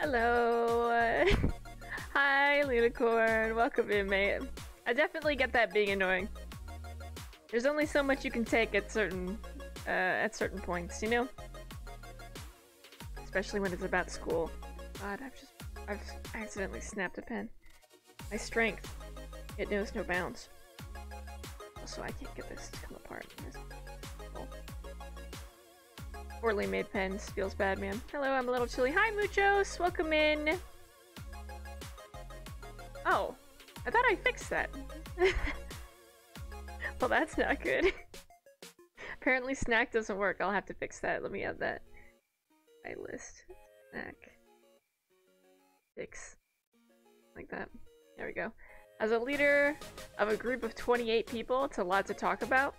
Hello. Hi, Unicorn. Welcome in, mate. I definitely get that being annoying. There's only so much you can take at certain points, you know? Especially when it's about school. God, I've accidentally snapped a pen. My strength, it knows no bounds. Also, I can't get this to come apart. Oh. Poorly made pens. Feels bad, man. Hello, I'm a little chilly. Hi, Muchos! Welcome in! Oh. I thought I fixed that. Well, that's not good. Apparently snack doesn't work. I'll have to fix that. Let me add that. My list. Snack. Fix. Like that. There we go. As a leader of a group of 28 people, it's a lot to talk about.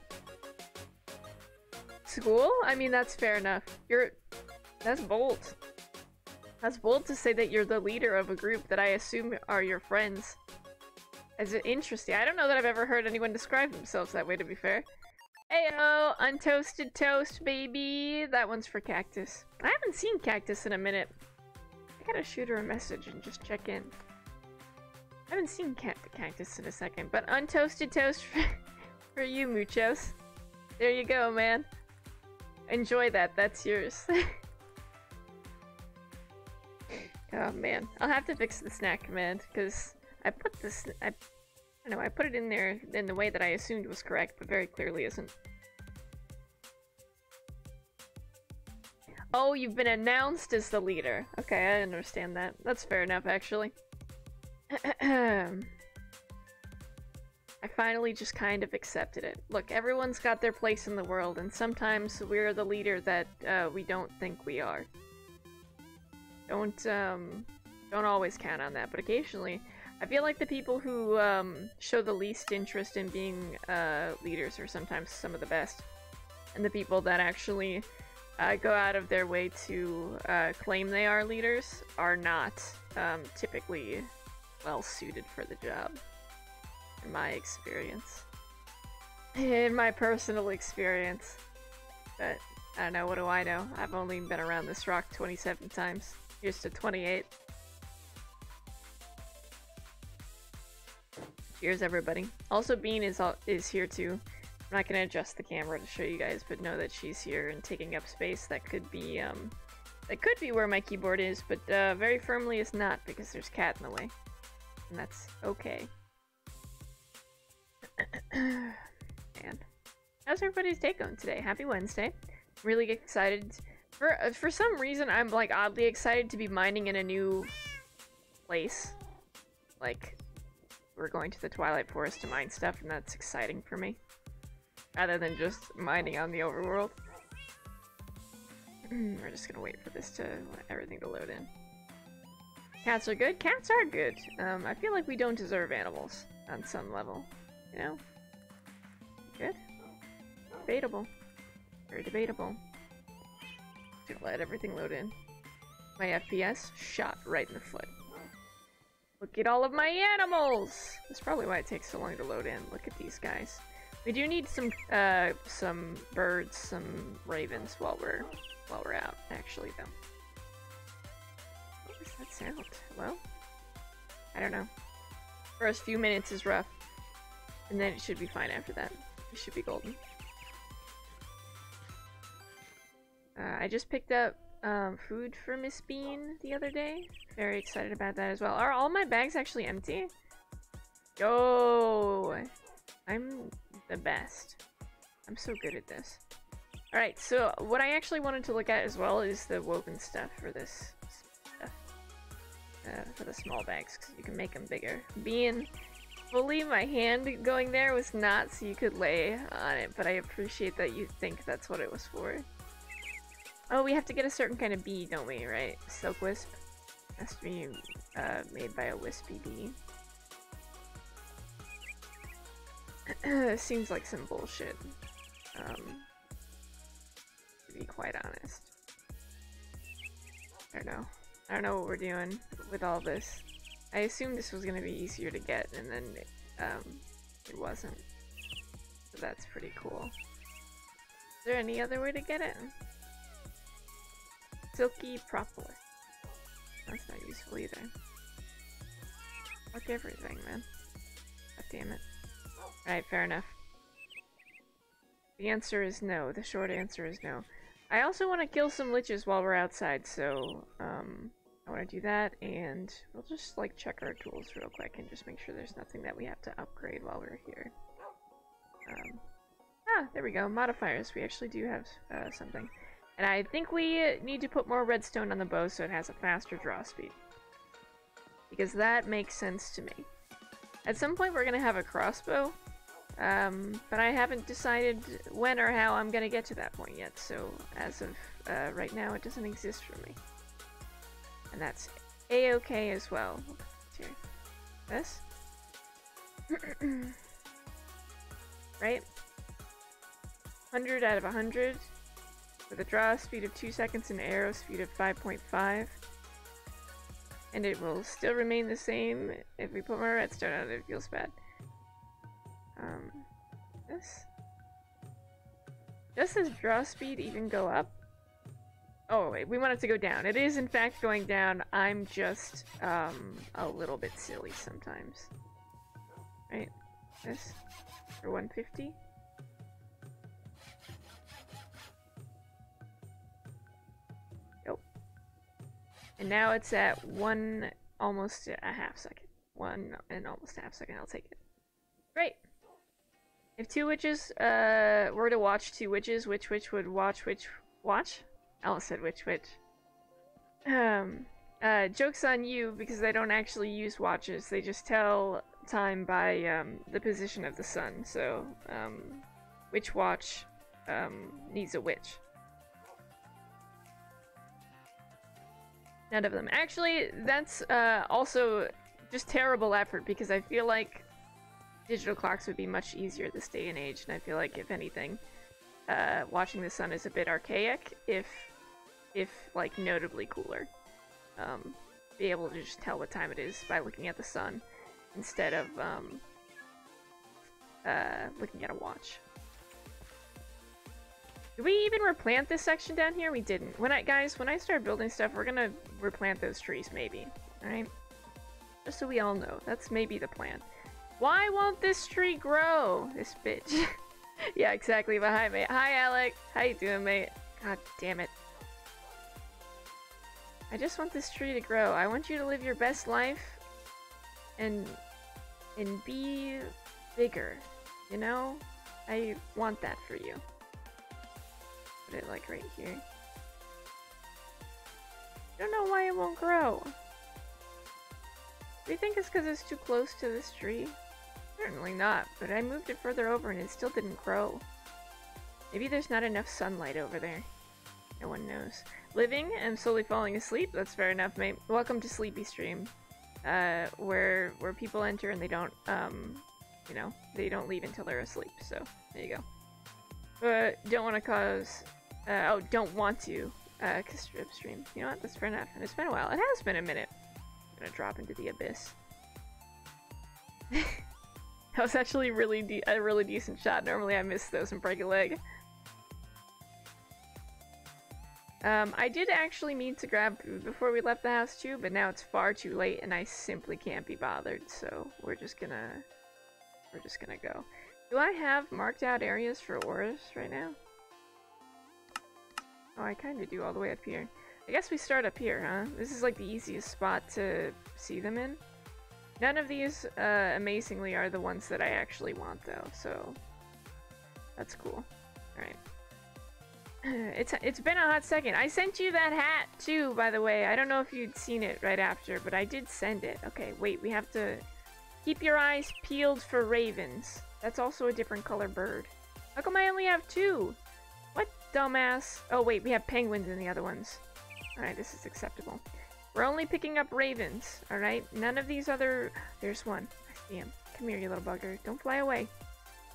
School? I mean, that's fair enough. That's bold. That's bold to say that you're the leader of a group that I assume are your friends. Is it interesting? I don't know that I've ever heard anyone describe themselves that way, to be fair. Heyo! Untoasted toast, baby! That one's for Cactus. I haven't seen Cactus in a minute. I gotta shoot her a message and just check in. I haven't seen Cactus in a second, but untoasted toast for you, Muchos. There you go, man. Enjoy that. That's yours. Oh man, I'll have to fix the snack command because I put this. I don't know. I put it in there in the way that I assumed was correct, but very clearly isn't. Oh, you've been announced as the leader. Okay, I understand that. That's fair enough, actually. I finally just kind of accepted it. Look, everyone's got their place in the world, and sometimes we're the leader that we don't think we are. Don't always count on that, but occasionally, I feel like the people who show the least interest in being leaders are sometimes some of the best. And the people that actually go out of their way to claim they are leaders are not typically well suited for the job. In my experience. In my personal experience. But, I don't know, what do I know? I've only been around this rock 27 times. Here's to 28. Cheers, everybody. Also, Bean is here too. I'm not gonna adjust the camera to show you guys, but know that she's here and taking up space. That could be where my keyboard is, but very firmly is not because there's cat in the way. And that's okay. Man, how's everybody's day going today? Happy Wednesday. Really excited. For some reason, I'm like oddly excited to be mining in a new place. Like, we're going to the Twilight Forest to mine stuff, and that's exciting for me. Rather than just mining on the overworld. We're just gonna wait for everything to load in. Cats are good? Cats are good. I feel like we don't deserve animals on some level. You know? Good. Debatable. Very debatable. Just gonna let everything load in. My FPS shot right in the foot. Look at all of my animals! That's probably why it takes so long to load in. Look at these guys. We do need some birds, some ravens while we're out, actually, though. What was that sound? Hello? I don't know. First few minutes is rough. And then it should be fine after that. It should be golden. I just picked up food for Miss Bean the other day. Very excited about that as well. Are all my bags actually empty? Yo! I'm the best. I'm so good at this. Alright, so what I actually wanted to look at as well is the woven stuff for this stuff. For the small bags, because you can make them bigger. Fully, my hand going there was not so you could lay on it, but I appreciate that you think that's what it was for. Oh, we have to get a certain kind of bee, don't we, right? Silk wisp. Has to be made by a wispy bee. Seems like some bullshit. To be quite honest. I don't know what we're doing with all this. I assumed this was gonna be easier to get, and then it wasn't. So that's pretty cool. Is there any other way to get it? Silky propolis. That's not useful either. Fuck everything, man. God damn it. Alright, fair enough. The answer is no. The short answer is no. I also want to kill some liches while we're outside, so, I want to do that, and we'll just, like, check our tools real quick and just make sure there's nothing that we have to upgrade while we're here. There we go. Modifiers. We actually do have, something. And I think we need to put more redstone on the bow so it has a faster draw speed. Because that makes sense to me. At some point we're gonna have a crossbow, but I haven't decided when or how I'm gonna get to that point yet, so as of right now it doesn't exist for me. And that's a-okay as well. Here. This? Right? 100 out of 100. With a draw speed of 2 seconds and arrow speed of 5.5. And it will still remain the same if we put more redstone on it. It feels bad. This? Does this draw speed even go up? Oh wait, we want it to go down. It is in fact going down. I'm just a little bit silly sometimes. Right? This? For 150? And now it's at almost a half second. 1 and almost a half second, I'll take it. Great! If two witches were to watch two witches, which witch would watch which watch? Alice said which witch. Joke's on you, because they don't actually use watches. They just tell time by the position of the sun. So, which watch needs a witch. None of them. Actually, that's also just terrible effort, because I feel like digital clocks would be much easier this day and age, and I feel like, if anything, watching the sun is a bit archaic, if like, notably cooler. Be able to just tell what time it is by looking at the sun, instead of, looking at a watch. Did we even replant this section down here? We didn't. Guys, when I start building stuff, we're gonna replant those trees, maybe. Alright? Just so we all know. That's maybe the plan. Why won't this tree grow? This bitch. Yeah, exactly. But hi, mate. Hi, Alec. How you doing, mate? God damn it. I just want this tree to grow. I want you to live your best life and be bigger. You know? I want that for you. Put it like right here. I don't know why it won't grow. Do you think it's because it's too close to this tree? Certainly not, but I moved it further over and it still didn't grow. Maybe there's not enough sunlight over there. No one knows. Living and slowly falling asleep? That's fair enough, mate. Welcome to Sleepy Stream. Where people enter and they don't, you know, they don't leave until they're asleep, so there you go. Don't want to cause... don't want to strip stream. You know what? That's fair enough. And it's been a while. It has been a minute. I'm gonna drop into the abyss. That was actually a really decent shot. Normally I miss those and break a leg. I did actually mean to grab food before we left the house too, but now it's far too late and I simply can't be bothered, so we're just gonna go. Do I have marked out areas for ores right now? Oh, I kinda do all the way up here. I guess we start up here, huh? This is like the easiest spot to see them in. None of these, amazingly, are the ones that I actually want, though, so that's cool. Alright. It's been a hot second. I sent you that hat, too, by the way. I don't know if you'd seen it right after, but I did send it. Okay, wait, we have to keep your eyes peeled for ravens. That's also a different color bird. How come I only have 2? What, dumbass? Oh, wait, we have penguins in the other ones. Alright, this is acceptable. We're only picking up ravens, alright? None of these other... There's one. I see him. Come here, you little bugger. Don't fly away.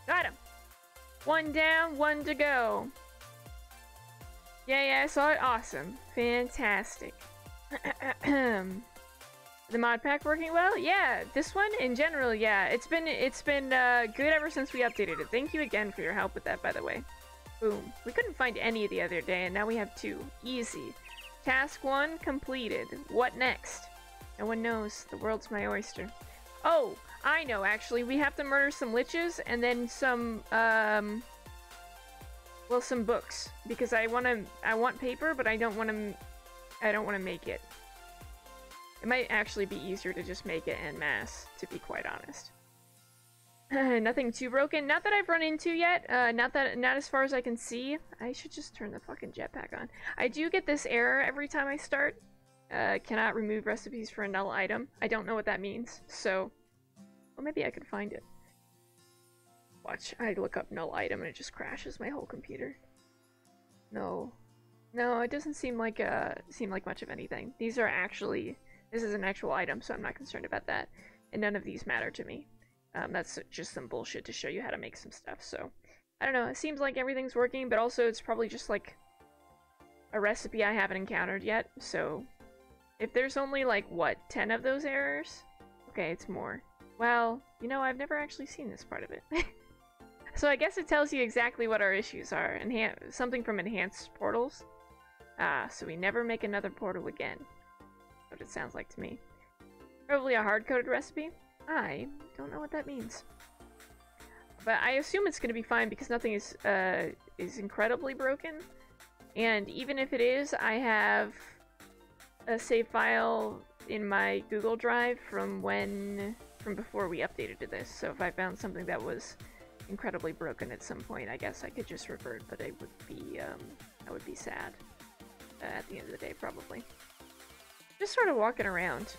Got him! 1 down, 1 to go. Yeah, I saw it. Awesome. Fantastic. The mod pack working well? Yeah, this one in general, yeah. It's been good ever since we updated it. Thank you again for your help with that, by the way. Boom. We couldn't find any the other day, and now we have 2. Easy. Task 1 completed. What next? No one knows. The world's my oyster. Oh, I know, actually. We have to murder some liches and then some, well, some books. Because I want paper, but I don't want to make it. It might actually be easier to just make it en masse, to be quite honest. Nothing too broken. Not that I've run into yet. Not as far as I can see. I should just turn the fucking jetpack on. I do get this error every time I start. Cannot remove recipes for a null item. I don't know what that means, so... Well, maybe I could find it. Watch, I look up null item and it just crashes my whole computer. No. No, it doesn't seem like much of anything. These are actually... This is an actual item, so I'm not concerned about that. And none of these matter to me. That's just some bullshit to show you how to make some stuff, so... I don't know, it seems like everything's working, but also it's probably just like... a recipe I haven't encountered yet, so... If there's only like, what, 10 of those errors? Okay, it's more. Well, you know, I've never actually seen this part of it. So I guess it tells you exactly what our issues are. Something from enhanced portals. Ah, so we never make another portal again. That's what it sounds like to me. Probably a hard-coded recipe? I don't know what that means. But I assume it's going to be fine because nothing is incredibly broken. And even if it is, I have a save file in my Google Drive from before we updated to this. So if I found something that was incredibly broken at some point, I guess I could just revert, but I would be sad at the end of the day, probably. Just sort of walking around.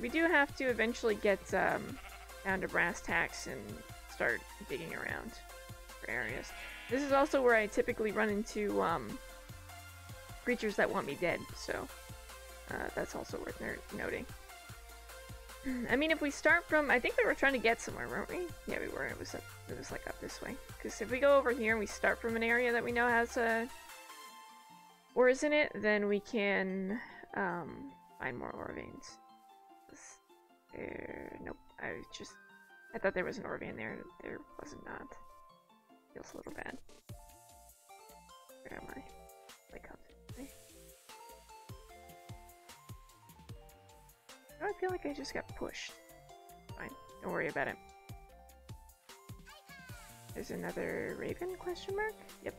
We do have to eventually get down to brass tacks and start digging around for areas. This is also where I typically run into creatures that want me dead, so that's also worth noting. I mean, if we start from... I think we were trying to get somewhere, weren't we? Yeah, we were. It was like up this way. Because if we go over here and we start from an area that we know has ores in it, then we can find more ore veins. Nope. I thought there was an ore vein there. There wasn't not. Feels a little bad. Where am I? Like up this way. I feel like I just got pushed. Fine, don't worry about it. There's another raven, question mark? Yep.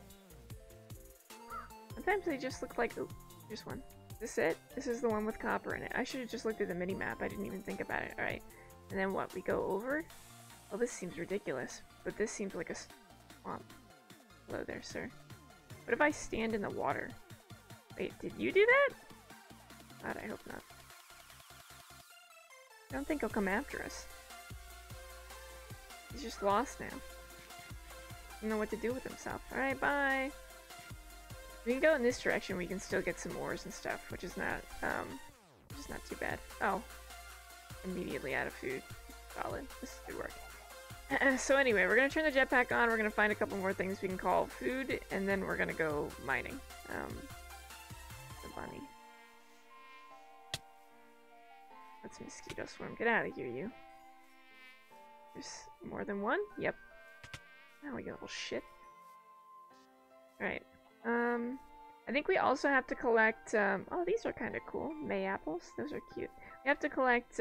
Sometimes they just look like... Ooh, here's one. Is this it? This is the one with copper in it. I should have just looked at the mini-map. I didn't even think about it. Alright. And then what? We go over? Well, this seems ridiculous. But this seems like a swamp. Hello there, sir. What if I stand in the water? Wait, did you do that? God, I hope not. I don't think he'll come after us. He's just lost now. Doesn't know what to do with himself. Alright, bye! We can go in this direction, we can still get some ores and stuff, which is not too bad. Oh. Immediately out of food. Solid. This is good work. So anyway, we're gonna turn the jetpack on, we're gonna find a couple more things we can call food, and then we're gonna go mining. The bunny. That's a mosquito swarm. Get out of here, you. There's more than one? Yep. Now we go, little shit. Alright. I think we also have to collect, oh, these are kind of cool. May apples. Those are cute. We have to collect,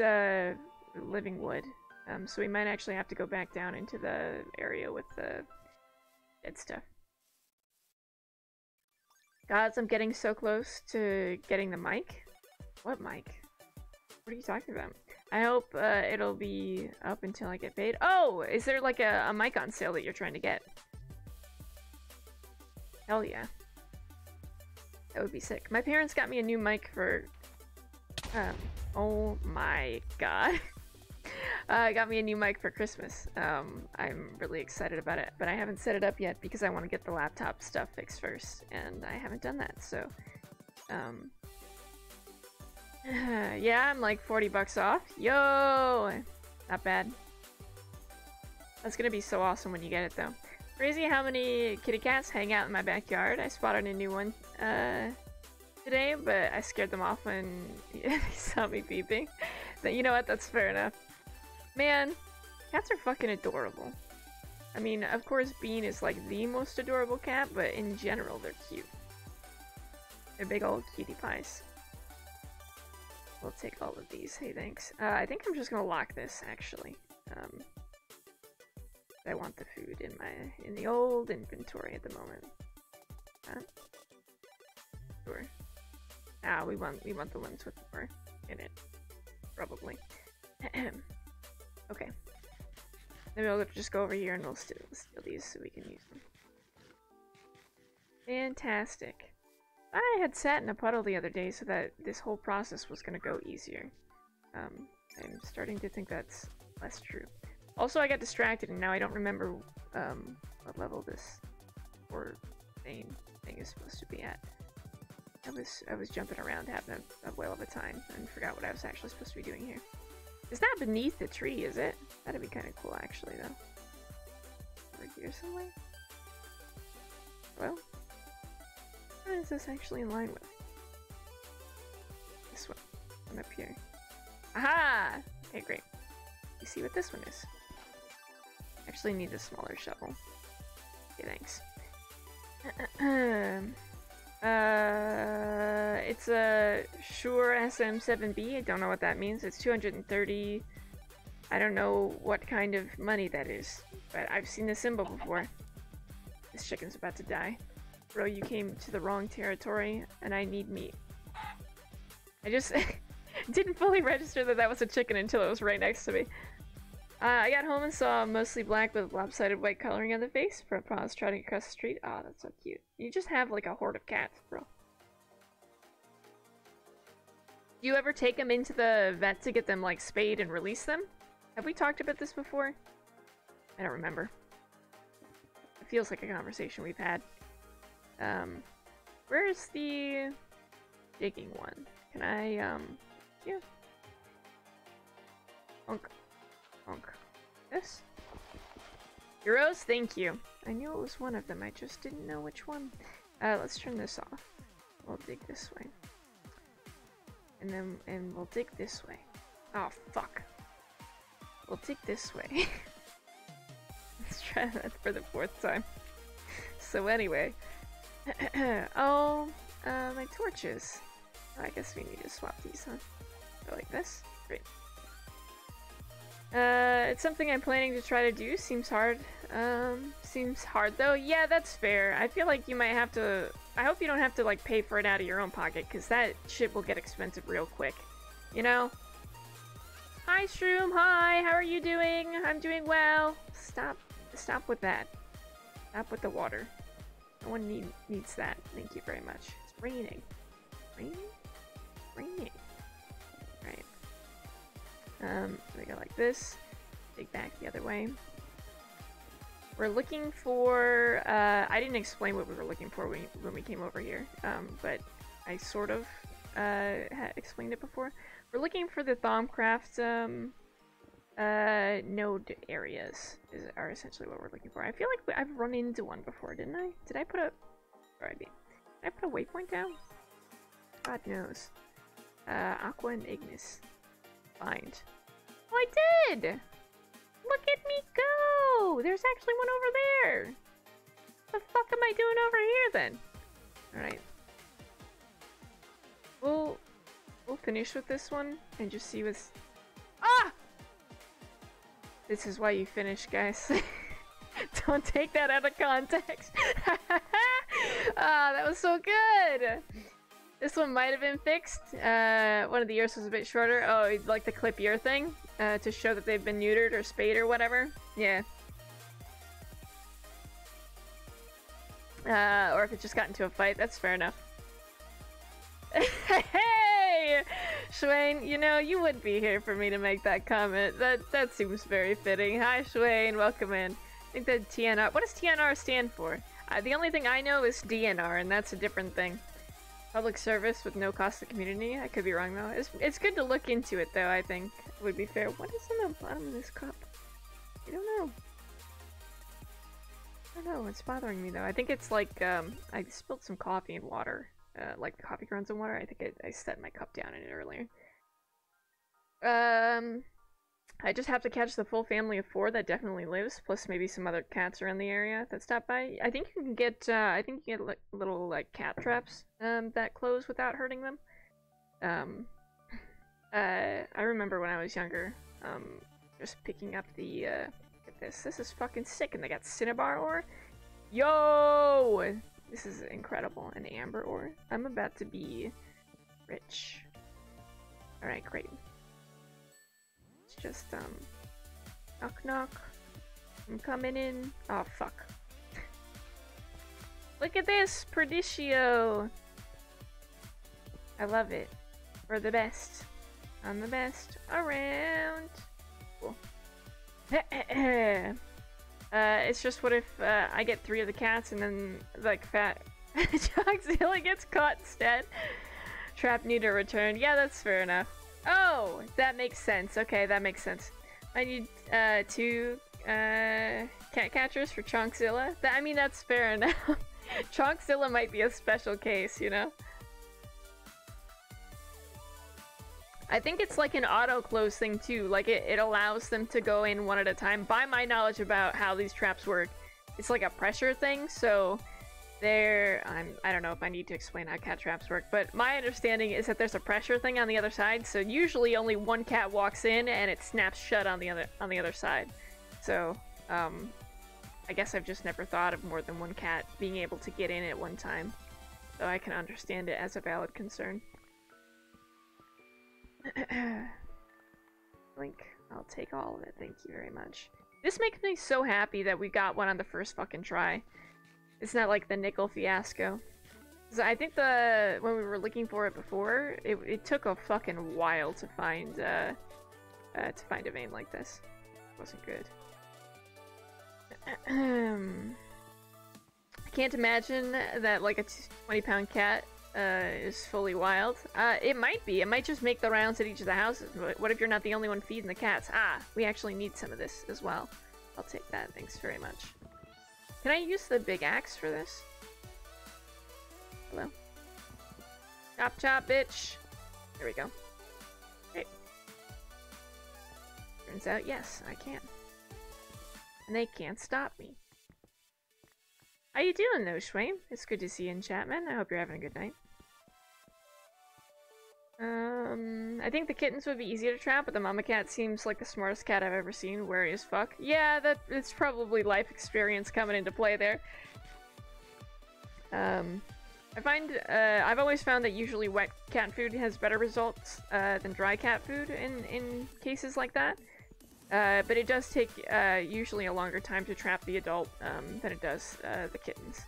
living wood. So we might actually have to go back down into the area with the dead stuff. Gods, I'm getting so close to getting the mic. What mic? What are you talking about? I hope it'll be up until I get paid. Oh! Is there like a mic on sale that you're trying to get? Hell yeah. That would be sick. My parents got me a new mic for... oh my god. Got me a new mic for Christmas. I'm really excited about it, but I haven't set it up yet because I want to get the laptop stuff fixed first, and I haven't done that, so... yeah, I'm like 40 bucks off. Yo! Not bad. That's gonna be so awesome when you get it, though. Crazy how many kitty cats hang out in my backyard. I spotted a new one today, but I scared them off when they saw me peeping. But you know what? That's fair enough. Man, cats are fucking adorable. I mean, of course Bean is like the most adorable cat, but in general they're cute. They're big old cutie pies. We'll take all of these. Hey, thanks. I think I'm just gonna lock this, actually. I want the food in the old inventory at the moment. Sure. Ah, we want the ones with more in it. Probably. Okay. Maybe I'll just go over here and we'll steal these so we can use them. Fantastic. I had sat in a puddle the other day so that this whole process was gonna go easier. I'm starting to think that's less true. Also, I got distracted and now I don't remember what level this ore vein thing is supposed to be at. I was jumping around having a whale of a time and forgot what I was actually supposed to be doing here. It's not beneath the tree, is it? That'd be kind of cool, actually, though. Over here somewhere? Well, what is this actually in line with? This one. One up here. Aha! Okay, great. You see what this one is? Actually need a smaller shovel. Okay, thanks. It's a Shure SM7B. I don't know what that means. It's 230. I don't know what kind of money that is, but I've seen the symbol before. This chicken's about to die. Bro, you came to the wrong territory, and I need meat. I just didn't fully register that that was a chicken until it was right next to me. I got home and saw mostly black with lopsided white coloring on the face for a paws trotting across the street. Oh, that's so cute. You just have like a horde of cats, bro. Do you ever take them into the vet to get them like spayed and release them? Have we talked about this before? I don't remember. It feels like a conversation we've had. Where's the digging one? Can I, yeah. Honk. This? Heroes, thank you. I knew it was one of them, I just didn't know which one. Let's turn this off. We'll dig this way. And we'll dig this way. Oh, fuck. We'll dig this way. Let's try that for the 4th time. So anyway. Oh, my torches. Oh, I guess we need to swap these, huh? Go like this? Great. It's something I'm planning to try to do. Seems hard. Seems hard though. Yeah, that's fair. I feel like you might have to... I hope you don't have to, like, pay for it out of your own pocket, because that shit will get expensive real quick. You know? Hi, Shroom! Hi! How are you doing? I'm doing well! Stop with that. Stop with the water. No one needs that. Thank you very much. It's raining. Raining? Raining. Right. We go like this. Dig back the other way. We're looking for, I didn't explain what we were looking for when we came over here, but I sort of explained it before. We're looking for the Thaumcraft node areas are essentially what we're looking for. I feel like I've run into one before, didn't I? Did I put a, did I put a waypoint down? God knows. Aqua and Ignis. Find. Oh, I did! Look at me go! There's actually one over there! What the fuck am I doing over here then? Alright. We'll finish with this one and just see what's... Ah! This is why you finish, guys. Don't take that out of context. Ah, that was so good! This one might have been fixed. One of the ears was a bit shorter. Oh, like the clip ear thing? To show that they've been neutered or spayed or whatever. Yeah. Or if it just got into a fight, that's fair enough. Hey! Shwayne, you know, you would be here for me to make that comment. That seems very fitting. Hi, Shwayne, welcome in. I think that TNR... What does TNR stand for? The only thing I know is DNR, and that's a different thing. Public service with no cost to the community? I could be wrong though. It's good to look into it though, I think. Would be fair. What is in the bottom of this cup? I don't know. I don't know, it's bothering me though. I think it's like, I spilled some coffee and water. Like the coffee grounds and water. I think I set my cup down in it earlier. I just have to catch the full family of 4 that definitely lives, plus maybe some other cats around the area that stop by. I think you can get, like, little, like, cat traps, that close without hurting them. I remember when I was younger, just picking up the, look at this. This is fucking sick, and they got cinnabar ore? Yo! This is incredible. An amber ore. I'm about to be rich. Alright, great. It's just, knock knock. I'm coming in. Oh, fuck. Look at this! Perditio! I love it. We're the best. I'm the best around. Cool. It's just what if I get 3 of the cats and then like fat Joxzilla gets caught instead. Trap need to return. Yeah, that's fair enough. Oh, that makes sense. Okay, that makes sense. I need 2 cat catchers for Chonkzilla. I mean, that's fair enough. Chonkzilla might be a special case, you know? I think it's like an auto-close thing too, like it allows them to go in one at a time. By my knowledge about how these traps work, it's like a pressure thing, so I don't know if I need to explain how cat traps work, but my understanding is that there's a pressure thing on the other side, so usually only one cat walks in and it snaps shut on the other side. So, I guess I've just never thought of more than one cat being able to get in at one time, so I can understand it as a valid concern. Link, I'll take all of it, thank you very much. This makes me so happy that we got one on the first fucking try. It's not like the nickel fiasco. I think when we were looking for it before, it took a fucking while to find a vein like this. It wasn't good. I can't imagine that like a 20-pound cat is fully wild. It might be. It might just make the rounds at each of the houses. What if you're not the only one feeding the cats? Ah, we actually need some of this as well. I'll take that. Thanks very much. Can I use the big axe for this? Hello? Chop chop, bitch! There we go. Okay. Turns out, yes, I can. And they can't stop me. How you doing, though, Schwaim? It's good to see you in chat, man. I hope you're having a good night. I think the kittens would be easier to trap, but the mama cat seems like the smartest cat I've ever seen. Wary as fuck. Yeah, it's probably life experience coming into play there. I find, I've always found that usually wet cat food has better results than dry cat food in cases like that. But it does take usually a longer time to trap the adult than it does the kittens.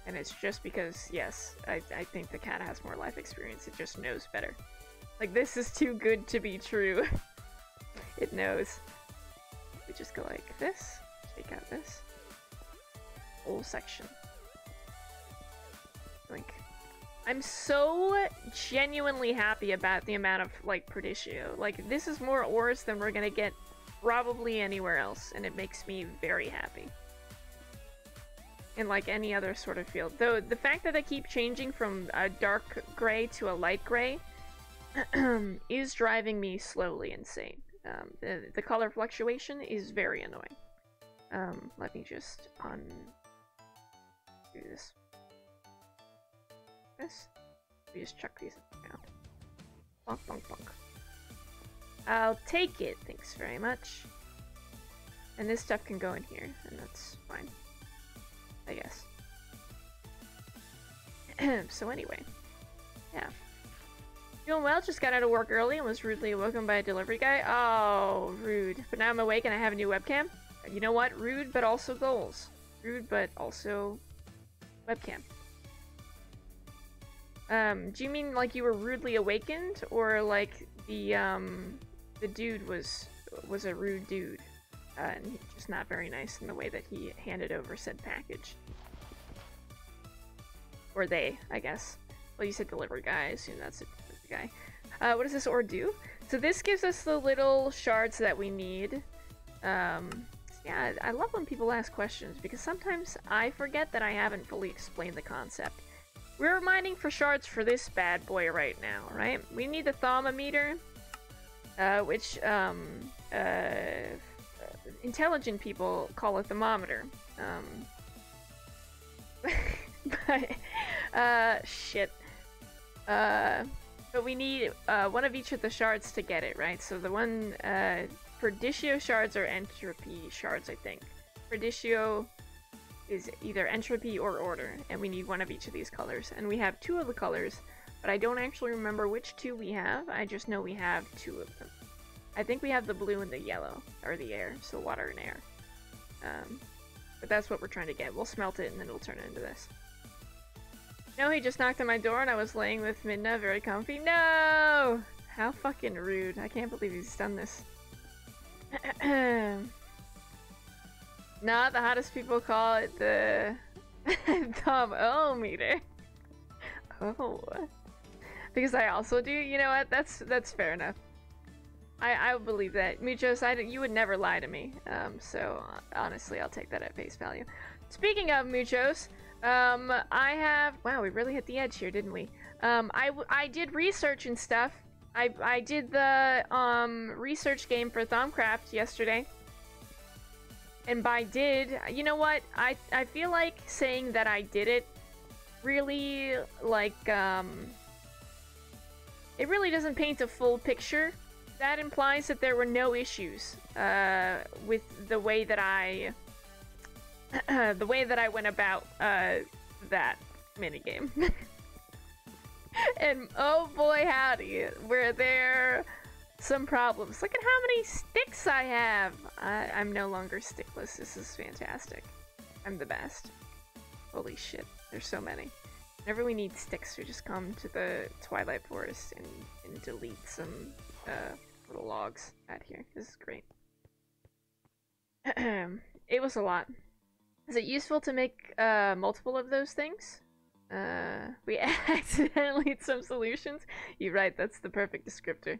And it's just because, yes, I think the cat has more life experience. It just knows better. Like, this is too good to be true. It knows. We just go like this, take out this whole section. Like, I'm so genuinely happy about the amount of, like, Perditio. Like, this is more ores than we're gonna get probably anywhere else, and it makes me very happy. In, like, any other sort of field. Though, the fact that I keep changing from a dark gray to a light gray is driving me slowly insane. The color fluctuation is very annoying. Let me just do this. We just chuck these down. Bonk, bonk, bonk. I'll take it, thanks very much. And this stuff can go in here, and that's fine. I guess. So anyway, yeah. Doing well, just got out of work early and was rudely awoken by a delivery guy. Oh, rude. But now I'm awake and I have a new webcam. You know what? Rude, but also goals. Rude, but also webcam. Do you mean like you were rudely awakened, or like the dude was a rude dude, and just not very nice in the way that he handed over said package? Or they, I guess. Well, you said delivery guy, I assume that's a delivery guy. What does this ore do? So this gives us the little shards that we need. Yeah, I love when people ask questions, because sometimes I forget that I haven't fully explained the concept. We're mining for shards for this bad boy right now, right? We need the thermometer. which intelligent people call a thermometer. But shit. But we need one of each of the shards to get it, right? So the one Perdicio shards are entropy shards, I think. Perdicio is either entropy or order, and we need one of each of these colors. And we have 2 of the colors, but I don't actually remember which 2 we have. I just know we have 2 of them. I think we have the blue and the yellow, or the air, so water and air. But that's what we're trying to get. We'll smelt it and then it'll turn it into this. No, he just knocked on my door and I was laying with Midna, very comfy. No! How fucking rude. I can't believe he's done this. Nah, the hottest people call it the thermometer. Oh. Because I also do. You know what? That's fair enough. I would believe that. Muchos, you would never lie to me. So honestly, I'll take that at face value. Speaking of Muchos, I have... Wow, we really hit the edge here, didn't we? I did research and stuff. I did the research game for Thumbcraft yesterday. And by did, you know what? I feel like saying that I did it really, like, it really doesn't paint a full picture. That implies that there were no issues with the way that I went about that minigame. And oh boy howdy, were there some problems. Look at how many sticks I have! I'm no longer stickless. This is fantastic. I'm the best. Holy shit, there's so many. Whenever we need sticks, we just come to the Twilight Forest and delete some little logs out here. This is great. It was a lot. Is it useful to make multiple of those things? We accidentally had some solutions. You're right, that's the perfect descriptor.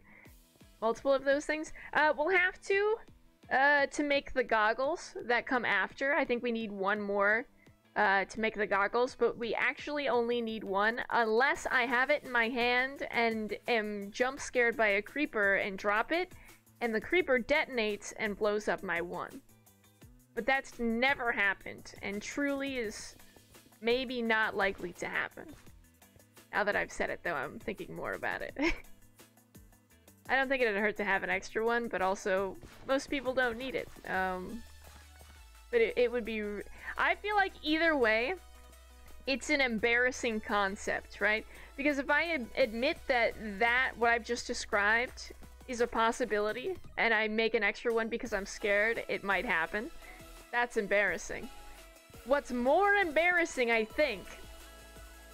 Multiple of those things. We'll have to make the goggles that come after. I think we need one more to make the goggles, but we actually only need one unless I have it in my hand and am jump scared by a creeper and drop it, and the creeper detonates and blows up my one. But that's never happened, and truly is maybe not likely to happen. Now that I've said it, though, I'm thinking more about it. I don't think it'd hurt to have an extra one, but also, most people don't need it. But it would be... I feel like either way, it's an embarrassing concept, right? Because if I admit that what I've just described is a possibility, and I make an extra one because I'm scared it might happen, that's embarrassing. What's more embarrassing, I think,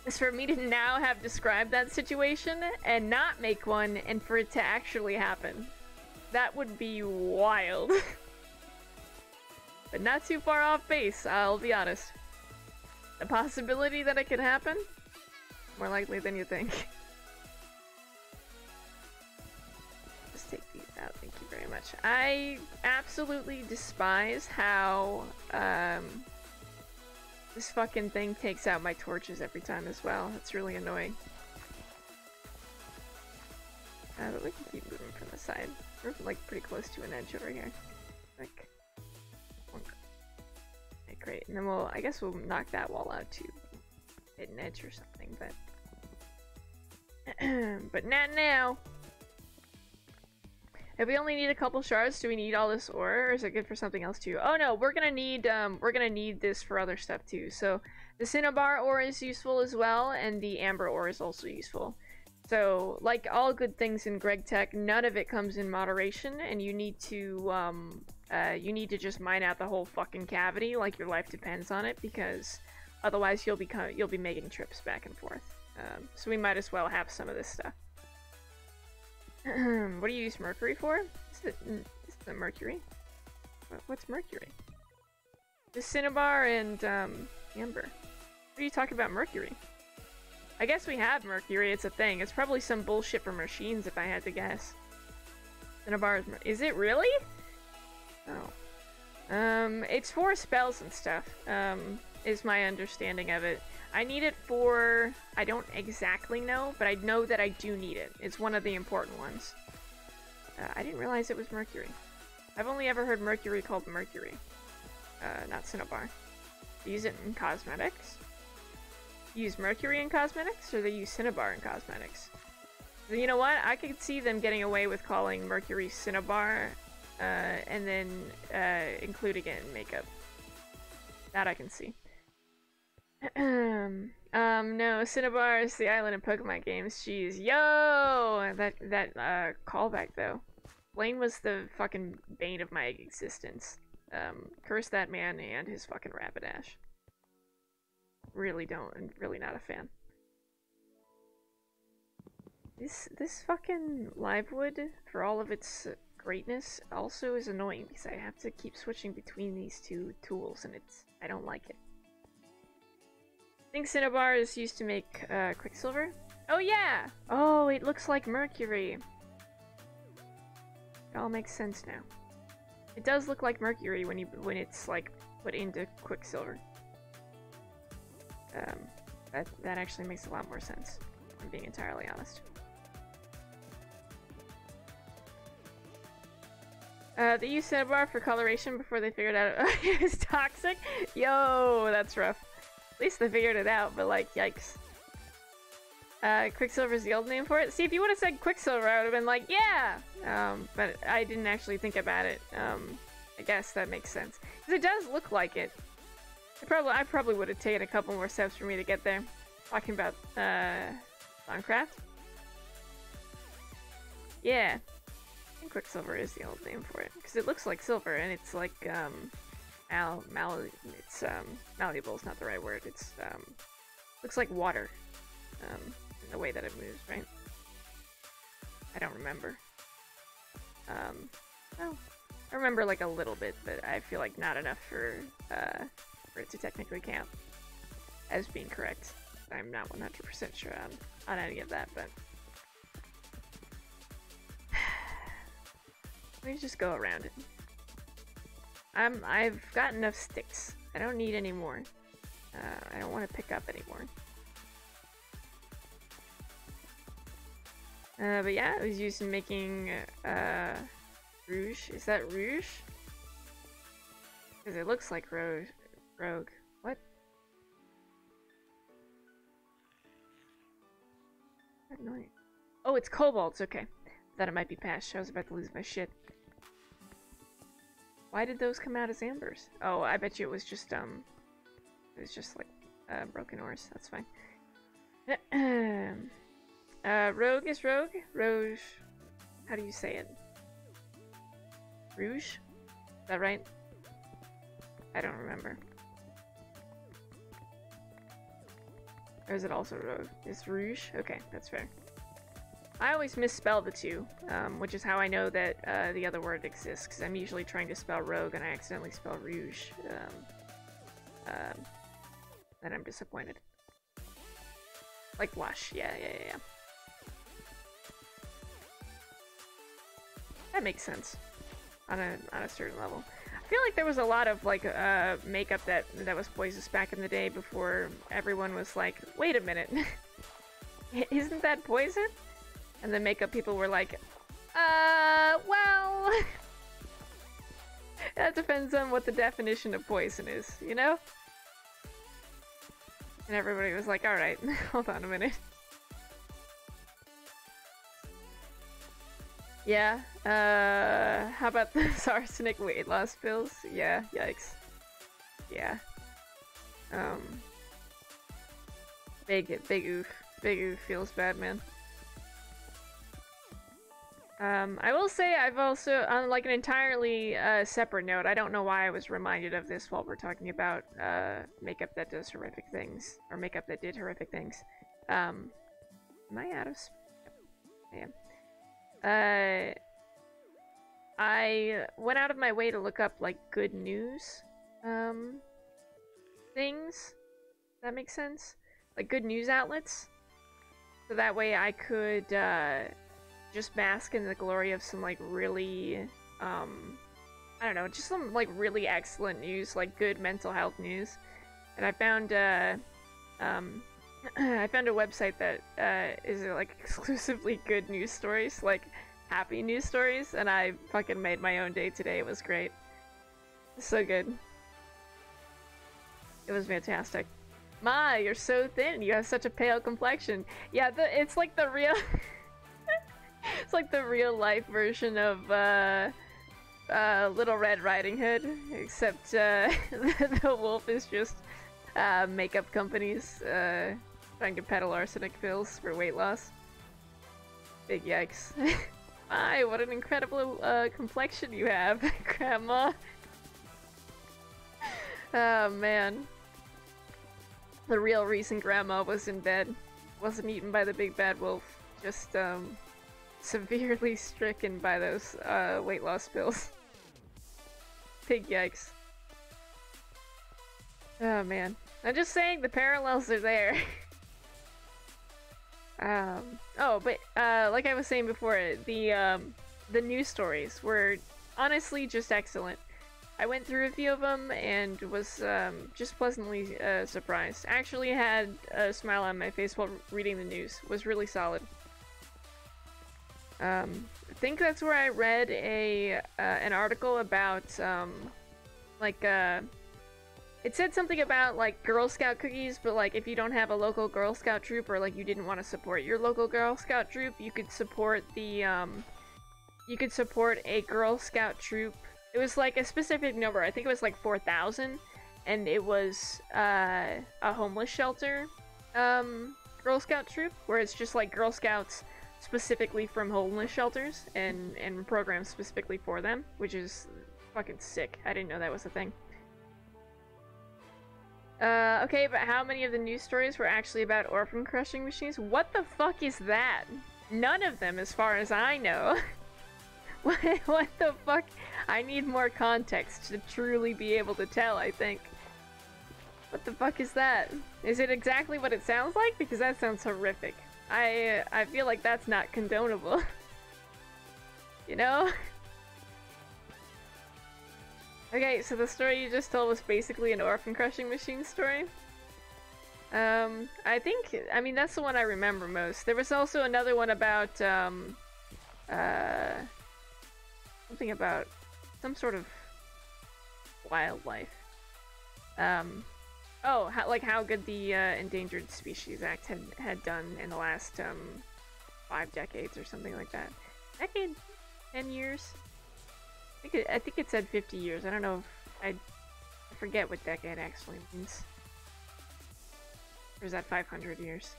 is for me to now have described that situation and not make one, and for it to actually happen. That would be wild. But not too far off base, I'll be honest. The possibility that it could happen? More likely than you think. Just take these out, thank you very much. I absolutely despise how, this fucking thing takes out my torches every time as well. It's really annoying. But we can keep moving from the side. We're like pretty close to an edge over here. Like, okay, great. And then I guess we'll knock that wall out to hit an edge or something, but but not now. If we only need a couple shards, do we need all this ore, or is it good for something else too? Oh no, we're gonna need this for other stuff too. So the cinnabar ore is useful as well, and the amber ore is also useful. So like all good things in Greg Tech, none of it comes in moderation, and you need to just mine out the whole fucking cavity like your life depends on it, because otherwise you'll be making trips back and forth. So we might as well have some of this stuff. What do you use mercury for? Is it mercury? What's mercury? The cinnabar and amber. What are you talking about mercury? I guess we have mercury, it's a thing. It's probably some bullshit for machines if I had to guess. Cinnabar is it really? Oh. It's for spells and stuff, is my understanding of it. I need it for... I don't exactly know, but I know that I do need it. It's one of the important ones. I didn't realize it was mercury. I've only ever heard mercury called mercury. Not cinnabar. They use it in cosmetics. They use mercury in cosmetics, or they use cinnabar in cosmetics. So you know what? I could see them getting away with calling mercury cinnabar, and then including it in makeup. That I can see. No, Cinnabar is the island in Pokemon games. Jeez, yo! That callback though. Blaine was the fucking bane of my existence. Curse that man and his fucking Rapidash. Really not a fan. This fucking Livewood, for all of its greatness, also is annoying because I have to keep switching between these two tools and I don't like it. I think Cinnabar is used to make Quicksilver. Oh yeah! Oh, it looks like mercury. It all makes sense now. It does look like mercury when it's like put into Quicksilver. That actually makes a lot more sense, if I'm being entirely honest. They used Cinnabar for coloration before they figured out it was toxic. Yo, that's rough. At least they figured it out, but like, yikes. Quicksilver's the old name for it. See, if you would have said Quicksilver, I would have been like, yeah! But I didn't actually think about it. I guess that makes sense. Because it does look like it. I probably would have taken a couple more steps for me to get there. Talking about, Minecraft. Yeah. I think Quicksilver is the old name for it. Because it looks like silver, and it's like, malleable is not the right word. It's, looks like water. In the way that it moves, right? I don't remember. Well, I remember like a little bit, but I feel like not enough for it to technically count as being correct. I'm not 100% sure on any of that, but let me just go around it. I've got enough sticks. I don't need any more. I don't want to pick up anymore. But yeah, it was used in making rouge. Is that rouge? Because it looks like rogue. What? That noise. Oh, it's cobalts. Okay. Thought it might be Pash. I was about to lose my shit. Why did those come out as ambers? Oh, I bet you it was just like broken ores. That's fine. Rogue is rogue? Rouge. How do you say it? Rouge? Is that right? I don't remember. Or is it also rogue? It's rouge? Okay, that's fair. I always misspell the two, which is how I know that the other word exists, because I'm usually trying to spell rogue and I accidentally spell rouge. Then I'm disappointed. Like blush, yeah. That makes sense on a certain level. I feel like there was a lot of like makeup that was poisonous back in the day before everyone was like, wait a minute, isn't that poison? And the makeup people were like, well, that depends on what the definition of poison is, you know? And everybody was like, alright, hold on a minute. Yeah, how about those arsenic weight loss pills? Yeah, yikes. Yeah. Big oof. Big oof feels bad, man. I will say I've also, on like an entirely separate note, I don't know why I was reminded of this while we're talking about makeup that does horrific things, or makeup that did horrific things. Am I out of... I am. I went out of my way to look up like good news things. Does that make sense? Like good news outlets. So that way I could just bask in the glory of some like really I don't know, just some like really excellent news, like good mental health news. And I found I found a website that is like exclusively good news stories. Like happy news stories, and I fucking made my own day today. It was great. So good. It was fantastic. Ma, you're so thin. You have such a pale complexion. Yeah, it's like the real... it's like the real life version of, Little Red Riding Hood, except, the wolf is just, makeup companies, trying to peddle arsenic pills for weight loss. Big yikes. My, what an incredible, complexion you have, Grandma. Oh, man. The real reason Grandma was in bed wasn't eaten by the big bad wolf, just, severely stricken by those, weight loss pills. Big yikes. Oh, man. I'm just saying the parallels are there. Oh, but, like I was saying before, the news stories were honestly just excellent. I went through a few of them and was, just pleasantly, surprised. Actually had a smile on my face while reading the news. Was really solid. I think that's where I read an article about, like, it said something about, like, Girl Scout cookies, but, like, if you don't have a local Girl Scout troop, or, like, you didn't want to support your local Girl Scout troop, you could support the, you could support a Girl Scout troop. It was, like, a specific number. I think it was, like, 4,000, and it was, a homeless shelter, Girl Scout troop, where it's just, like, Girl Scouts specifically from homeless shelters, and programs specifically for them, which is fucking sick. I didn't know that was a thing. Okay, but how many of the news stories were actually about orphan crushing machines? What the fuck is that? None of them, as far as I know. What the fuck? I need more context to truly be able to tell, I think. What the fuck is that? Is it exactly what it sounds like? Because that sounds horrific. I feel like that's not condonable. You know? Okay, so the story you just told was basically an orphan crushing machine story. I mean, that's the one I remember most. There was also another one about, something about some sort of wildlife. Oh, how good the, Endangered Species Act had done in the last, 5 decades or something like that. Decade? 10 years? I think it said 50 years. I don't know if I forget what decade actually means. Or is that 500 years?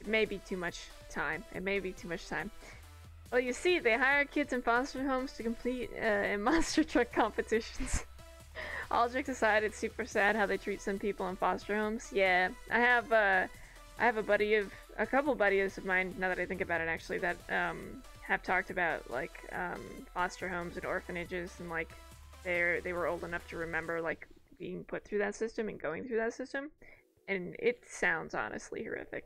It may be too much time. It may be too much time. Well, you see, they hire kids in foster homes to compete in monster truck competitions. All jokes aside, it's super sad how they treat some people in foster homes. Yeah, I have a couple buddies of mine, now that I think about it actually, that have talked about, like, foster homes and orphanages, and, like, they were old enough to remember, like, being put through that system and going through that system, and it sounds honestly horrific.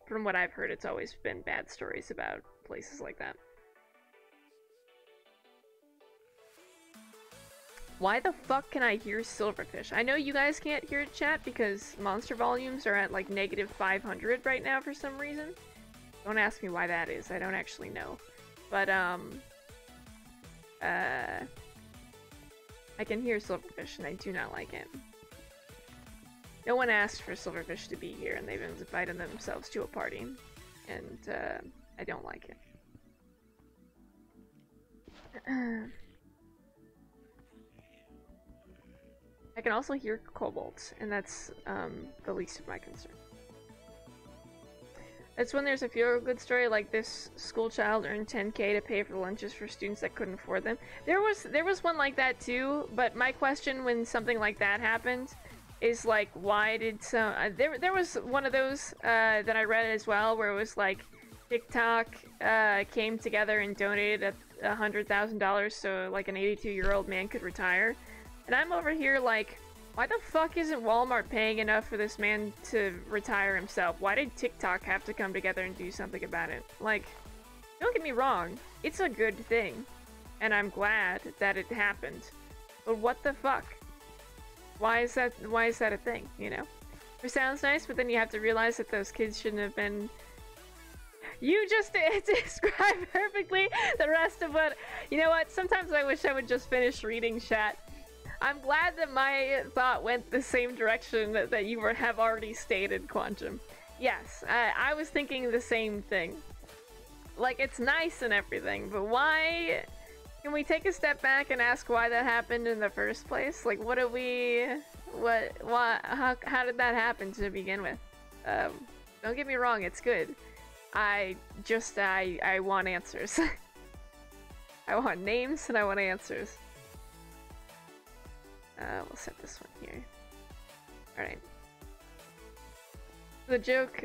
From what I've heard, it's always been bad stories about places like that. Why the fuck can I hear Silverfish? I know you guys can't hear it, chat, because monster volumes are at, like, -500 right now for some reason. Don't ask me why that is, I don't actually know. But, I can hear Silverfish, and I do not like it. No one asked for Silverfish to be here, and they've invited themselves to a party. And, I don't like it. I can also hear kobolds, and that's, the least of my concern. It's when there's a feel-good story like this school child earned 10K to pay for lunches for students that couldn't afford them. There was one like that too, but my question when something like that happened is, like, why did some... there was one of those that I read as well, where it was like TikTok came together and donated $100,000 so, like, an 82-year-old man could retire. And I'm over here like, why the fuck isn't Walmart paying enough for this man to retire himself? Why did TikTok have to come together and do something about it? Like, don't get me wrong, it's a good thing, and I'm glad that it happened. But what the fuck? Why is that a thing, you know? It sounds nice, but then you have to realize that those kids shouldn't have been You just described perfectly the rest of what... You know what? Sometimes I wish I would just finish reading chat. I'm glad that my thought went the same direction that you have already stated, Quantum. Yes, I was thinking the same thing. Like, it's nice and everything, but why... Can we take a step back and ask why that happened in the first place? Like, what do we... How did that happen to begin with? Don't get me wrong, it's good. I want answers. I want names and I want answers. We'll set this one here. Alright. The joke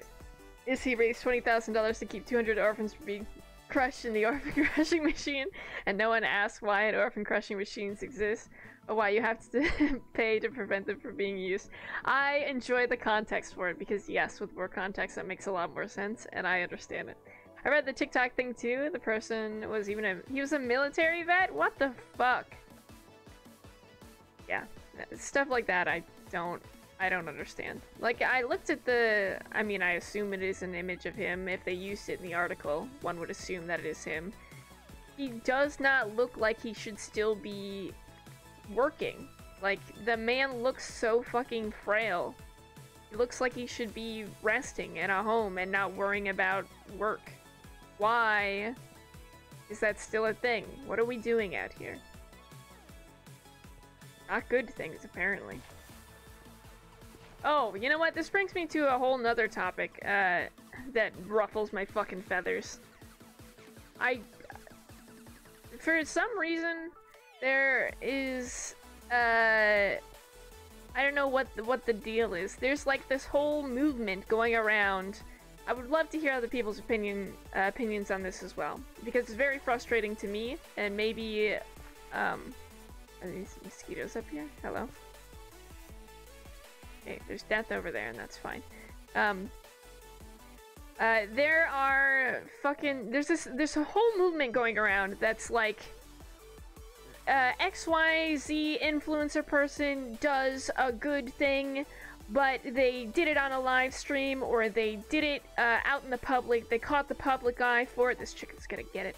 is he raised $20,000 to keep 200 orphans from being crushed in the orphan crushing machine, and no one asks why an orphan crushing machines exist, or why you have to pay to prevent them from being used. I enjoy the context for it, because yes, with more context that makes a lot more sense, and I understand it. I read the TikTok thing too. The person was he was a military vet? What the fuck? Yeah, stuff like that I don't understand. Like, I looked at the... I mean, I assume it is an image of him. If they used it in the article, one would assume that it is him. He does not look like he should still be working. Like, the man looks so fucking frail. He looks like he should be resting in a home and not worrying about work. Why is that still a thing? What are we doing out here? Not good things, apparently. Oh, you know what? This brings me to a whole nother topic, that ruffles my fucking feathers. For some reason, there is, I don't know what the deal is. There's like this whole movement going around. I would love to hear other people's opinions on this as well, because it's very frustrating to me, and maybe, are these mosquitoes up here? Hello? Okay, there's death over there, and that's fine. There are fucking... There's a whole movement going around that's like... XYZ influencer person does a good thing, but they did it on a live stream, or they did it out in the public. They caught the public eye for it. This chicken's gonna get it.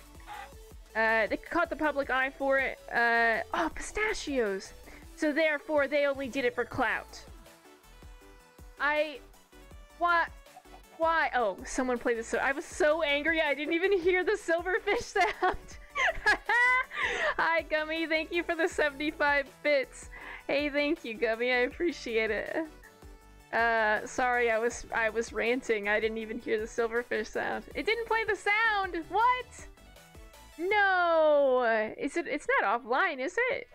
They caught the public eye for it. Oh, pistachios! So therefore, they only did it for clout. Why? Oh, someone played this. I was so angry I didn't even hear the silverfish sound. Hi, Gummy. Thank you for the 75 bits. Hey, thank you, Gummy. I appreciate it. Sorry, I was ranting. I didn't even hear the silverfish sound. It didn't play the sound. What? No. It's not offline, is it?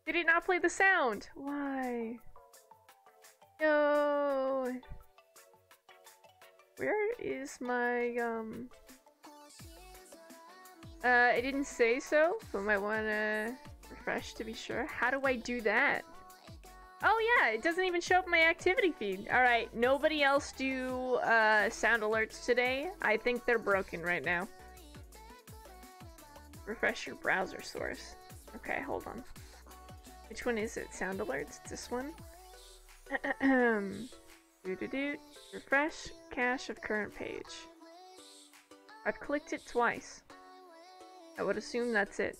Did it not play the sound? Why? No. Where is my, it didn't say so, but might wanna refresh to be sure. How do I do that? Oh yeah, it doesn't even show up in my activity feed. Alright, nobody else do, sound alerts today. I think they're broken right now. Refresh your browser source. Okay, hold on. Which one is it? Sound alerts? It's this one? Refresh cache of current page. I've clicked it twice. I would assume that's it.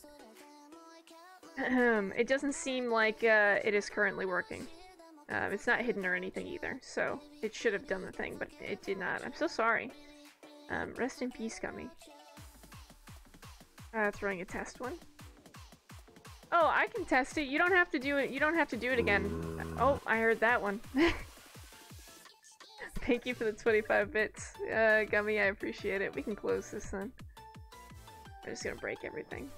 It doesn't seem like it is currently working. It's not hidden or anything either, so it should have done the thing, but it did not. I'm so sorry. Rest in peace, Gummy. Throwing a test one. Oh, I can test it. You don't have to do it. You don't have to do it again. Oh, I heard that one. Thank you for the 25 bits, Gummy. I appreciate it. We can close this then. I'm just gonna break everything.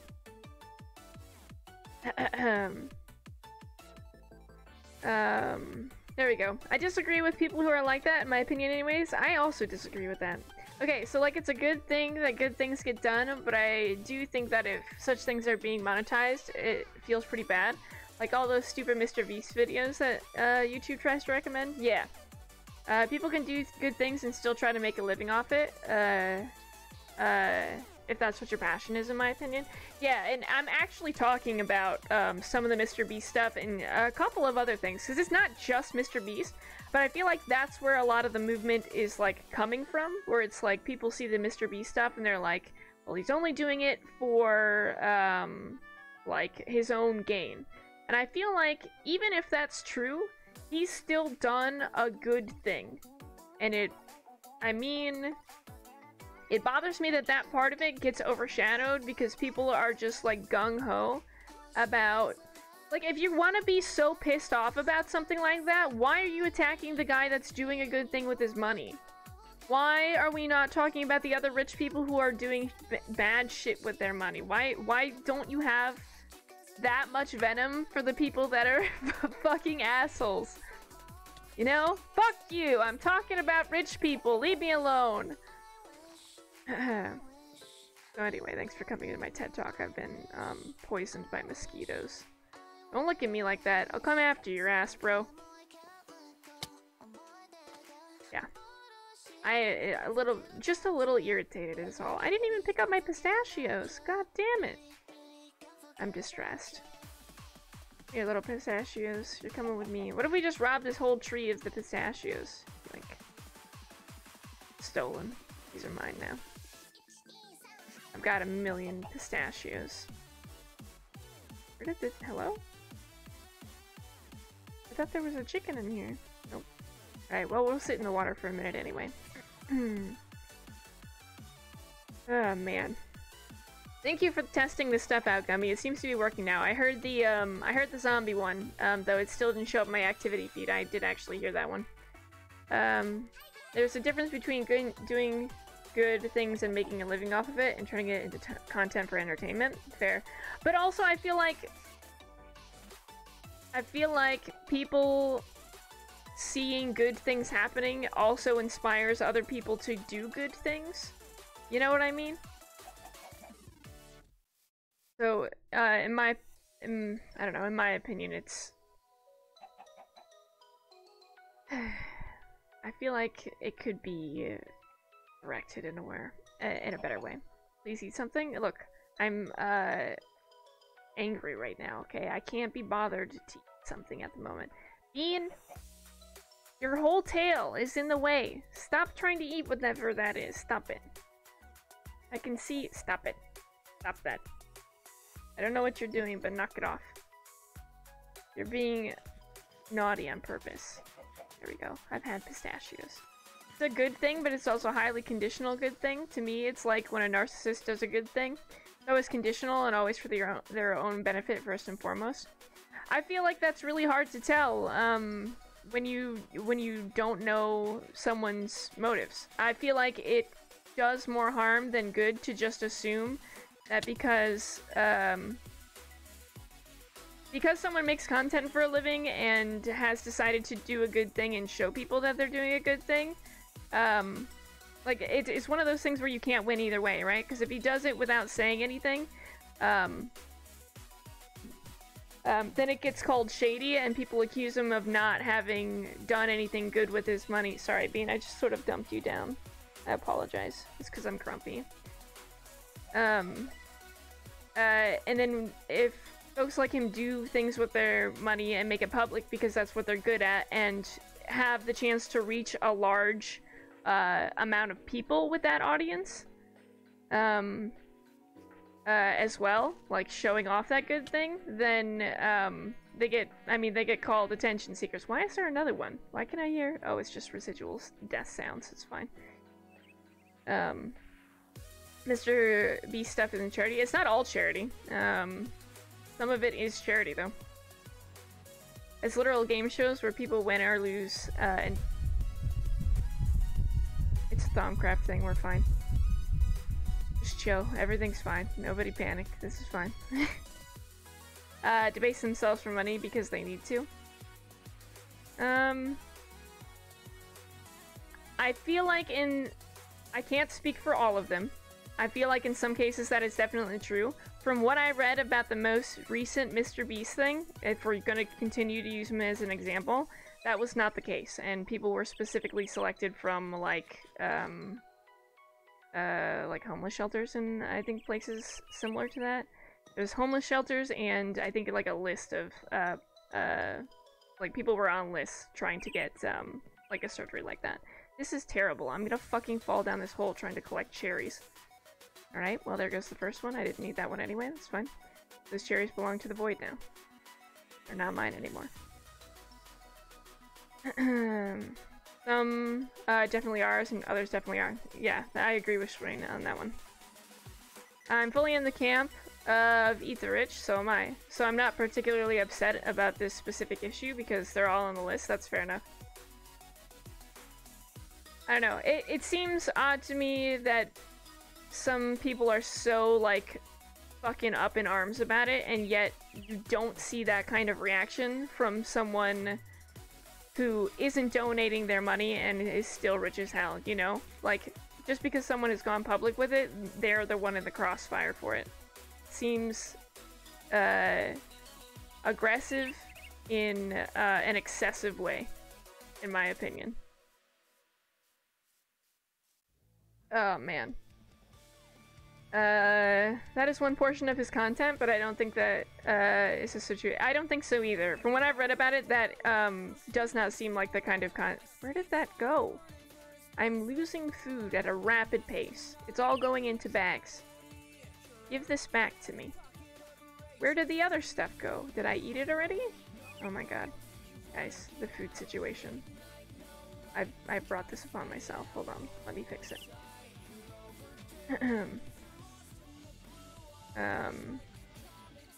There we go. I disagree with people who are like that, in my opinion anyways. I also disagree with that. Okay, so like it's a good thing that good things get done, but I do think that if such things are being monetized, it feels pretty bad. Like all those stupid Mr. Beast videos that YouTube tries to recommend. Yeah. People can do good things and still try to make a living off it. If that's what your passion is, in my opinion. Yeah, and I'm actually talking about some of the Mr. Beast stuff and a couple of other things, because it's not just Mr. Beast. But I feel like that's where a lot of the movement is, like, coming from, where it's like people see the Mr. Beast stuff and they're like, well, he's only doing it for, like, his own gain. And I feel like, even if that's true, he's still done a good thing. And it bothers me that that part of it gets overshadowed because people are just, like, gung-ho about... Like, if you want to be so pissed off about something like that, why are you attacking the guy that's doing a good thing with his money? Why are we not talking about the other rich people who are doing bad shit with their money? Why don't you have that much venom for the people that are fucking assholes? You know? Fuck you! I'm talking about rich people! Leave me alone! So anyway, thanks for coming to my TED Talk. I've been, poisoned by mosquitoes. Don't look at me like that. I'll come after your ass, bro. Yeah. Just a little irritated is all. I didn't even pick up my pistachios. God damn it. I'm distressed. Here, little pistachios. You're coming with me. What if we just robbed this whole tree of the pistachios? Like, stolen. These are mine now. I've got 1,000,000 pistachios. Where did this... Hello? I thought there was a chicken in here. Nope. Alright, well, we'll sit in the water for a minute anyway. Oh, man. Thank you for testing this stuff out, Gummy. It seems to be working now. I heard the zombie one, though it still didn't show up in my activity feed. I did actually hear that one. There's a difference between doing good things and making a living off of it and turning it into content for entertainment. Fair. But also, I feel like people seeing good things happening also inspires other people to do good things. You know what I mean? So, in my opinion, it's... I feel like it could be directed in a better way. Please eat something? Look, I'm, angry right now, okay? I can't be bothered to eat something at the moment. Bean, your whole tail is in the way. Stop trying to eat whatever that is. Stop it. I can see. Stop it. Stop that. I don't know what you're doing, but knock it off. You're being naughty on purpose. There we go. I've had pistachios. It's a good thing, but it's also a highly conditional good thing. To me, it's like when a narcissist does a good thing. It's always conditional and always for their own benefit first and foremost. I feel like that's really hard to tell when you don't know someone's motives. I feel like it does more harm than good to just assume that because someone makes content for a living and has decided to do a good thing and show people that they're doing a good thing, like, it's one of those things where you can't win either way, right? Because if he does it without saying anything, then it gets called shady and people accuse him of not having done anything good with his money. Sorry, Bean, I just sort of dumped you down. I apologize. It's because I'm grumpy. And then if folks like him do things with their money and make it public because that's what they're good at and have the chance to reach a large amount of people with that audience, as well, like showing off that good thing, then they get called attention seekers. Why is there another one? Why can I hear? Oh, it's just residual death sounds. It's fine. Mr. Beast stuff isn't charity. It's not all charity. Some of it is charity, though. It's literal game shows where people win or lose, and it's a Thaumcraft thing. We're fine. Just chill. Everything's fine. Nobody panic. This is fine. Debase themselves for money because they need to. I feel like I can't speak for all of them. I feel like in some cases that is definitely true. From what I read about the most recent Mr. Beast thing, if we're going to continue to use him as an example, that was not the case, and people were specifically selected from, like homeless shelters and I think places similar to that. There's homeless shelters and I think like a list of Like, people were on lists trying to get, like, a surgery like that. This is terrible. I'm gonna fucking fall down this hole trying to collect cherries. Alright, well, there goes the first one. I didn't need that one anyway. That's fine. Those cherries belong to the void now. They're not mine anymore. Some definitely are, and others definitely are. Yeah, I agree with Shwayne on that one. I'm fully in the camp of Eat the Rich, so am I. So I'm not particularly upset about this specific issue because they're all on the list. That's fair enough. I don't know. It seems odd to me that some people are so, like, fucking up in arms about it, and yet you don't see that kind of reaction from someone who isn't donating their money and is still rich as hell, you know? Like, just because someone has gone public with it, they're the one in the crossfire for it. Seems aggressive in an excessive way, in my opinion. Oh, man. That is one portion of his content, but I don't think that is a situation. I don't think so either. From what I've read about it, that does not seem like the kind of Where did that go? I'm losing food at a rapid pace. It's all going into bags. Give this back to me. Where did the other stuff go? Did I eat it already? Oh my god. Guys, the food situation. I brought this upon myself. Hold on. Let me fix it.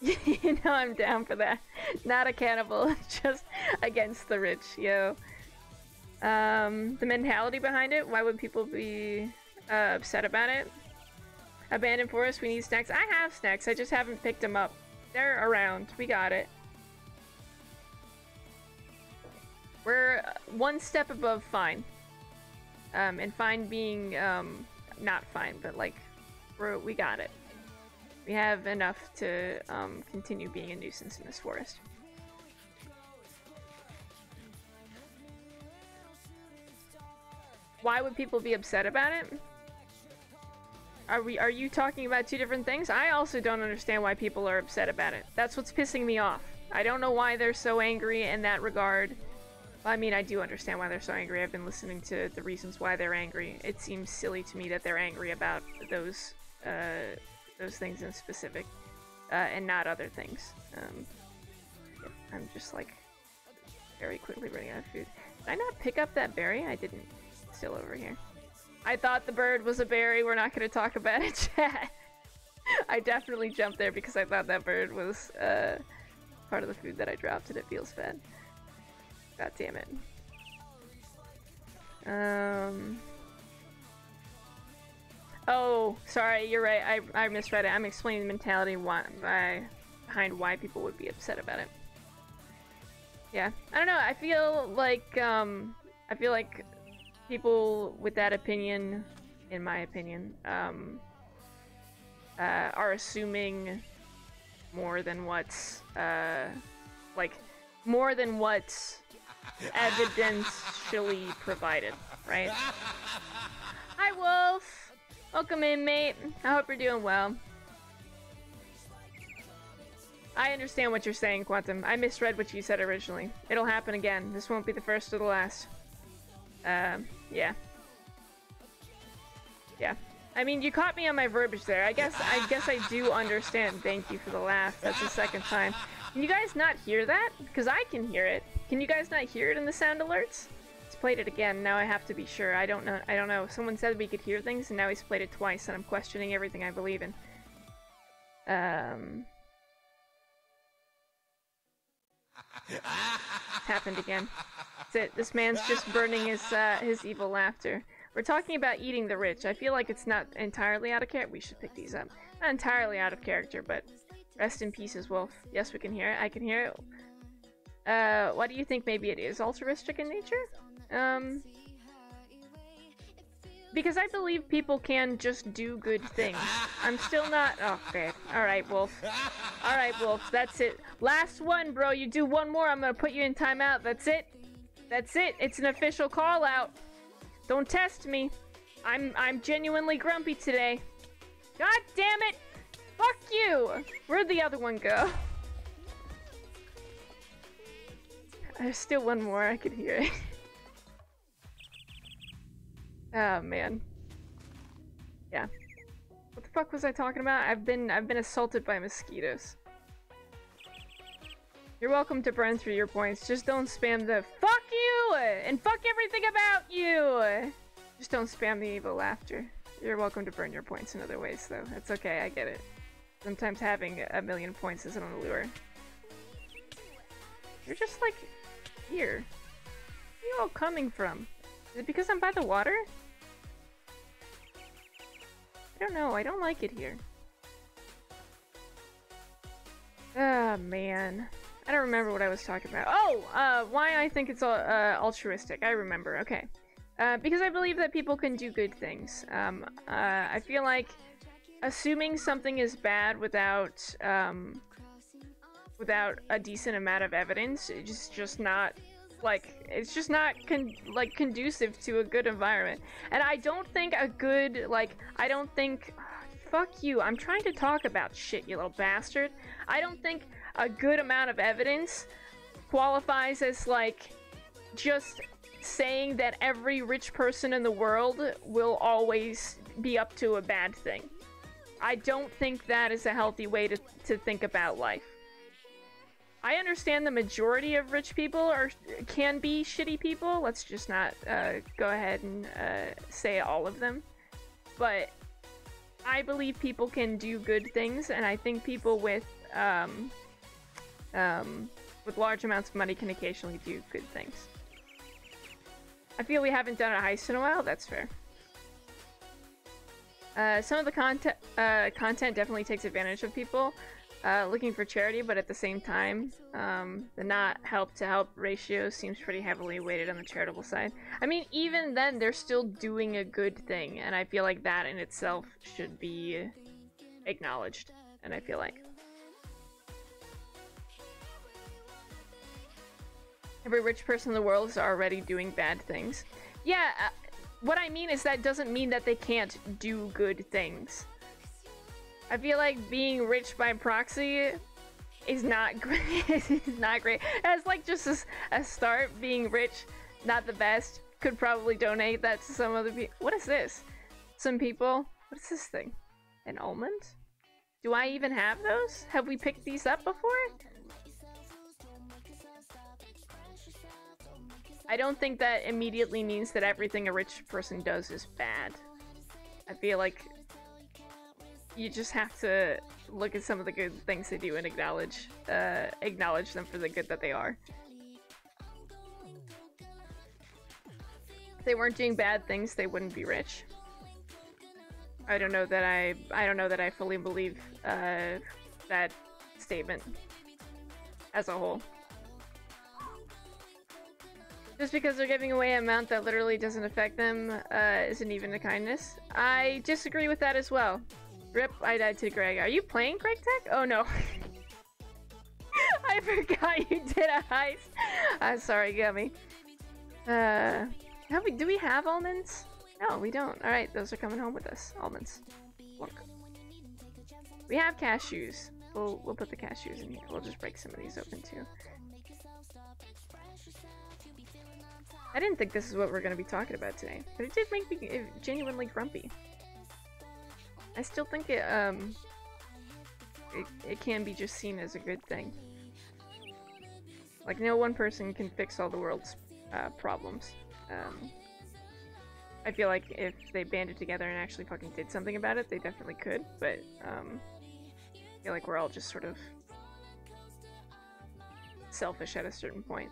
You know I'm down for that. Not a cannibal, just against the rich, yo. The mentality behind it, why would people be upset about it? Abandoned forest, we need snacks. I have snacks, I just haven't picked them up. They're around, we got it. We're one step above fine. And fine being, not fine, but like, we got it. We have enough to continue being a nuisance in this forest. Why would people be upset about it? Are you talking about two different things? I also don't understand why people are upset about it. That's what's pissing me off. I don't know why they're so angry in that regard. I mean, I do understand why they're so angry. I've been listening to the reasons why they're angry. It seems silly to me that they're angry about those things in specific, and not other things. I'm just like very quickly running out of food. Did I not pick up that berry? I didn't. It's still over here. I thought the bird was a berry. We're not going to talk about it, chat. I definitely jumped there because I thought that bird was part of the food that I dropped, and it feels bad. God damn it. Oh, sorry, you're right. I misread it. I'm explaining the mentality behind why people would be upset about it. Yeah, I don't know. I feel like people with that opinion, in my opinion, are assuming more than what's more than what's evidentially provided, right? Hi, Wolf. Welcome in, mate. I hope you're doing well. I understand what you're saying, Quantum. I misread what you said originally. It'll happen again. This won't be the first or the last. Yeah. Yeah. I mean, you caught me on my verbiage there. I guess I do understand. Thank you for the laugh. That's the second time. Can you guys not hear that? Because I can hear it. Can you guys not hear it in the sound alerts? He's played it again. Now I have to be sure. I don't know. Someone said we could hear things, and now he's played it twice, and I'm questioning everything I believe in. Happened again. That's it. This man's just burning his evil laughter. We're talking about eating the rich. I feel like it's not entirely out of character. We should pick these up. Not entirely out of character, but rest in pieces, Wolf. Yes, we can hear it. I can hear it. What do you think? Maybe it is altruistic in nature? Because I believe people can just do good things. I'm still not... Oh, okay. Alright, Wolf. Alright, Wolf. That's it. Last one, bro. You do one more, I'm gonna put you in timeout. That's it. That's it. It's an official call-out. Don't test me. I'm genuinely grumpy today. God damn it! Fuck you! Where'd the other one go? There's still one more, I could hear it. Oh man. Yeah. What the fuck was I talking about? I've been assaulted by mosquitoes. You're welcome to burn through your points. Just don't spam the fuck you and fuck everything about you. Just don't spam the evil laughter. You're welcome to burn your points in other ways though. It's okay, I get it. Sometimes having a million points isn't an allure. You're just like here. Where are you all coming from? Is it because I'm by the water? I don't know, I don't like it here. Ah, man. I don't remember what I was talking about. Oh! Why I think it's altruistic. I remember, okay. Because I believe that people can do good things. I feel like assuming something is bad without a decent amount of evidence, it's just not like, it's just not conducive to a good environment. And I don't think a good, like, I don't think, fuck you, I'm trying to talk about shit, you little bastard. I don't think a good amount of evidence qualifies as, like, just saying that every rich person in the world will always be up to a bad thing. I don't think that is a healthy way to think about life. I understand the majority of rich people can be shitty people. Let's just not go ahead and say all of them. But I believe people can do good things, and I think people with large amounts of money can occasionally do good things. I feel we haven't done a heist in a while. That's fair. Some of the content definitely takes advantage of people looking for charity, but at the same time, the not help to help ratio seems pretty heavily weighted on the charitable side. I mean, even then, they're still doing a good thing, and I feel like that in itself should be acknowledged, and I feel like every rich person in the world is already doing bad things. Yeah, what I mean is that doesn't mean that they can't do good things. I feel like being rich by proxy is not great. It's not great. As like just a start, being rich, not the best. Could probably donate that to some other people. What is this? Some people. What is this thing? An almond? Do I even have those? Have we picked these up before? I don't think that immediately means that everything a rich person does is bad. I feel like you just have to look at some of the good things they do and acknowledge them for the good that they are. If they weren't doing bad things, they wouldn't be rich. I don't know that I fully believe that statement as a whole. Just because they're giving away an amount that literally doesn't affect them isn't even a kindness. I disagree with that as well. Rip, I died to Greg. Are you playing Greg Tech? Oh no. I forgot you did a heist. I'm sorry, Gummy. Do we have almonds? No, we don't. Alright, those are coming home with us. Almonds. Look. We have cashews. We'll put the cashews in here. We'll just break some of these open too. I didn't think this is what we're going to be talking about today, but it did make me genuinely grumpy. I still think it can be just seen as a good thing. Like, no one person can fix all the world's problems. I feel like if they banded together and actually fucking did something about it, they definitely could, but I feel like we're all just sort of selfish at a certain point.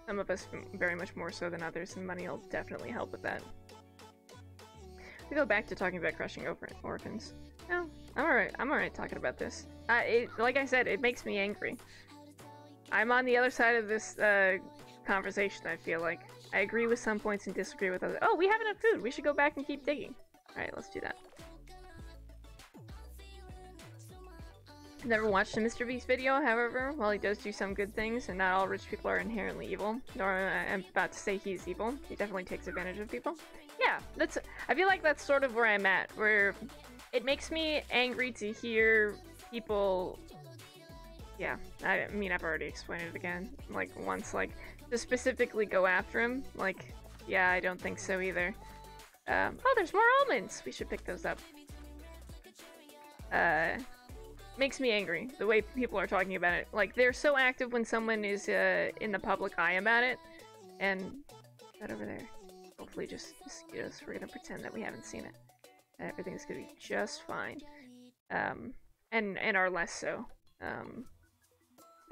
Some of us very much more so than others, and money will definitely help with that. We go back to talking about crushing orphans. No, I'm alright talking about this. Like I said, it makes me angry. I'm on the other side of this conversation, I feel like. I agree with some points and disagree with others. Oh, we have enough food! We should go back and keep digging. Alright, let's do that. Never watched a Mr. Beast video, however, while he does do some good things, and not all rich people are inherently evil, nor I'm about to say he's evil. He definitely takes advantage of people. Yeah, I feel like that's sort of where I'm at, where it makes me angry to hear people Yeah, I mean, I've already explained it again, like, once, like, to specifically go after him, like, yeah, I don't think so either. Oh, there's more almonds! We should pick those up. Makes me angry, the way people are talking about it. Like, they're so active when someone is, in the public eye about it, and... that over there. Hopefully just mosquitoes. We're gonna pretend that we haven't seen it. And everything's gonna be just fine. And are less so.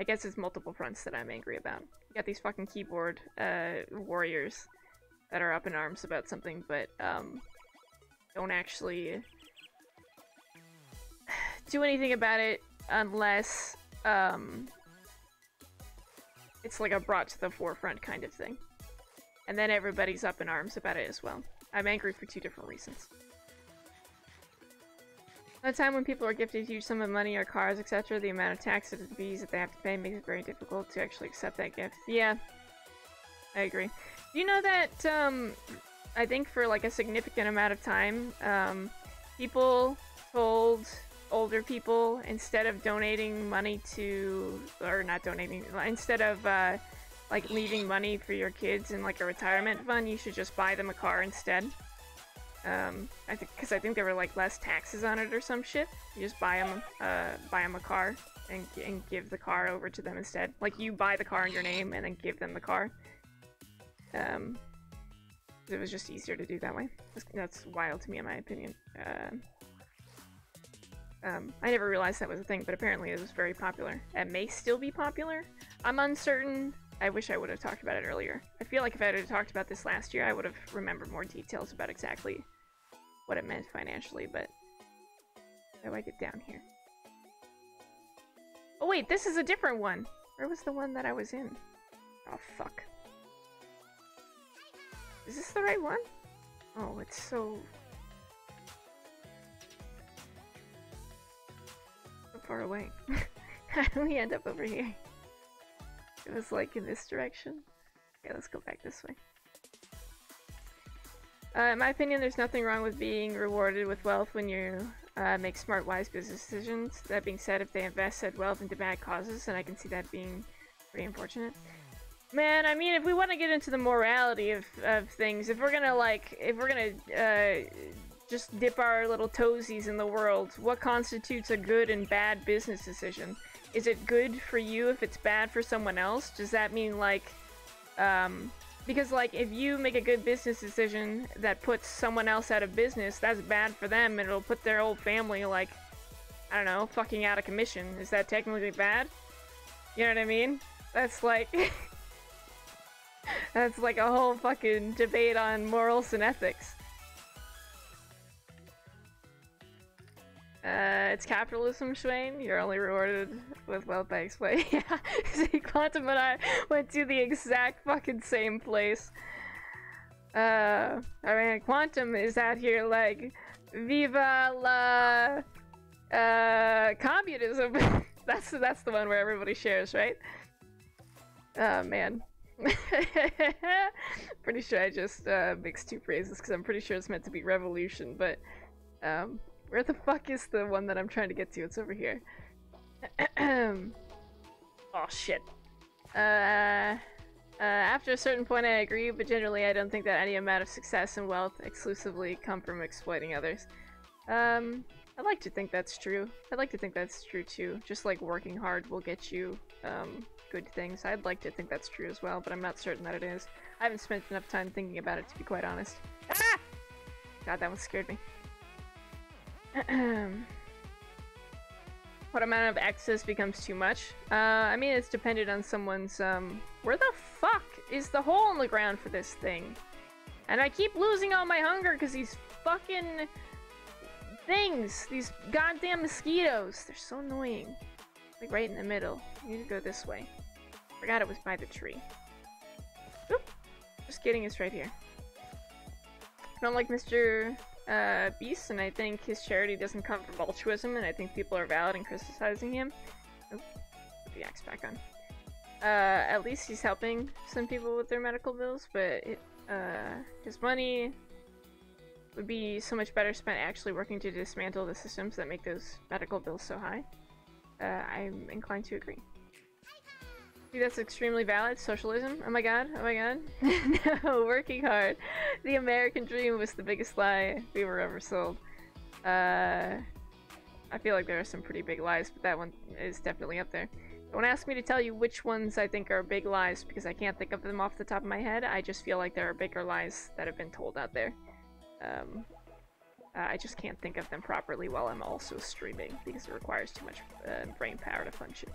I guess it's multiple fronts that I'm angry about. You got these fucking keyboard warriors that are up in arms about something, but don't actually do anything about it unless it's like a brought to the forefront kind of thing. And then everybody's up in arms about it as well. I'm angry for two different reasons. At a time when people are gifted a huge sum of money or cars, etc., the amount of taxes and fees that they have to pay makes it very difficult to actually accept that gift. Yeah, I agree. You know that, I think for like a significant amount of time, people told older people, instead of donating money to, or not donating, instead of, like leaving money for your kids in like a retirement fund, you should just buy them a car instead. Because I think there were like less taxes on it or some shit. You just buy them a car and give the car over to them instead. Like you buy the car in your name and then give them the car. It was just easier to do that way. That's wild to me, in my opinion. I never realized that was a thing, but apparently it was very popular. It may still be popular. I'm uncertain. I wish I would have talked about it earlier. I feel like if I had talked about this last year, I would have remembered more details about exactly what it meant financially, but how do I get down here? Oh wait, this is a different one! Where was the one that I was in? Oh fuck. Is this the right one? Oh, it's so far away. How do we end up over here? It was like in this direction. Okay, let's go back this way. In my opinion, there's nothing wrong with being rewarded with wealth when you make smart, wise business decisions. That being said, if they invest said wealth into bad causes, then I can see that being pretty unfortunate. Man, I mean, if we want to get into the morality of things, if we're gonna just dip our little toesies in the world, what constitutes a good and bad business decision? Is it good for you if it's bad for someone else? Does that mean, like, because, like, if you make a good business decision that puts someone else out of business, that's bad for them, and it'll put their whole family, like, I don't know, fucking out of commission. Is that technically bad? You know what I mean? That's like... that's like a whole fucking debate on morals and ethics. It's capitalism, Schwain. You're only rewarded with wealth by explain. Yeah, see, Quantum and I went to the exact fucking same place. I mean, Quantum is out here like, Viva la communism. that's the one where everybody shares, right? Oh man. Pretty sure I just mixed two phrases because I'm pretty sure it's meant to be revolution, but where the fuck is the one that I'm trying to get to? It's over here. Oh shit. After a certain point I agree, but generally I don't think that any amount of success and wealth exclusively come from exploiting others. I'd like to think that's true. I'd like to think that's true too. Just like working hard will get you good things. I'd like to think that's true as well, but I'm not certain that it is. I haven't spent enough time thinking about it to be quite honest. Ah! God, that one scared me. What amount of excess becomes too much? I mean, it's dependent on someone's, where the fuck is the hole in the ground for this thing? And I keep losing all my hunger because these fucking things, these goddamn mosquitoes, they're so annoying. Like right in the middle. You need to go this way. Forgot it was by the tree. Oop. Just kidding, it's right here. I don't like Mr. Beast, and I think his charity doesn't come from altruism, and I think people are valid in criticizing him. Oh, put the axe back on. At least he's helping some people with their medical bills, but his money would be so much better spent actually working to dismantle the systems that make those medical bills so high. I'm inclined to agree. See, that's extremely valid. Socialism? Oh my god, oh my god. No, working hard. The American dream was the biggest lie we were ever sold. I feel like there are some pretty big lies, but that one is definitely up there. Don't ask me to tell you which ones I think are big lies, because I can't think of them off the top of my head. I just feel like there are bigger lies that have been told out there. I just can't think of them properly while I'm also streaming, because it requires too much brain power to function.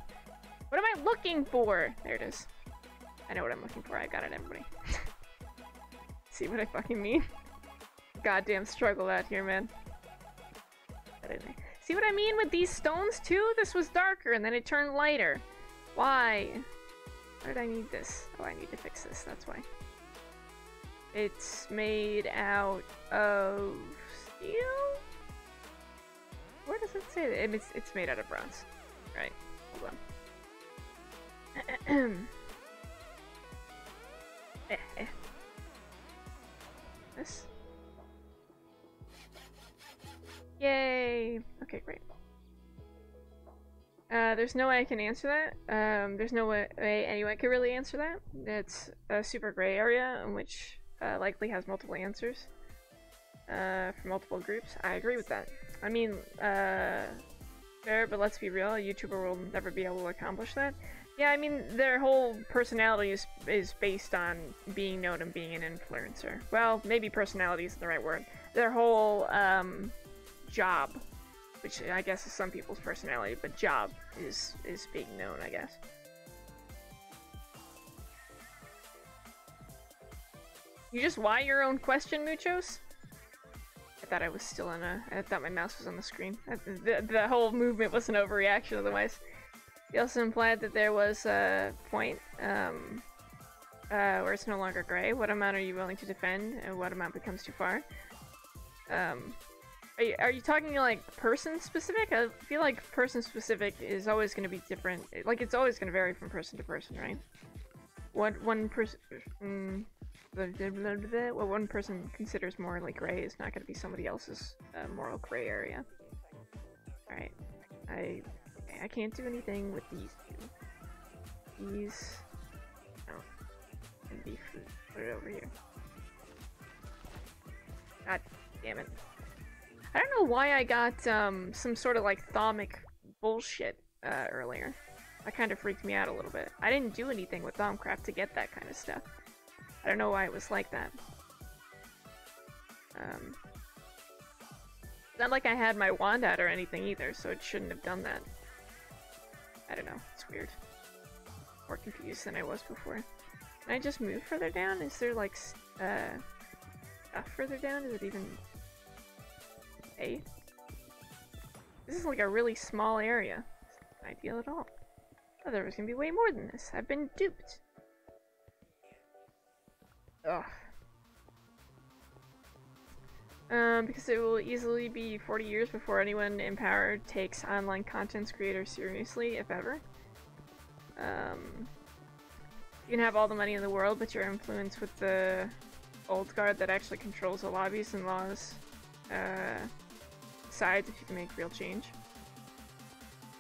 What am I looking for? There it is. I know what I'm looking for. I got it, everybody. See what I fucking mean? Goddamn struggle out here, man. See what I mean with these stones, too? This was darker, and then it turned lighter. Why? Why did I need this? Oh, I need to fix this. That's why. It's made out of steel? Where does it say that? It's made out of bronze. Right. Hold on. This? Yay! Okay, great. There's no way I can answer that. There's no way anyone can really answer that. It's a super gray area in which likely has multiple answers for multiple groups. I agree with that. I mean, fair, but let's be real, a YouTuber will never be able to accomplish that. Yeah, I mean, their whole personality is based on being known and being an influencer. Well, maybe personality isn't the right word. Their whole, job, which I guess is some people's personality, but job is being known, I guess. You just why your own question, Muchos? I thought I was still in I thought my mouse was on the screen. The whole movement was an overreaction otherwise. He also implied that there was a point where it's no longer gray. What amount are you willing to defend, and what amount becomes too far? Are you talking like person specific? I feel like person specific is always going to be different. Like it's always going to vary from person to person, right? What one person considers more like gray is not going to be somebody else's moral gray area. All right, I can't do anything with these two. These, no, and beef. Put it over here. God damn it. I don't know why I got some sort of like thaumic bullshit earlier. That kind of freaked me out a little bit. I didn't do anything with Thaumcraft to get that kind of stuff. I don't know why it was like that. It's not like I had my wand out or anything either, so it shouldn't have done that. I don't know. It's weird. More confused than I was before. Can I just move further down? Is there like stuff further down? Is it even... Hey? This is like a really small area. It's not ideal at all. Oh, there was gonna be way more than this. I've been duped. Ugh. Because it will easily be 40 years before anyone in power takes online content creators seriously, if ever. You can have all the money in the world, but your influence with the old guard that actually controls the lobbies and laws decides if you can make real change.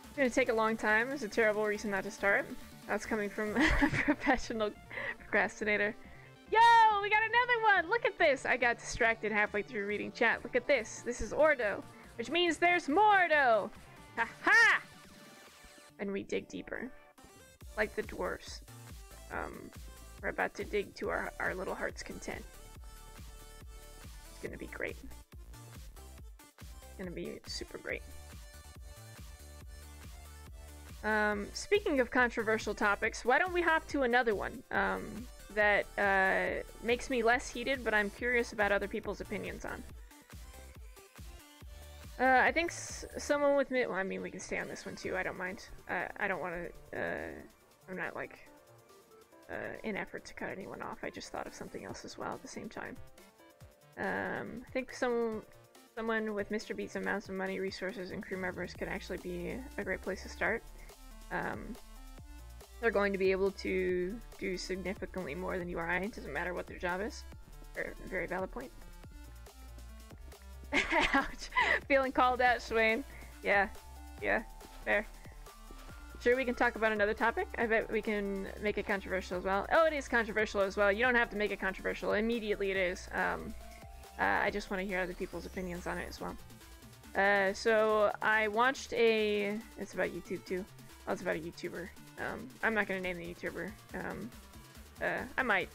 It's gonna take a long time. It's a terrible reason not to start. That's coming from a professional procrastinator. Yo, we got another one! Look at this! I got distracted halfway through reading chat. Look at this. This is Ordo, which means there's more Ordo! Ha-ha! And we dig deeper. Like the dwarves. We're about to dig to our little heart's content. It's gonna be great. It's gonna be super great. Speaking of controversial topics, why don't we hop to another one? That makes me less heated, but I'm curious about other people's opinions on. I think someone with me. Well, I mean, we can stay on this one too. I don't mind. I don't want to. I'm not like in effort to cut anyone off. I just thought of something else as well at the same time. I think someone with Mr. Beat's amounts of money, resources, and crew members could actually be a great place to start. They're going to be able to do significantly more than you or I. It doesn't matter what their job is. Very valid point. Ouch. Feeling called out, Swain. Yeah, fair. Sure, we can talk about another topic. I bet we can make it controversial as well. Oh, it is controversial as well. You don't have to make it controversial. Immediately it is. I just want to hear other people's opinions on it as well. So I watched a... It's about YouTube too. Oh, it's about a YouTuber. I'm not going to name the YouTuber. I might.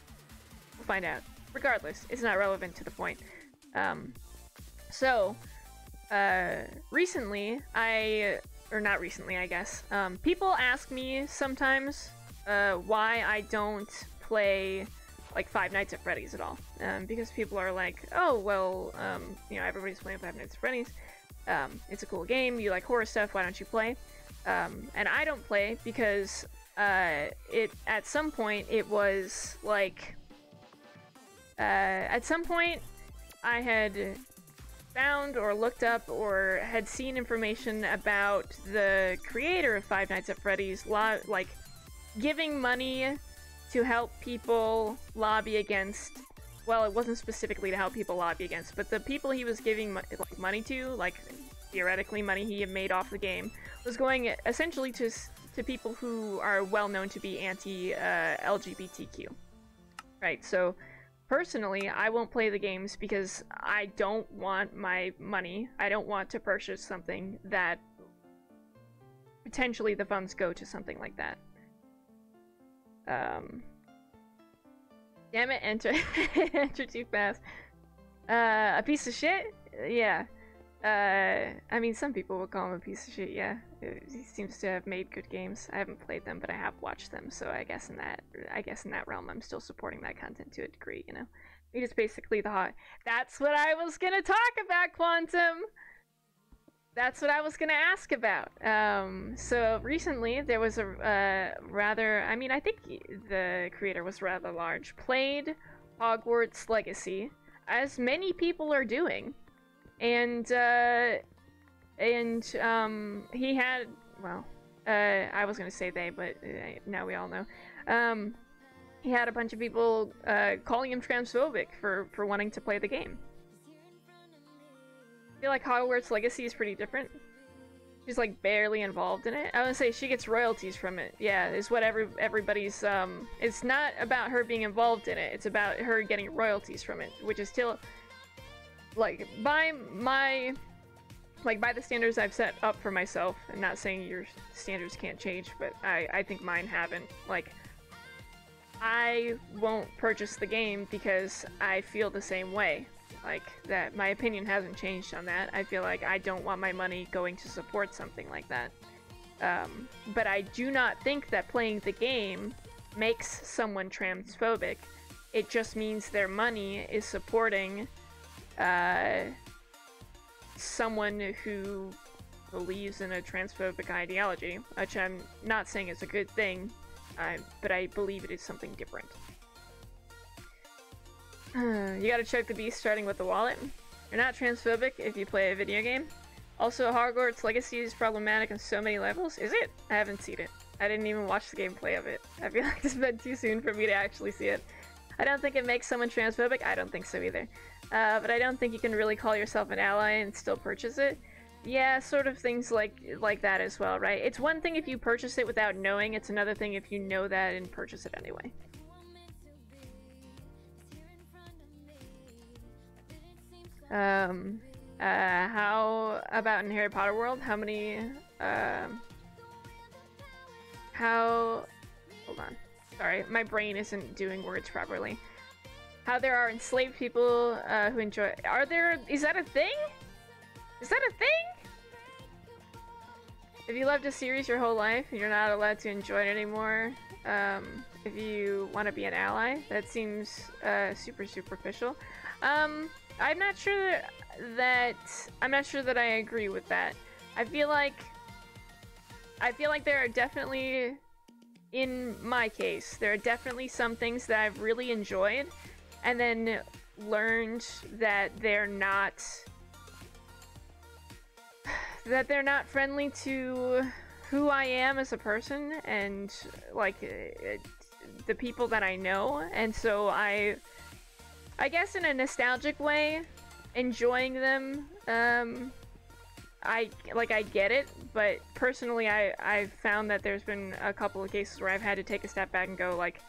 We'll find out. Regardless, it's not relevant to the point. Recently, or not recently, I guess, people ask me sometimes why I don't play like Five Nights at Freddy's at all. Because people are like, oh, well, you know, everybody's playing Five Nights at Freddy's. It's a cool game, you like horror stuff, why don't you play? And I don't play because at some point it was like, at some point I had found or looked up or had seen information about the creator of Five Nights at Freddy's, like, giving money to help people lobby against, well, it wasn't specifically to help people lobby against, but the people he was giving money to, like, theoretically money he had made off the game, was going essentially to people who are well known to be anti-LGBTQ. Right, so personally, I won't play the games because I don't want my money. I don't want to purchase something that potentially the funds go to something like that. Damn it, enter too fast. A piece of shit? Yeah. I mean, some people would call him a piece of shit, yeah. He seems to have made good games. I haven't played them, but I have watched them, so I guess in that realm, I'm still supporting that content to a degree, you know? It is basically the hot... That's what I was gonna talk about, Quantum! That's what I was gonna ask about. So recently, there was a rather... I mean, I think the creator was rather large. Played Hogwarts Legacy, as many people are doing. And he had, well, I was gonna say they, but now we all know. He had a bunch of people calling him transphobic for wanting to play the game. I feel like Hogwarts Legacy is pretty different. She's like barely involved in it. I would say she gets royalties from it. Yeah, is what everybody's, it's not about her being involved in it, it's about her getting royalties from it, which is still... Like, by the standards I've set up for myself, and not saying your standards can't change, but I think mine haven't, like, I won't purchase the game because I feel the same way. Like, that my opinion hasn't changed on that. I feel like I don't want my money going to support something like that. But I do not think that playing the game makes someone transphobic. It just means their money is supporting someone who believes in a transphobic ideology, which I'm not saying is a good thing, but I believe it is something different. You gotta check the beast starting with the wallet. You're not transphobic if you play a video game. Also, Hogwarts Legacy is problematic on so many levels. Is it? I haven't seen it. I didn't even watch the gameplay of it. I feel like it's been too soon for me to actually see it. I don't think it makes someone transphobic. I don't think so either. But I don't think you can really call yourself an ally and still purchase it. Yeah, sort of things like that as well, right? It's one thing if you purchase it without knowing, it's another thing if you know that and purchase it anyway. How about in Harry Potter world? How many, hold on. Sorry, my brain isn't doing words properly. How there are enslaved people who enjoy... Is that a thing? Is that a thing? If you loved a series your whole life and you're not allowed to enjoy it anymore, if you want to be an ally, that seems super superficial. I'm not sure that I agree with that. I feel like there are definitely, in my case, there are definitely some things that I've really enjoyed and then learned that they're not friendly to who I am as a person and like the people that I know, and so I guess in a nostalgic way, enjoying them I get it, but personally I've found that there's been a couple of cases where I've had to take a step back and go like,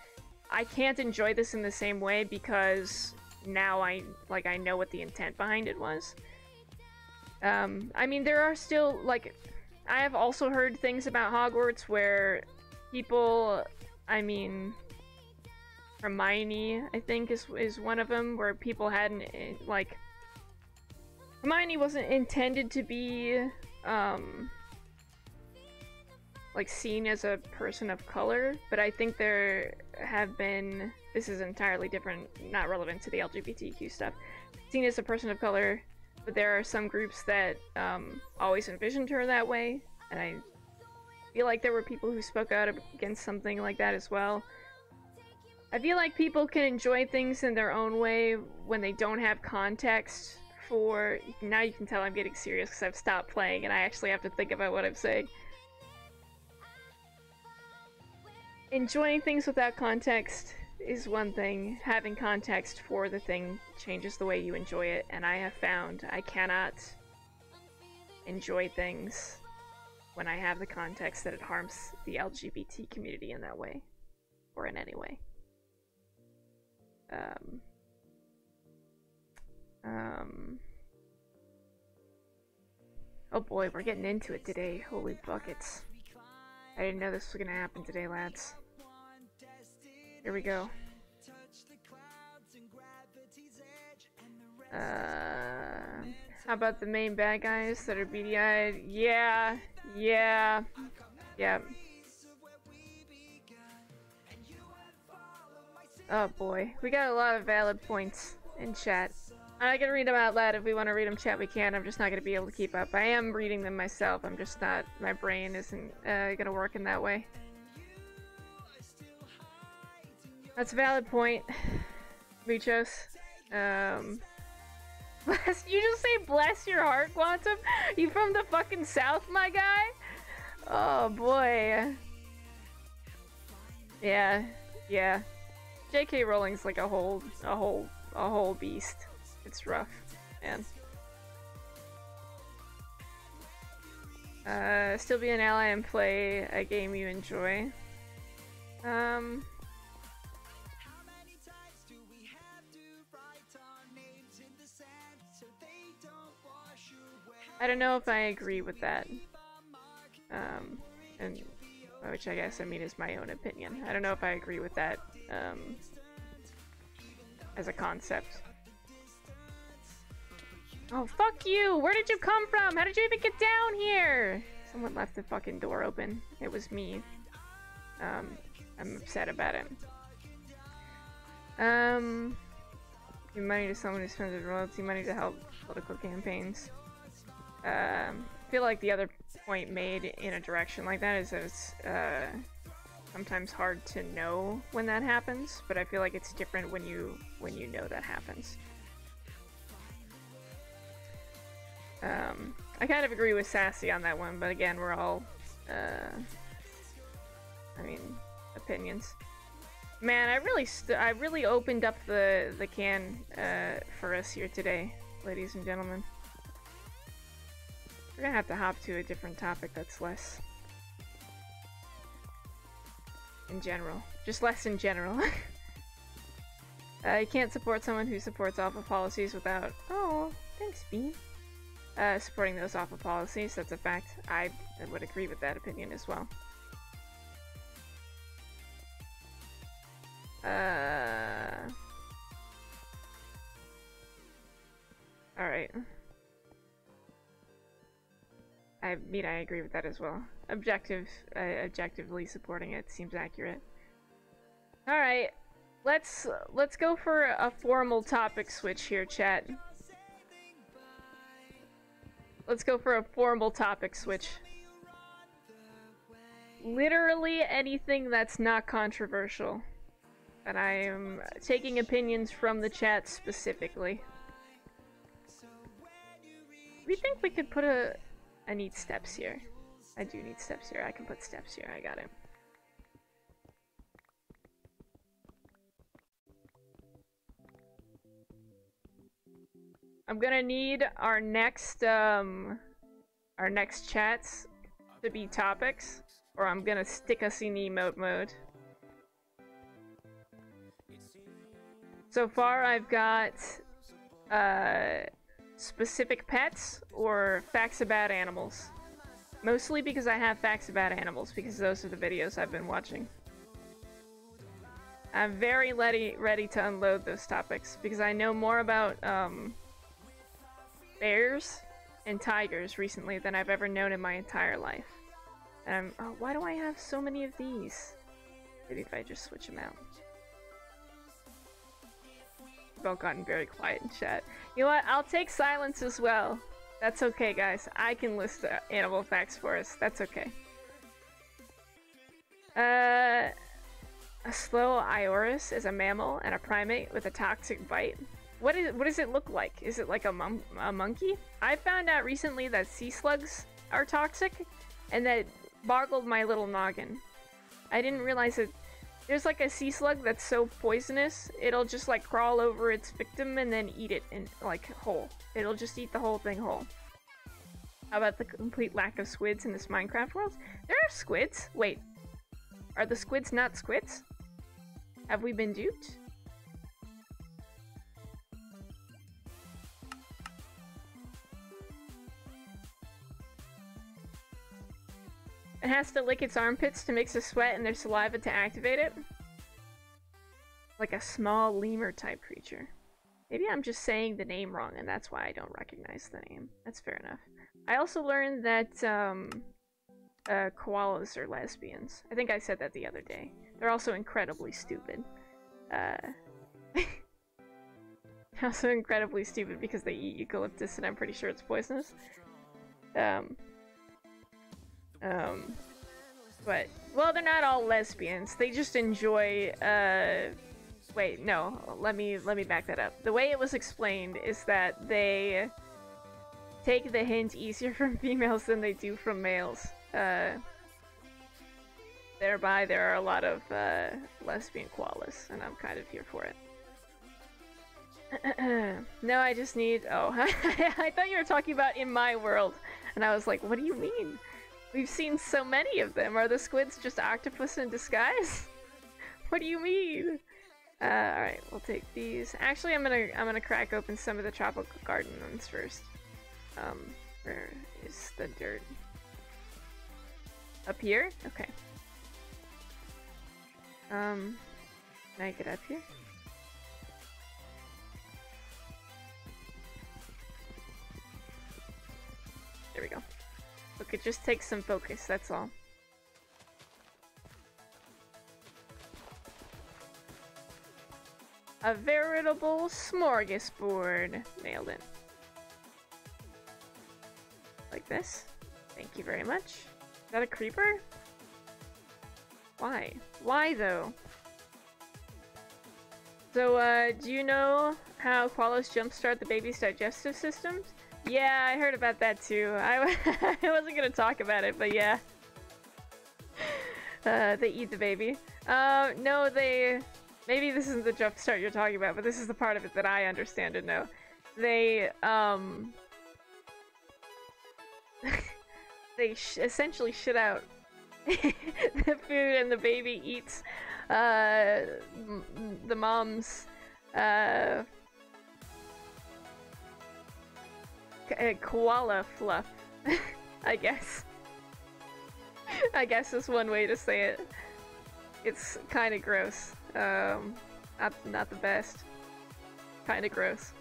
I can't enjoy this in the same way because now I know what the intent behind it was. I mean, there are still, like, I have also heard things about Hogwarts where people, I mean, Hermione, I think, is one of them, where people hadn't, like, Hermione wasn't intended to be, like, seen as a person of color, but I think there have been, this is entirely different, not relevant to the LGBTQ stuff, seen as a person of color, but there are some groups that always envisioned her that way, and I feel like there were people who spoke out against something like that as well. I feel like people can enjoy things in their own way when they don't have context for... Now you can tell I'm getting serious because I've stopped playing and I actually have to think about what I'm saying. Enjoying things without context is one thing. Having context for the thing changes the way you enjoy it, and I have found I cannot enjoy things when I have the context that it harms the LGBT community in that way, or in any way. Oh boy, we're getting into it today. Holy buckets. I didn't know this was gonna happen today, lads. Here we go. How about the main bad guys that are beady-eyed? Yeah. Oh boy, we got a lot of valid points in chat. I'm not gonna read them out loud. If we want to read them, chat, we can. I'm just not gonna be able to keep up. I am reading them myself. I'm just not. My brain isn't gonna work in that way. That's a valid point, Michos. Bless. You just say bless your heart, Quantum? You from the fucking south, my guy? Oh boy. Yeah. J.K. Rowling's like a whole beast. It's rough, man. Still be an ally and play a game you enjoy. I don't know if I agree with that. And which I guess, I mean, is my own opinion. I don't know if I agree with that, as a concept. Oh, fuck you! Where did you come from? How did you even get down here? Someone left the fucking door open. It was me. I'm upset about it. Give money to someone who spends their royalty money to help political campaigns. I feel like the other point made in a direction like that is that it's sometimes hard to know when that happens, but I feel like it's different when you know that happens. I kind of agree with Sassy on that one, but again, we're all, I mean, opinions. Man, I really opened up the can for us here today, ladies and gentlemen. We're gonna have to hop to a different topic that's less in general. Just less in general. You can't support someone who supports awful policies without... Oh, thanks, Bean. Supporting those awful policies, that's a fact. I would agree with that opinion as well. Alright. I mean, I agree with that as well. Objectively supporting it seems accurate. Alright, let's go for a formal topic switch here, chat. Let's go for a formal topic switch. Literally anything that's not controversial. And I am taking opinions from the chat specifically. We think we could put a... I need steps here. I do need steps here. I can put steps here. I got it. I'm gonna need our next, our next chats to be topics, or I'm gonna stick us in emote mode. So far, I've got specific pets or facts about animals. Mostly because I have facts about animals, because those are the videos I've been watching. I'm very ready to unload those topics, because I know more about bears and tigers recently than I've ever known in my entire life. And oh, why do I have so many of these? Maybe if I just switch them out. We've all gotten very quiet in chat. You know what? I'll take silence as well. That's okay, guys. I can list animal facts for us. That's okay. A slow Iorus is a mammal and a primate with a toxic bite. What does it look like? Is it like a monkey? I found out recently that sea slugs are toxic, and that boggled my little noggin. I didn't realize that there's like a sea slug that's so poisonous, it'll just like crawl over its victim and then eat it in like whole. It'll just eat the whole thing whole. How about the complete lack of squids in this Minecraft world? There are squids. Wait, are the squids not squids? Have we been duped? It has to lick its armpits to mix a sweat and their saliva to activate it? Like a small lemur type creature. Maybe I'm just saying the name wrong and that's why I don't recognize the name. That's fair enough. I also learned that koalas are lesbians. I think I said that the other day. They're also incredibly stupid. Also incredibly stupid because they eat eucalyptus and I'm pretty sure it's poisonous. But, well, they're not all lesbians. They just enjoy, wait, no, let me back that up. The way it was explained is that they take the hint easier from females than they do from males. Thereby, there are a lot of, lesbian koalas, and I'm kind of here for it. No, I just need, oh, I thought you were talking about in my world, and I was like, what do you mean? We've seen so many of them. Are the squids just octopus in disguise? What do you mean? Alright, we'll take these. Actually, I'm gonna crack open some of the tropical garden ones first. Where is the dirt? Up here? Okay. Can I get up here? There we go. Look, it just takes some focus, that's all. A veritable smorgasbord. Nailed it. Like this. Thank you very much. Is that a creeper? Why? Why, though? So, do you know how koalas jumpstart the baby's digestive systems? Yeah, I heard about that too. I wasn't gonna talk about it, but yeah. They eat the baby. No, they... Maybe this isn't the jumpstart you're talking about, but this is the part of it that I understand and know. They, they essentially shit out the food and the baby eats, the mom's, koala fluff, I guess. I guess is one way to say it. It's kind of gross. Not the best. Kind of gross.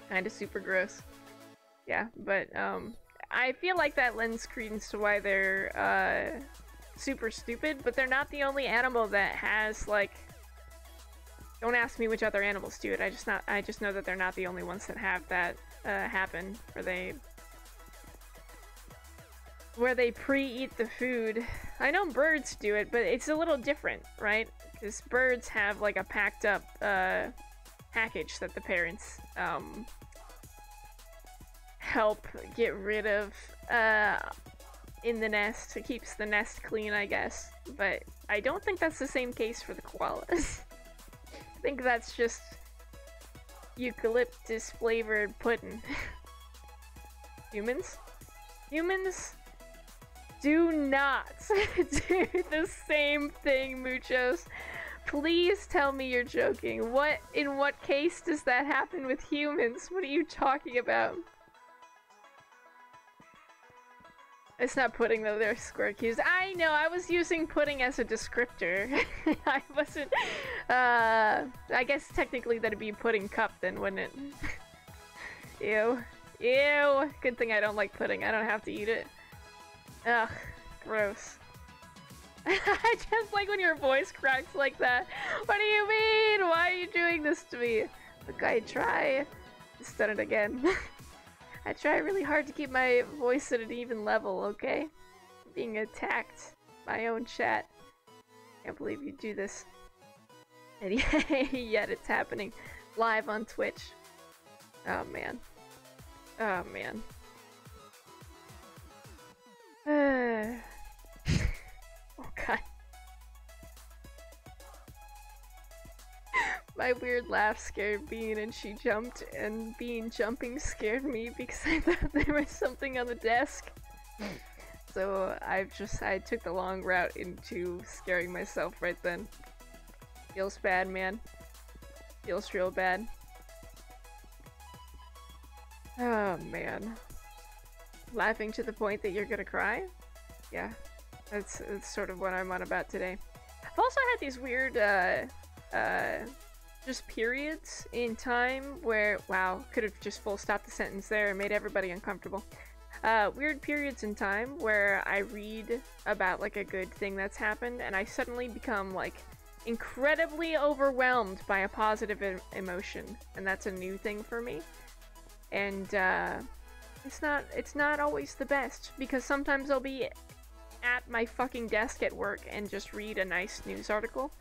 Kind of super gross. Yeah, but I feel like that lends credence to why they're super stupid, but they're not the only animal that has like. Don't ask me which other animals do it. I just know that they're not the only ones that have that happen, where they pre-eat the food. I know birds do it, but it's a little different, right? Because birds have like a packed up package that the parents help get rid of in the nest. It keeps the nest clean, I guess. But I don't think that's the same case for the koalas. I think that's just eucalyptus flavored pudding. Humans? Humans do not do the same thing, Muchos. Please tell me you're joking. In what case does that happen with humans? What are you talking about? It's not pudding though, they're square cubes. I know, I was using pudding as a descriptor. I wasn't, I guess technically that'd be pudding cup then, wouldn't it? Ew. Ew! Good thing I don't like pudding, I don't have to eat it. Ugh, gross. I just like when your voice cracks like that. What do you mean? Why are you doing this to me? Look, I try. Just done it again. I try really hard to keep my voice at an even level, okay? I'm being attacked by my own chat. Can't believe you do this. And yet it's happening live on Twitch. Oh man. Oh man. Oh god. My weird laugh scared Bean and she jumped, and Bean jumping scared me because I thought there was something on the desk. So I took the long route into scaring myself right then. Feels bad, man. Feels real bad. Oh man. Laughing to the point that you're gonna cry? Yeah. That's sort of what I'm on about today. I've also had these weird, just periods in time where, wow, could have just full stopped the sentence there and made everybody uncomfortable. Weird periods in time where I read about, like, a good thing that's happened and I suddenly become, like, incredibly overwhelmed by a positive emotion. And that's a new thing for me. And, it's not always the best, because sometimes I'll be at my fucking desk at work and just read a nice news article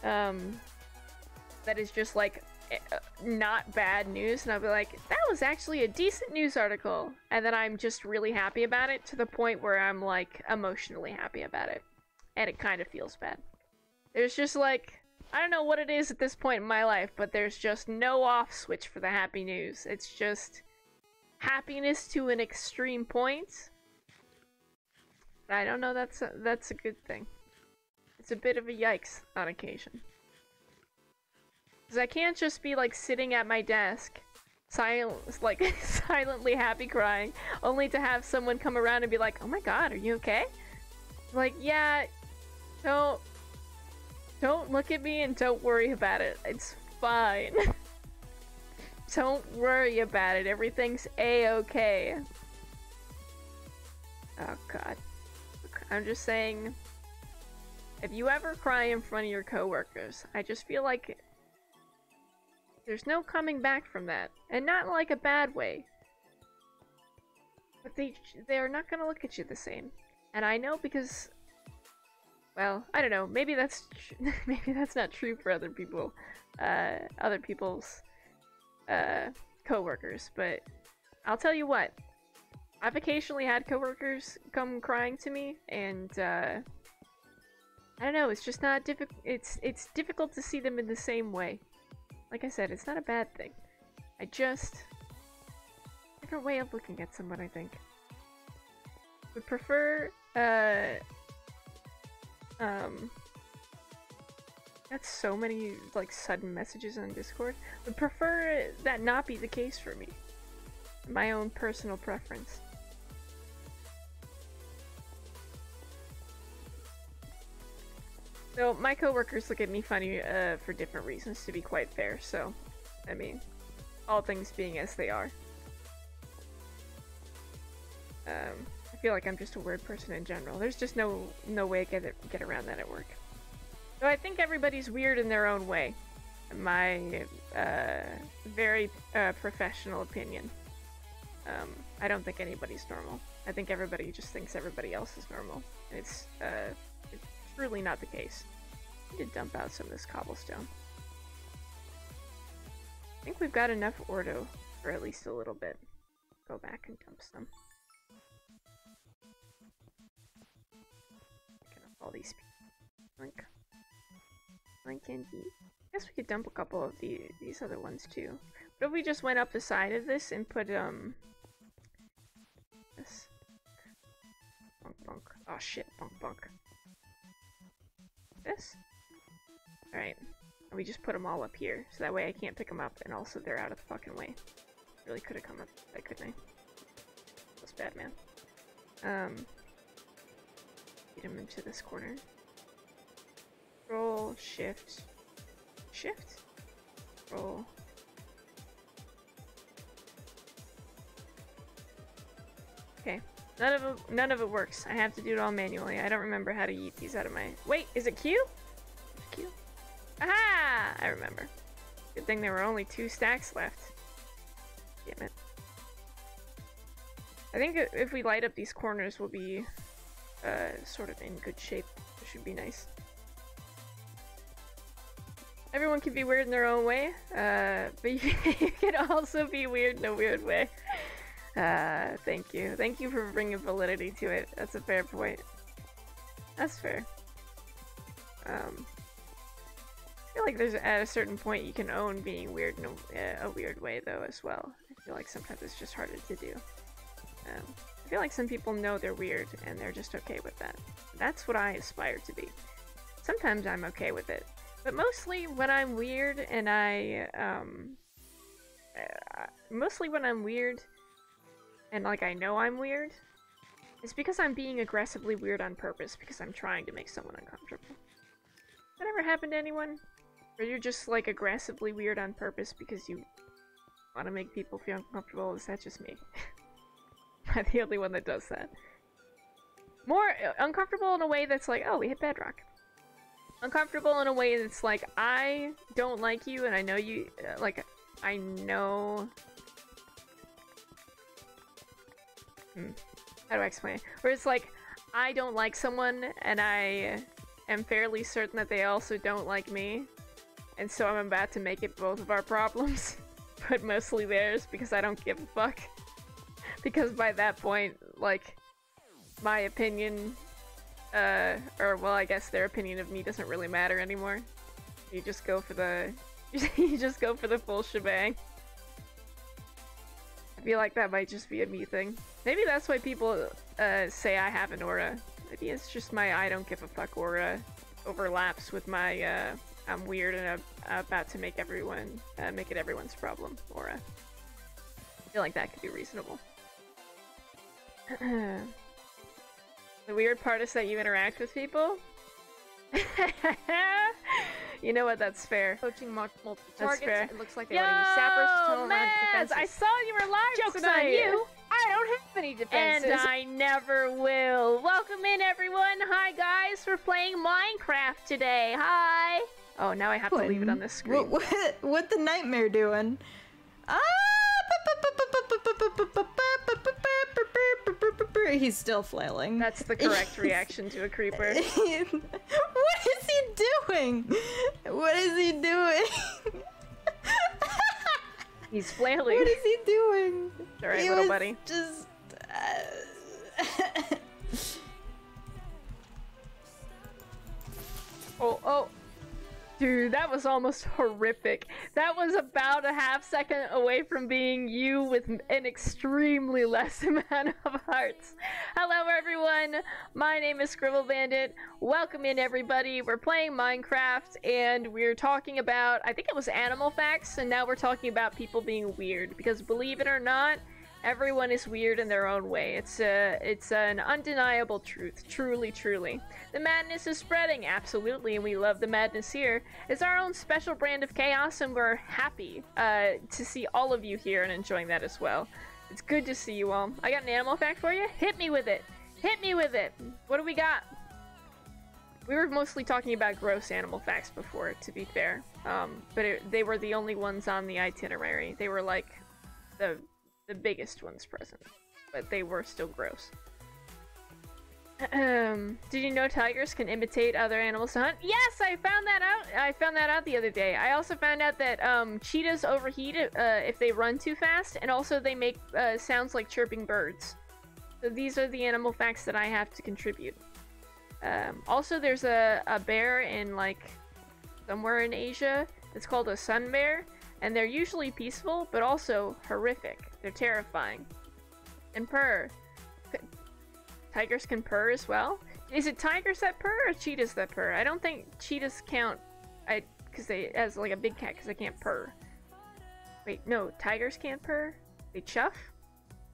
that is just like not bad news, and I'll be like, that was actually a decent news article, and then I'm just really happy about it to the point where I'm like emotionally happy about it, and it kind of feels bad. There's just like, I don't know what it is at this point in my life, but there's just no off switch for the happy news. It's just happiness to an extreme point. I don't know, that's a good thing. It's a bit of a yikes on occasion. Because I can't just be like sitting at my desk, silently happy crying, only to have someone come around and be like, oh my god, are you okay? Like, yeah, don't look at me and don't worry about it. It's fine. Don't worry about it. Everything's a-okay. Oh god. I'm just saying, if you ever cry in front of your coworkers, I just feel like there's no coming back from that. And not like a bad way. But they're not gonna look at you the same. And I know because, well, I don't know, maybe that's not true for other people, other people's coworkers, but I'll tell you what, I've occasionally had coworkers come crying to me, and I don't know, it's just not difficult. It's difficult to see them in the same way. Like I said, it's not a bad thing. I just different way of looking at someone, I think. Would prefer that's so many like sudden messages on Discord. Would prefer that not be the case for me. My own personal preference. So my coworkers look at me funny for different reasons, to be quite fair, so I mean, all things being as they are. I feel like I'm just a weird person in general. There's just no way to get around that at work. So I think everybody's weird in their own way. My very professional opinion. I don't think anybody's normal. I think everybody just thinks everybody else is normal. It's truly not the case. I need to dump out some of this cobblestone. I think we've got enough ordo for at least a little bit. Go back and dump some. Picking up all these people. Link indeed. I guess we could dump a couple of these other ones too. What if we just went up the side of this and put this? Bonk. Oh shit, bonk bonk. This? Alright. We just put them all up here, so that way I can't pick them up, and also they're out of the fucking way. Really could have come up that, couldn't I? That's bad, man. Get him into this corner. Roll, shift. Shift? Roll. Okay. None of it works. I have to do it all manually. I don't remember how to yeet these out of my... Wait, is it Q? Q? Aha! I remember. Good thing there were only 2 stacks left. Damn it. I think if we light up these corners, we'll be sort of in good shape. It should be nice. Everyone can be weird in their own way, but you can also be weird in a weird way. Thank you. Thank you for bringing validity to it. That's a fair point. That's fair. I feel like there's at a certain point you can own being weird in a weird way though as well. I feel like sometimes it's just harder to do. I feel like some people know they're weird and they're just okay with that. That's what I aspire to be. Sometimes I'm okay with it. But mostly when I'm weird and mostly when I'm weird and like I know I'm weird, it's because I'm being aggressively weird on purpose because I'm trying to make someone uncomfortable. That ever happened to anyone? Or you're just like aggressively weird on purpose because you want to make people feel uncomfortable? Is that just me? I'm the only one that does that. More uncomfortable in a way that's like, oh, we hit bedrock. Uncomfortable in a way that's like, I don't like you and I know you, like, I know... How do I explain it? Where it's like, I don't like someone and I am fairly certain that they also don't like me. And so I'm about to make it both of our problems, but mostly theirs because I don't give a fuck. Because by that point, like, my opinion, or well, I guess their opinion of me doesn't really matter anymore. You just go for the, you just go for the full shebang. I feel like that might just be a me thing. Maybe that's why people say I have an aura. Maybe it's just my I don't give a fuck aura overlaps with my I'm weird and I'm about to make everyone make it everyone's problem aura. I feel like that could be reasonable. The weird part is that you interact with people. You know what? That's fair. Coaching multiple That's targets. fair. It looks like they want to use sappers to tunnel around Maz, defenses. I saw you were live Joke's tonight. on you. I don't have any defenses. And I never will. Welcome in, everyone. Hi, guys. We're playing Minecraft today. Hi. Oh, now I have to leave it on this screen. What the nightmare doing? He's still flailing. That's the correct reaction to a creeper. What is he doing? What is he doing? He's flailing. What is he doing? All right, little buddy. Just. Oh. Dude, that was almost horrific. That was about a half second away from being you with an extremely less amount of hearts. Hello, everyone. My name is Scribble Bandit. Welcome in, everybody. We're playing Minecraft, and we're talking about, I think it was animal facts, and now we're talking about people being weird. Because believe it or not, everyone is weird in their own way. It's an undeniable truth. Truly, truly. The madness is spreading, absolutely, and we love the madness here. It's our own special brand of chaos, and we're happy to see all of you here and enjoying that as well. It's good to see you all. I got an animal fact for you. Hit me with it. Hit me with it. What do we got? We were mostly talking about gross animal facts before, to be fair. But they were the only ones on the itinerary. They were like the biggest ones present, but they were still gross. Did you know tigers can imitate other animals to hunt? Yes, I found that out. I found that out the other day. I also found out that cheetahs overheat if they run too fast, and also they make sounds like chirping birds. So these are the animal facts that I have to contribute. Also, there's a bear in like somewhere in Asia. It's called a sun bear, and they're usually peaceful, but also horrific. They're terrifying. And purr. Tigers can purr as well? Is it tigers that purr or cheetahs that purr? I don't think cheetahs count because they as like a big cat because they can't purr. Wait, no, tigers can't purr? They chuff?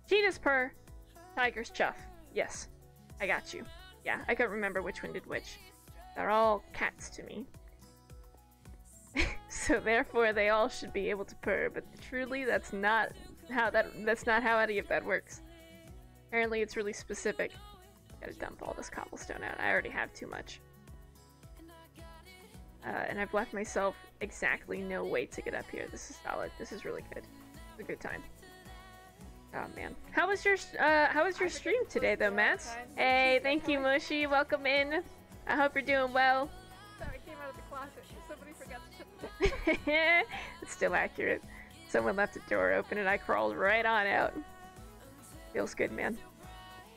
Cheetahs purr, tigers chuff. Yes, I got you. Yeah, I couldn't remember which one did which. They're all cats to me. So therefore they all should be able to purr, but truly that's not how any of that works. Apparently it's really specific. Gotta dump all this cobblestone out. I already have too much. And I've left myself exactly no way to get up here. This is solid. This is really good. It's a good time. Oh man. How was your stream today though, Matt? Hey, thank you, Mushy. Welcome in. I hope you're doing well. Sorry, I came out of the closet. Somebody forgot to shut the door. It's still accurate. Someone left the door open and I crawled right on out. Feels good, man.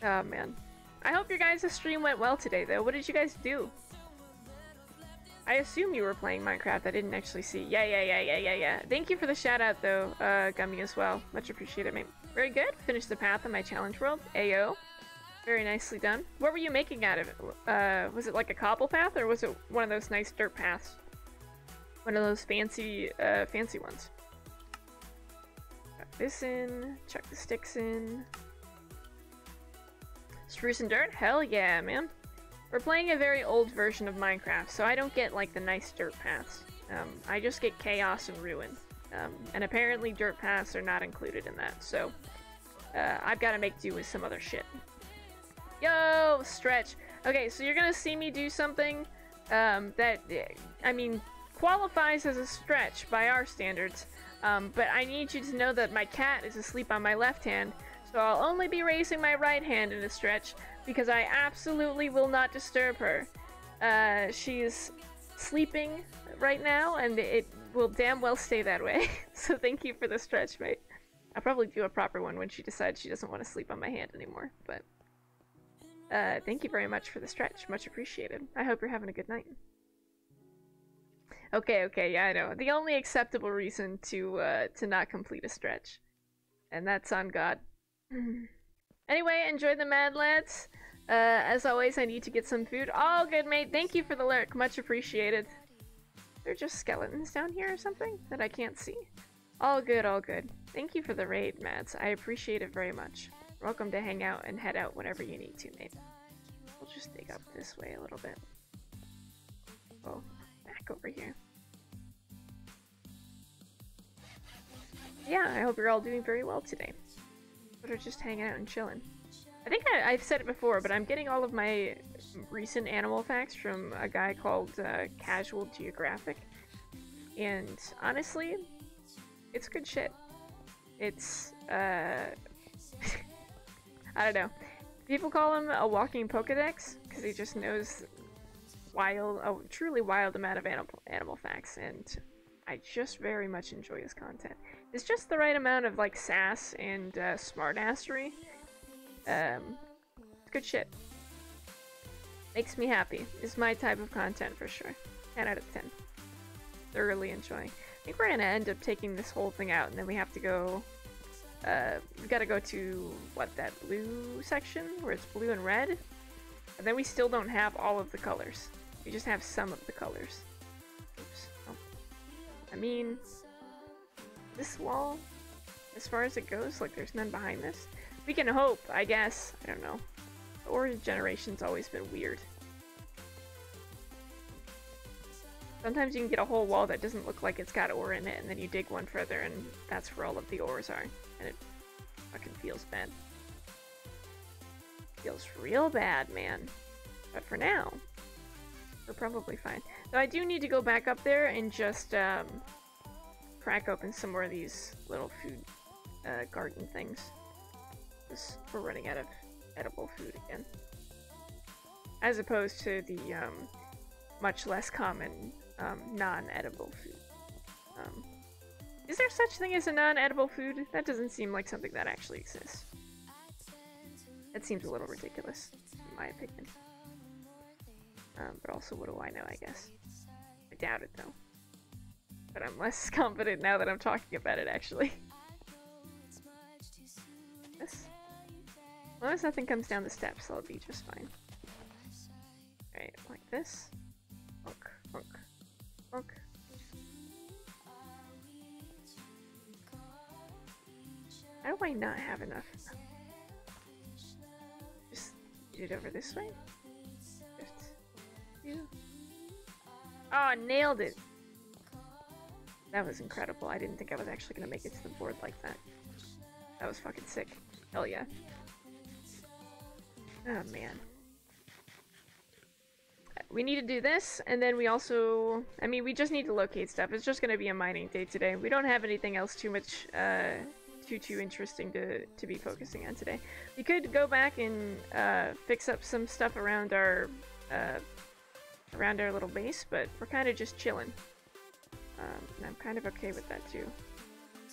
Oh man. I hope your guys' stream went well today though. What did you guys do? I assume you were playing Minecraft. I didn't actually see. Yeah. Thank you for the shout out though, Gummy as well. Much appreciated, mate. Very good. Finished the path in my challenge world. Ayo. Very nicely done. What were you making out of it? Was it like a cobble path or was it one of those nice dirt paths? One of those fancy ones. Chuck this in. Chuck the sticks in. Spruce and dirt? Hell yeah, man. We're playing a very old version of Minecraft, so I don't get like the nice dirt paths. I just get chaos and ruin. And apparently dirt paths are not included in that, so I've got to make do with some other shit. Yo, stretch. Okay, so you're gonna see me do something that, I mean, qualifies as a stretch by our standards, but I need you to know that my cat is asleep on my left hand, so I'll only be raising my right hand in a stretch, because I absolutely will not disturb her. She's sleeping right now, and it will damn well stay that way. So thank you for the stretch, mate. I'll probably do a proper one when she decides she doesn't want to sleep on my hand anymore, but thank you very much for the stretch. Much appreciated. I hope you're having a good night. Okay, yeah, I know. The only acceptable reason to not complete a stretch. And that's on God. Anyway, enjoy the Mad Lads. As always, I need to get some food. All good, mate. Thank you for the lurk. Much appreciated. They're just skeletons down here or something that I can't see. All good, all good. Thank you for the raid, Mads. I appreciate it very much. Welcome to hang out and head out whenever you need to, mate. We'll just dig up this way a little bit. Oh, back over here. Yeah, I hope you're all doing very well today. We're just hanging out and chilling. I think I've said it before, but I'm getting all of my recent animal facts from a guy called Casual Geographic. And honestly, it's good shit. It's, I don't know. People call him a walking Pokedex, because he just knows a truly wild amount of animal facts, and I just very much enjoy his content. It's just the right amount of, like, sass and smartassery. It's good shit. Makes me happy. It's my type of content for sure. 10 out of 10. Thoroughly enjoying. I think we're gonna end up taking this whole thing out, and then we have to go... we gotta go to, what, that blue section? Where it's blue and red? And then we still don't have all of the colors. We just have some of the colors. Oops. Oh. I mean... this wall, as far as it goes, like there's none behind this. We can hope, I guess. I don't know. The ore generation's always been weird. Sometimes you can get a whole wall that doesn't look like it's got ore in it, and then you dig one further and that's where all of the ores are. And it fucking feels bad. Feels real bad, man. But for now, we're probably fine. Though I do need to go back up there and just, crack open some more of these little food garden things. Because we're running out of edible food again. As opposed to the much less common non-edible food. Is there such thing as a non-edible food? That doesn't seem like something that actually exists. That seems a little ridiculous, in my opinion. But also, what do I know, I guess? I doubt it, though. But I'm less confident now that I'm talking about it, actually. This? long as nothing comes down the steps, I'll be just fine. Alright, like this. Bonk, bonk, bonk. How do I not have enough? Just get it over this way? Just, yeah. Oh, nailed it! That was incredible. I didn't think I was actually gonna make it to the board like that. That was fucking sick. Hell yeah. Oh man. We need to do this, and then we also... I mean, we just need to locate stuff. It's just gonna be a mining day today. We don't have anything else too much, too interesting to be focusing on today. We could go back and, fix up some stuff around our little base, but we're kind of just chilling. And I'm kind of okay with that too.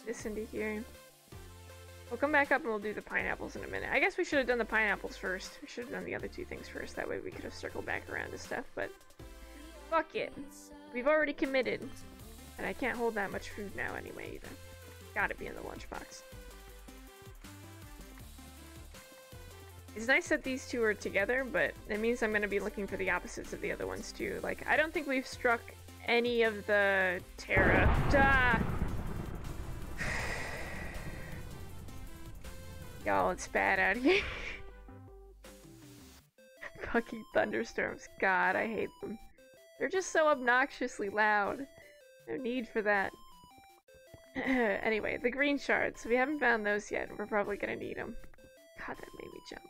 This into here. We'll come back up and we'll do the pineapples in a minute. I guess we should have done the pineapples first. We should have done the other two things first. That way we could have circled back around to stuff, but fuck it. We've already committed. And I can't hold that much food now anyway either. Gotta be in the lunchbox. It's nice that these two are together, but it means I'm gonna be looking for the opposites of the other ones too. Like, I don't think we've struck any of the Terra. Ah! Y'all, it's bad out here. Fucking thunderstorms. God, I hate them. They're just so obnoxiously loud. No need for that. Anyway, the green shards. We haven't found those yet. We're probably gonna need them. God, that made me jump.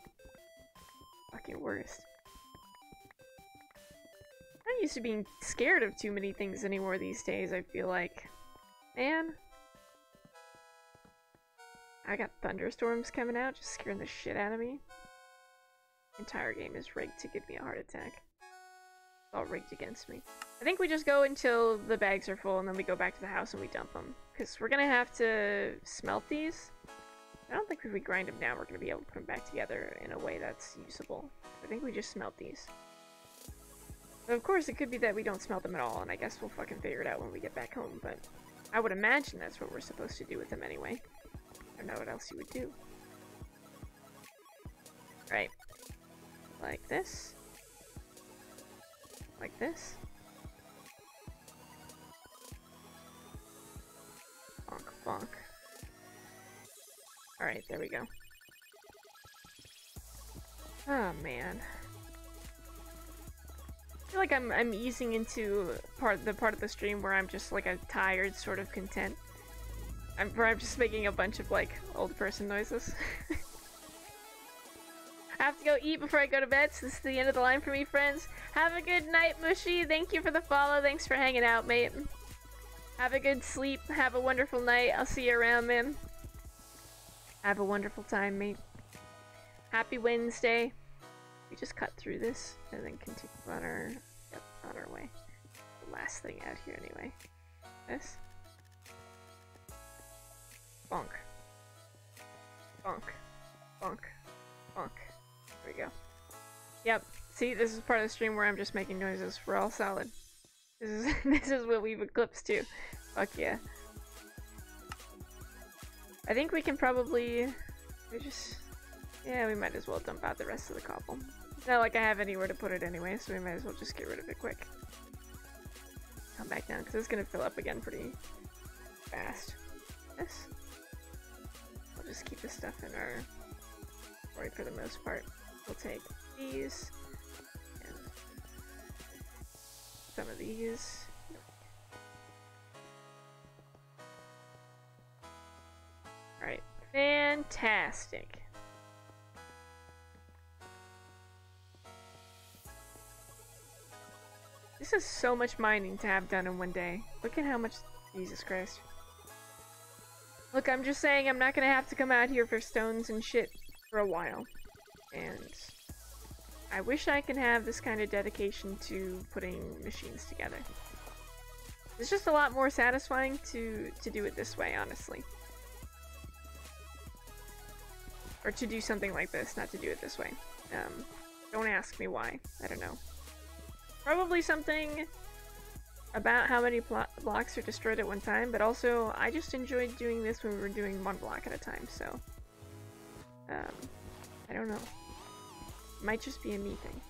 Fucking worst. I'm not used to being scared of too many things anymore these days, I feel like. Man. I got thunderstorms coming out, just scaring the shit out of me. The entire game is rigged to give me a heart attack. It's all rigged against me. I think we just go until the bags are full and then we go back to the house and we dump them. Because we're gonna have to smelt these. I don't think if we grind them down we're gonna be able to put them back together in a way that's usable. I think we just smelt these. But of course it could be that we don't smelt them at all, and I guess we'll fucking figure it out when we get back home, but I would imagine that's what we're supposed to do with them anyway. I don't know what else you would do. Right. Like this. Like this. Bonk, bonk. Alright, there we go. Oh, man. I feel like I'm easing into the part of the stream where I'm just like a tired sort of content. Where I'm just making a bunch of like old person noises. I have to go eat before I go to bed, so this is the end of the line for me, friends. Have a good night, Mushy. Thank you for the follow. Thanks for hanging out, mate. Have a good sleep. Have a wonderful night. I'll see you around, man. Have a wonderful time, mate. Happy Wednesday. We just cut through this and then continue on our way. The last thing out here, anyway. This. Bonk. Bonk. Bonk. Bonk. There we go. Yep. See, this is part of the stream where I'm just making noises. We're all solid. This is what we've eclipsed to. Fuck yeah. I think we can probably... Yeah, we might as well dump out the rest of the cobble. It's not like I have anywhere to put it anyway, so we might as well just get rid of it quick. Come back down, because it's gonna fill up again pretty fast. This. I'll just keep the stuff in our quarry for the most part. We'll take these, and some of these. Alright, fantastic. This is so much mining to have done in one day. Look at how much... Jesus Christ. Look, I'm just saying I'm not gonna have to come out here for stones and shit for a while. And I wish I could have this kind of dedication to putting machines together. It's just a lot more satisfying to do it this way, honestly. Or to do something like this, not to do it this way. Don't ask me why. I don't know. Probably something about how many blocks are destroyed at one time, but also I just enjoyed doing this when we were doing one block at a time, so I don't know. Might just be a me thing.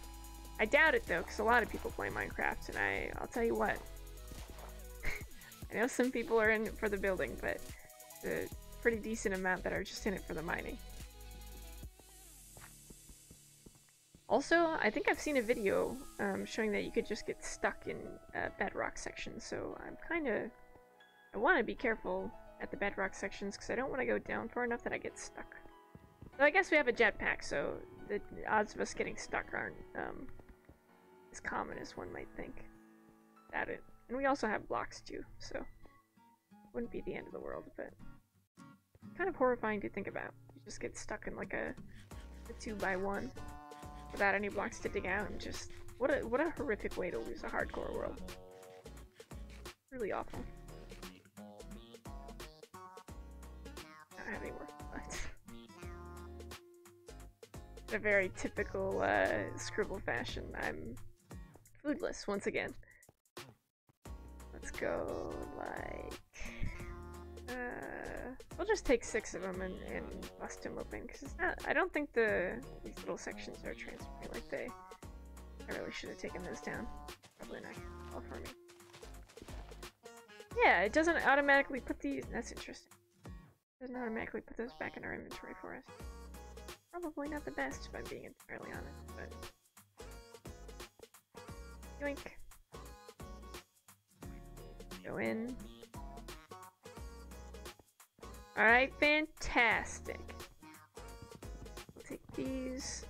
I doubt it though, because a lot of people play Minecraft, and I'll tell you what. I know some people are in it for the building, but the pretty decent amount that are just in it for the mining. Also, I think I've seen a video showing that you could just get stuck in bedrock sections, so I want to be careful at the bedrock sections because I don't want to go down far enough that I get stuck. So I guess we have a jetpack, so the odds of us getting stuck aren't as common as one might think. Doubt it. And we also have blocks too, so wouldn't be the end of the world, but kind of horrifying to think about. You just get stuck in like a 2x1 without any blocks to dig out, and just what a horrific way to lose a hardcore world. Really awful. Not have any more flights. In a very typical Scribble fashion, I'm foodless once again. Let's go like we'll just take 6 of them and bust him open, because it's not. I don't think these little sections are transparent like they. I really should have taken those down. Probably not all for me. Yeah, it doesn't automatically put these. That's interesting. It doesn't automatically put those back in our inventory for us. Probably not the best, if I'm being entirely honest, but yoink. Go in. Alright, fantastic. We'll take these.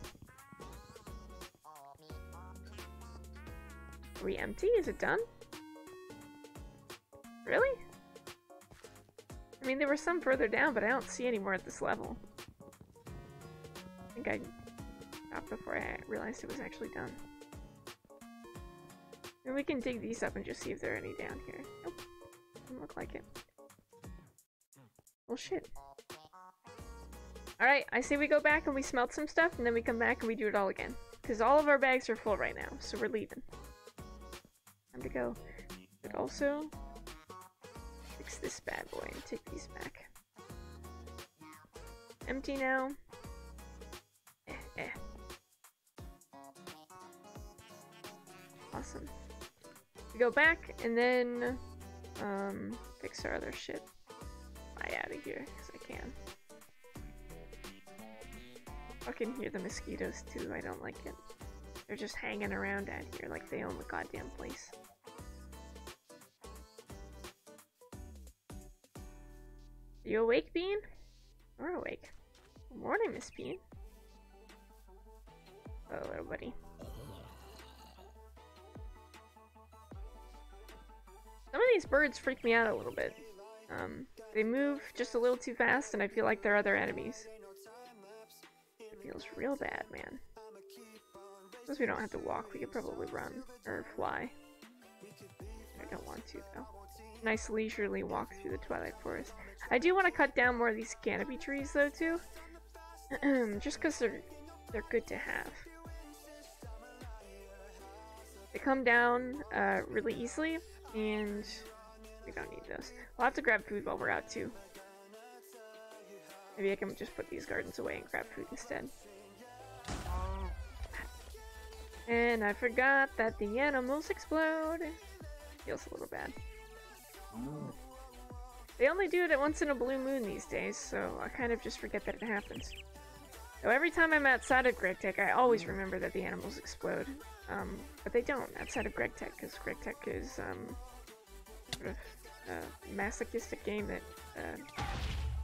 Are we empty? Is it done? Really? I mean, there were some further down, but I don't see any more at this level. I think I stopped before I realized it was actually done. And we can dig these up and just see if there are any down here. Nope. Doesn't look like it. Well, shit. Alright, I say we go back and we smelt some stuff, and then we come back and we do it all again. Because all of our bags are full right now, so we're leaving. Time to go. But also, fix this bad boy and take these back. Empty now. Awesome. We go back and then fix our other shit. Fly out of here because I can. I can hear the mosquitoes too. I don't like it. They're just hanging around out here like they own the goddamn place. Are you awake, Bean? We're awake. Good morning, Miss Bean. Oh, little buddy. Some of these birds freak me out a little bit. They move just a little too fast, and I feel like they're other enemies. It feels real bad, man. Suppose we don't have to walk, we could probably run, or fly. I don't want to, though. Nice leisurely walk through the Twilight Forest. I do want to cut down more of these canopy trees, though, too. Just because they're good to have. They come down really easily, and we don't need those. We'll have to grab food while we're out, too. Maybe I can just put these gardens away and grab food instead. And I forgot that the animals explode. Feels a little bad. They only do it once in a blue moon these days, so I kind of just forget that it happens. So every time I'm outside of GregTech, I always remember that the animals explode. But they don't outside of GregTech, because GregTech is sort of a masochistic game that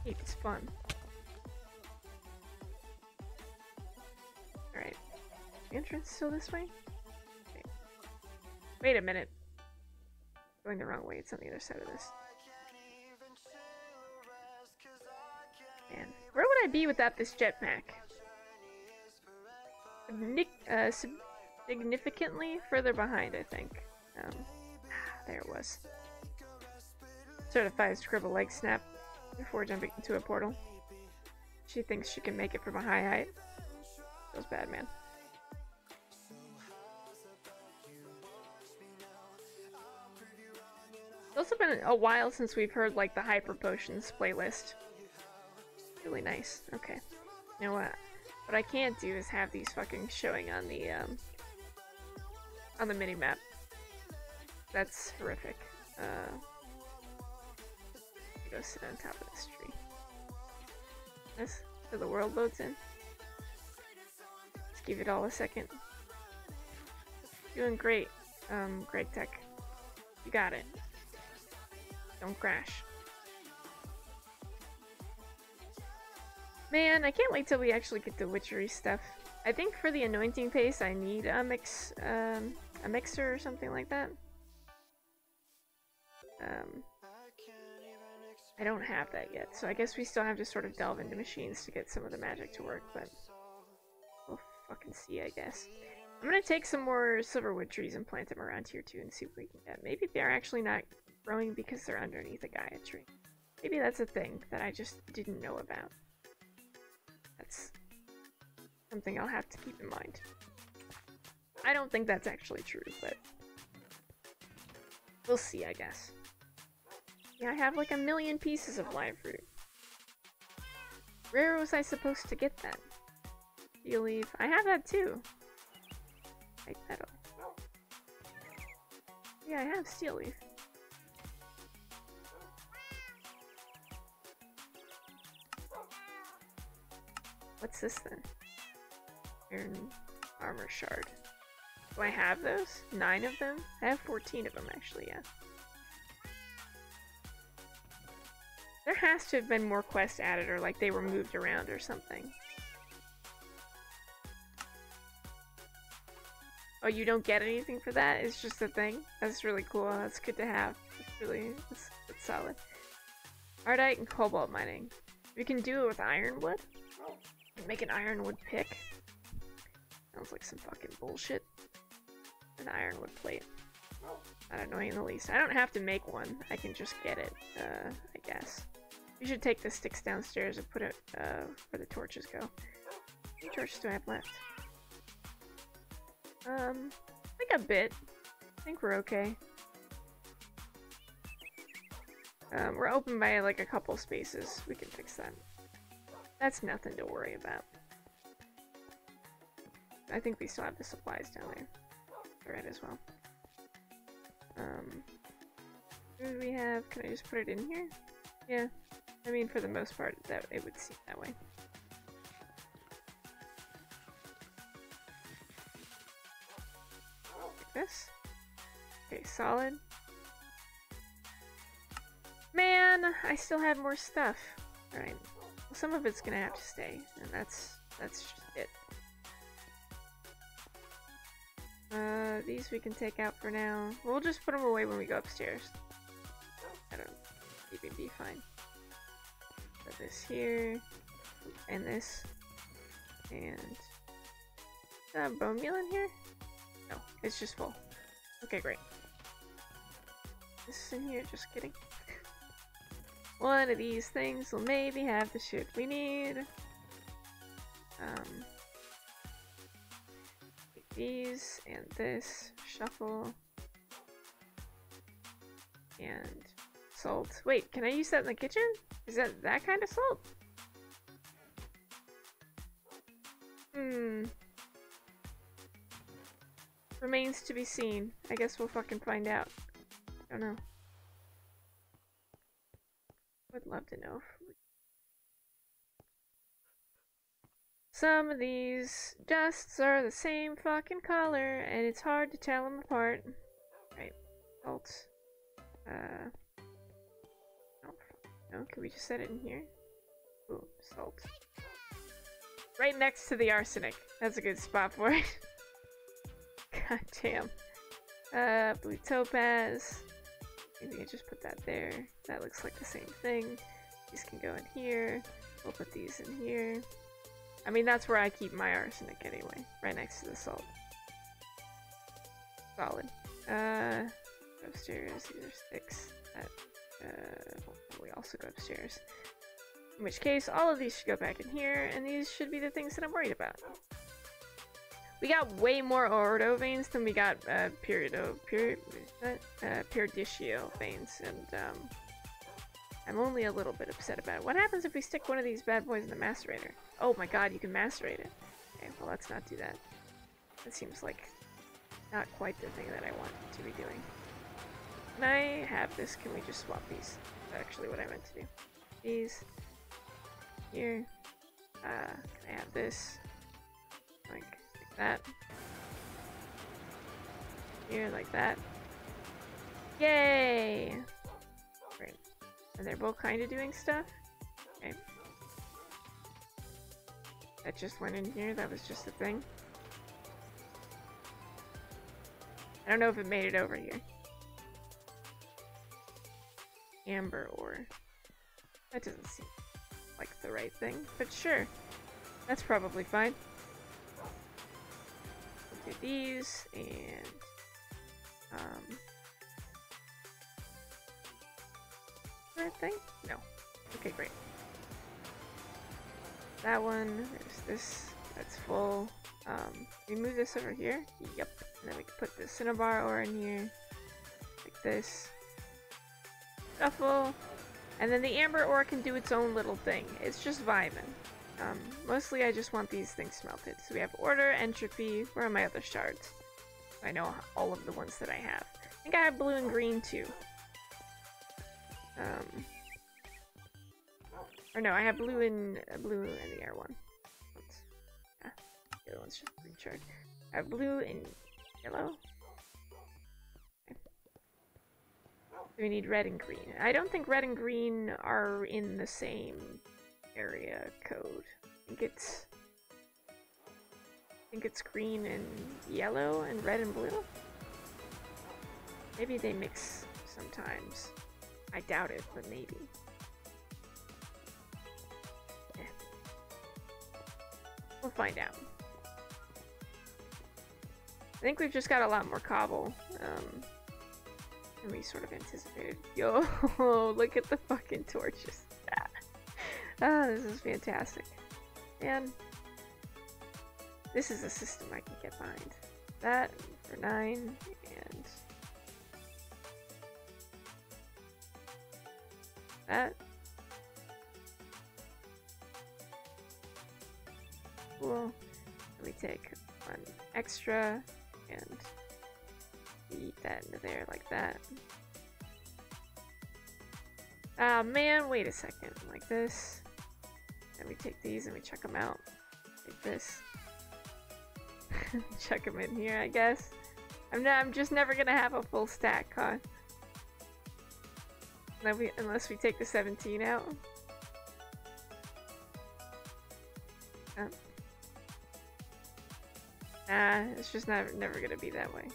hates fun. Alright. The entrance still this way? Okay. Wait a minute. Going the wrong way, it's on the other side of this. Man, where would I be without this jetpack? Significantly further behind, I think. There it was. Certified Scribble leg snap before jumping into a portal. She thinks she can make it from a high height. Feels bad, man. It's also been a while since we've heard, like, the Hyper Potions playlist. Really nice. Okay. You know what? What I can't do is have these fucking showing on the mini-map. That's horrific. Go sit on top of this tree. This, so the world loads in. Let's give it all a second. Doing great, Greg Tech. You got it. Don't crash. Man, I can't wait till we actually get the witchery stuff. I think for the anointing paste, I need a mixer or something like that. I don't have that yet, so I guess we still have to sort of delve into machines to get some of the magic to work, but we'll fucking see, I guess. I'm gonna take some more silverwood trees and plant them around here too and see what we can get. Maybe they're actually not growing because they're underneath a Gaia tree. Maybe that's a thing that I just didn't know about. That's something I'll have to keep in mind. I don't think that's actually true, but we'll see, I guess. Yeah, I have like 1 million pieces of live fruit. Where was I supposed to get that? Steel leaf. I have that too. White metal. Yeah, I have steel leaf. What's this then? Iron armor shard. Do I have those? 9 of them? I have 14 of them actually, yeah. There has to have been more quests added, or like they were moved around or something. Oh, you don't get anything for that? It's just a thing? That's really cool. That's good to have. That's solid. Ardite and cobalt mining. We can do it with ironwood? Make an ironwood pick. Sounds like some fucking bullshit. An ironwood plate. Not annoying in the least. I don't have to make one. I can just get it, I guess. We should take the sticks downstairs and put it where the torches go. How many torches do I have left? I think a bit. I think we're okay. We're open by like a couple spaces. We can fix that. That's nothing to worry about. I think we still have the supplies down there. Alright as well. What do we have? Can I just put it in here? Yeah. I mean, for the most part, that it would seem that way. Like this. Okay, solid. Man, I still have more stuff. Alright. Well, some of it's gonna have to stay, and that's just it. These we can take out for now. We'll just put them away when we go upstairs. I don't even be fine. Put this here, and this, and bone meal in here? No, it's just full. Okay, great. This is in here, just kidding. One of these things will maybe have the shit we need. Take these and this, shuffle, and salt. Wait, can I use that in the kitchen? Is that kind of salt? Remains to be seen. I guess we'll fucking find out. I don't know. Would love to know. Some of these dusts are the same fucking color, and it's hard to tell them apart. Right, salt. No, can we just set it in here? Ooh, salt. Right next to the arsenic. That's a good spot for it. God damn. Blue topaz. Maybe I just put that there. That looks like the same thing. These can go in here. We'll put these in here. I mean, that's where I keep my arsenic anyway. Right next to the salt. Solid. Upstairs. These are sticks. We also go upstairs. In which case, all of these should go back in here, and these should be the things that I'm worried about. We got way more Ore veins than we got Peridotio veins, and I'm only a little bit upset about it. What happens if we stick one of these bad boys in the macerator? Oh my god, you can macerate it. Okay, well let's not do that. That seems like not quite the thing that I want to be doing. Can I have this? Can we just swap these? That's actually what I meant to do. These. Here. Can I have this? Like that. Here, like that. Yay! Great. And they're both kind of doing stuff? Okay. That just went in here, that was just a thing. I don't know if it made it over here. Amber ore. That doesn't seem like the right thing, but sure. That's probably fine. We'll do these, and... that thing? No. Okay, great. That one, there's this, that's full. We move this over here? Yep. And then we can put the cinnabar ore in here. Like this. Shuffle. And then the amber ore can do its own little thing. It's just vibing. Mostly I just want these things smelted. So we have order, entropy. Where are my other shards? I know all of the ones that I have. I think I have blue and green too. Or no, I have blue in the air one. Yeah, the other one's just green shard. I have blue and yellow. Okay. So we need red and green. I don't think red and green are in the same area code. I think it's green and yellow and red and blue. Maybe they mix sometimes. I doubt it, but maybe. Yeah. We'll find out. I think we've just got a lot more cobble than we sort of anticipated. Yo, look at the fucking torches. Ah, this is fantastic. And this is a system I can get behind. That for 9 and that. Cool. Let me take one extra and feed that into there like that. Ah man, wait a second. Like this. Then we take these and we chuck them out. Like this. Chuck them in here, I guess. I'm just never gonna have a full stack, huh? Unless we take the 17 out. Nah, it's just never gonna be that way.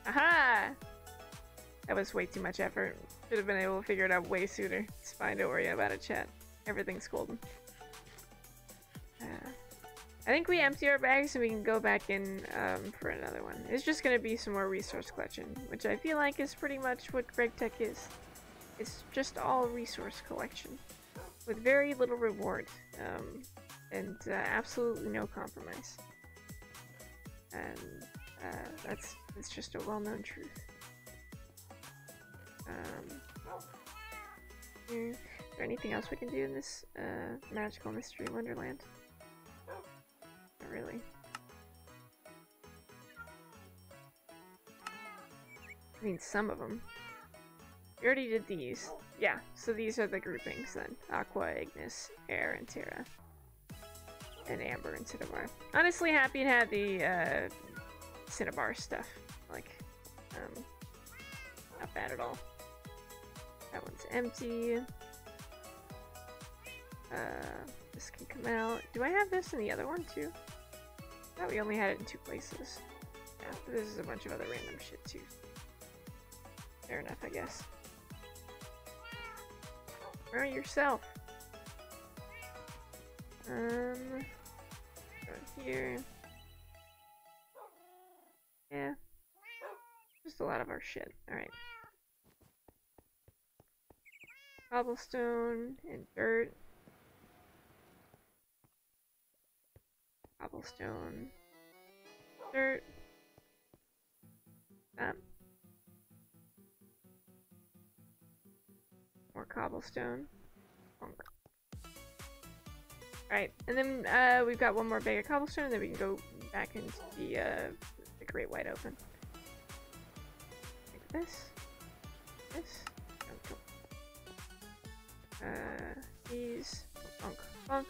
Aha! That was way too much effort. Should have been able to figure it out way sooner. It's fine, don't worry about it, chat. Everything's golden. I think we empty our bags and we can go back in for another one. It's just gonna be some more resource collection, which I feel like is pretty much what Greg Tech is. It's just all resource collection with very little reward and absolutely no compromise. And that's just a well-known truth. Is there anything else we can do in this magical mystery wonderland? Not really. I mean, some of them. We already did these. Yeah, so these are the groupings then. Aqua, Ignis, Air, and Terra. And Amber and Cinnabar. Honestly, happy to have the Cinnabar stuff. Like, not bad at all. That one's empty. This can come out. Do I have this in the other one too? I thought we only had it in 2 places. Yeah, but this is a bunch of other random shit too. Fair enough, I guess. Where are yourself? Right here. Yeah. Just a lot of our shit. Alright. Cobblestone and dirt. Cobblestone. Dirt. More cobblestone. Alright, and then we've got one more bag of cobblestone, and then we can go back into the Great Wide Open. Like this. This. These. Bonk.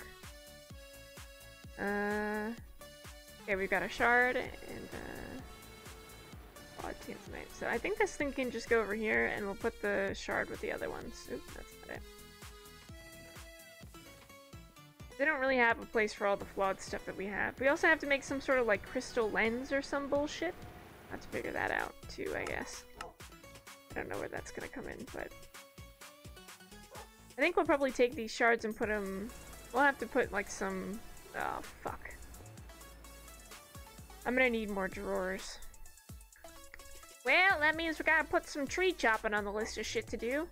Okay, we've got a shard and odd tanzanite. So I think this thing can just go over here, and we'll put the shard with the other ones. Oop, that's not it. They don't really have a place for all the flawed stuff that we have. We also have to make some sort of like crystal lens or some bullshit. I'll have to figure that out too, I guess. I don't know where that's gonna come in, but I think we'll probably take these shards and put them. We'll have to put like some. Oh fuck! I'm gonna need more drawers. Well, that means we gotta put some tree chopping on the list of shit to do.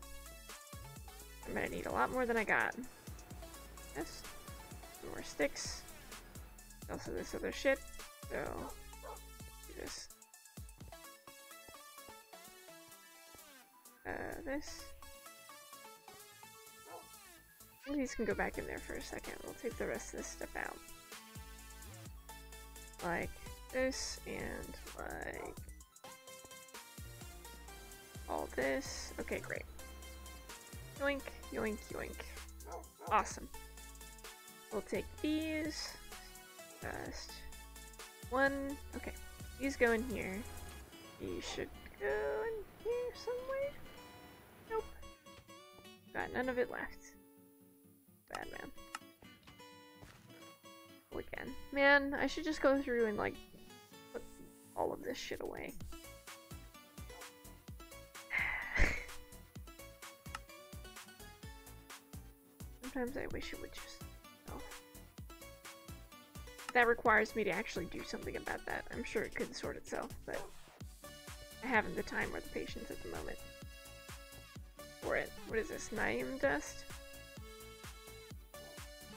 I'm gonna need a lot more than I got. Yes. Some more sticks. Also this other shit. So, do this. This. These can go back in there for a second. We'll take the rest of this stuff out. Like this and like all this. Okay, great. Yoink, yoink, yoink. Awesome. We'll take these. Just one. Okay. These go in here. These should go in here somewhere. Nope. Got none of it left. Bad man. Again. Man, I should just go through and like put all of this shit away. Sometimes I wish it would just. Oh. That requires me to actually do something about that. I'm sure it could sort itself, but I haven't the time or the patience at the moment for it. What is this? Naim dust?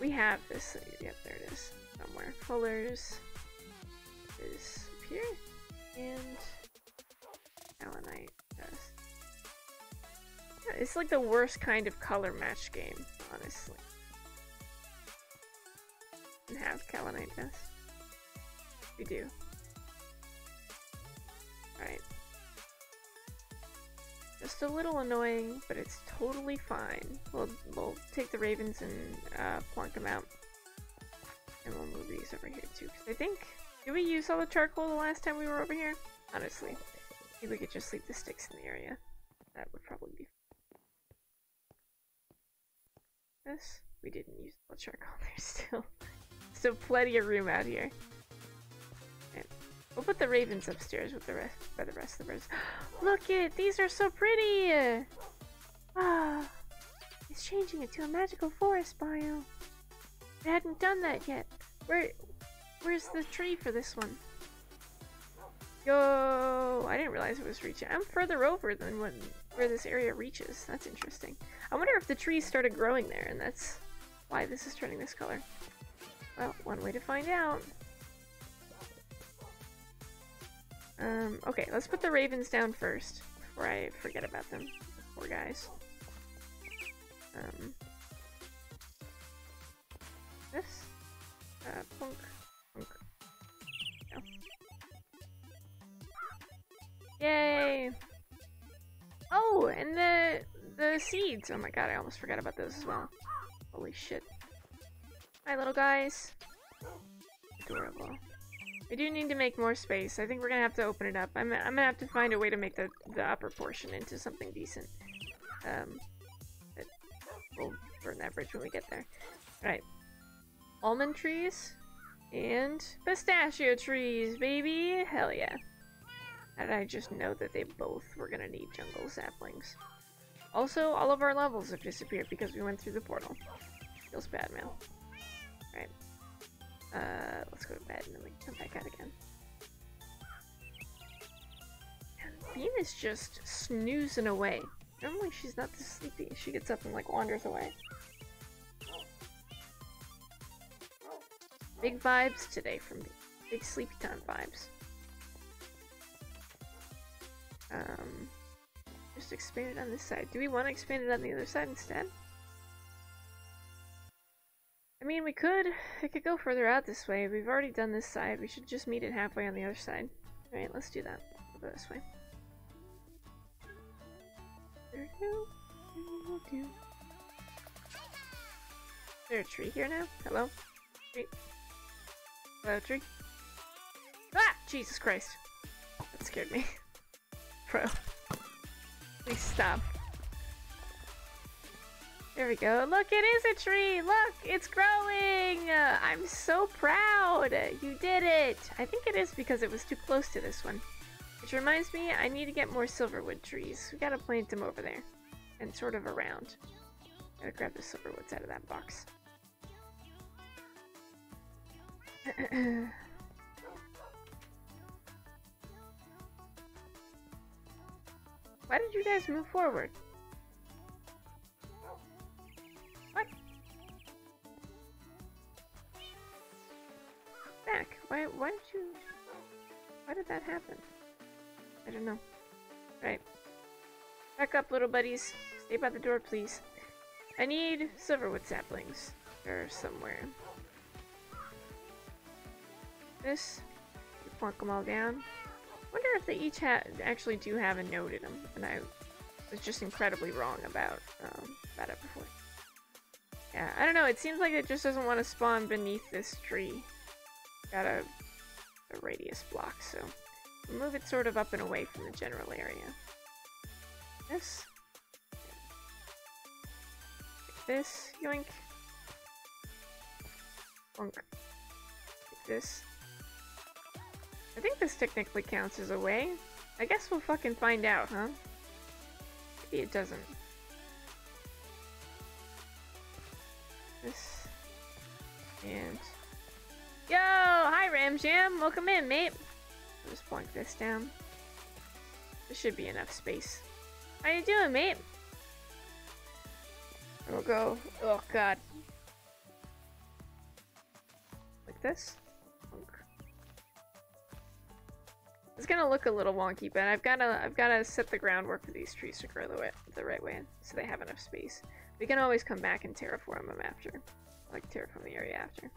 We have this. Yep, there it is. Somewhere. Fullers is up here. And Allanite dust. Yeah, it's like the worst kind of color match game, honestly. And have Kalanite dust. We do. Alright. Just a little annoying, but it's totally fine. We'll take the ravens and plonk them out. And we'll move these over here too. Cause I think, did we use all the charcoal the last time we were over here? Honestly. I think we could just leave the sticks in the area. That would probably be this. We didn't use all the charcoal. There's still plenty of room out here. And we'll put the ravens upstairs with the rest of the birds. Look it! These are so pretty! Ah, it's changing it to a magical forest biome. I hadn't done that yet. Where's the tree for this one? Yo! I didn't realize it was reaching. I'm further over than where this area reaches. That's interesting. I wonder if the trees started growing there, and that's why this is turning this color. Well, one way to find out. Okay, let's put the ravens down first before I forget about them. Poor guys. This. Plunk. Plunk. No. Yay! Oh, and the seeds! Oh my god, I almost forgot about those as well. Holy shit. Hi, little guys. Adorable. I do need to make more space. I think we're gonna have to open it up. I'm gonna have to find a way to make the upper portion into something decent. But we'll burn that bridge when we get there. Alright. Almond trees and pistachio trees, baby! Hell yeah. How did I just know that they both were gonna need jungle saplings? Also, all of our levels have disappeared because we went through the portal. Feels bad, man. Alright. Let's go to bed and then we can come back out again. And Bean is just snoozing away. Normally she's not this sleepy. She gets up and like wanders away. Big vibes today from Bean. Big sleepy time vibes. Just just expand it on this side. Do we want to expand it on the other side instead? I mean, we could. It could go further out this way. We've already done this side. We should just meet it halfway on the other side. Alright, let's do that. We'll go this way. Is there a tree here now? Hello? Tree? Hello, tree? Ah! Jesus Christ. That scared me. Bro. Please stop. There we go. Look, it is a tree! Look! It's growing! I'm so proud! You did it! I think it is because it was too close to this one. Which reminds me, I need to get more silverwood trees. We gotta plant them over there. And sort of around. Gotta grab the silverwoods out of that box. Why did you guys move forward? What? Back. Why did you... Why did that happen? I don't know. Right. Back up, little buddies. Stay by the door, please. I need silverwood saplings. They're somewhere. This. Plunk them all down. Wonder if they each actually do have a node in them, and I was just incredibly wrong about it before. Yeah, I don't know. It seems like it just doesn't want to spawn beneath this tree. Got a radius block, so we'll move it sort of up and away from the general area. This. Like this. Yoink. Plunk. Like this. I think this technically counts as a way. I guess we'll fucking find out, huh? Maybe it doesn't. This. And... Yo! Hi, Ramjam! Welcome in, mate! I'll just plunk this down. There should be enough space. How you doing, mate? And we'll go... Oh, God. Like this? It's gonna look a little wonky, but I've gotta set the groundwork for these trees to grow the right way, so they have enough space. We can always come back and terraform them after. Like, terraform the area after.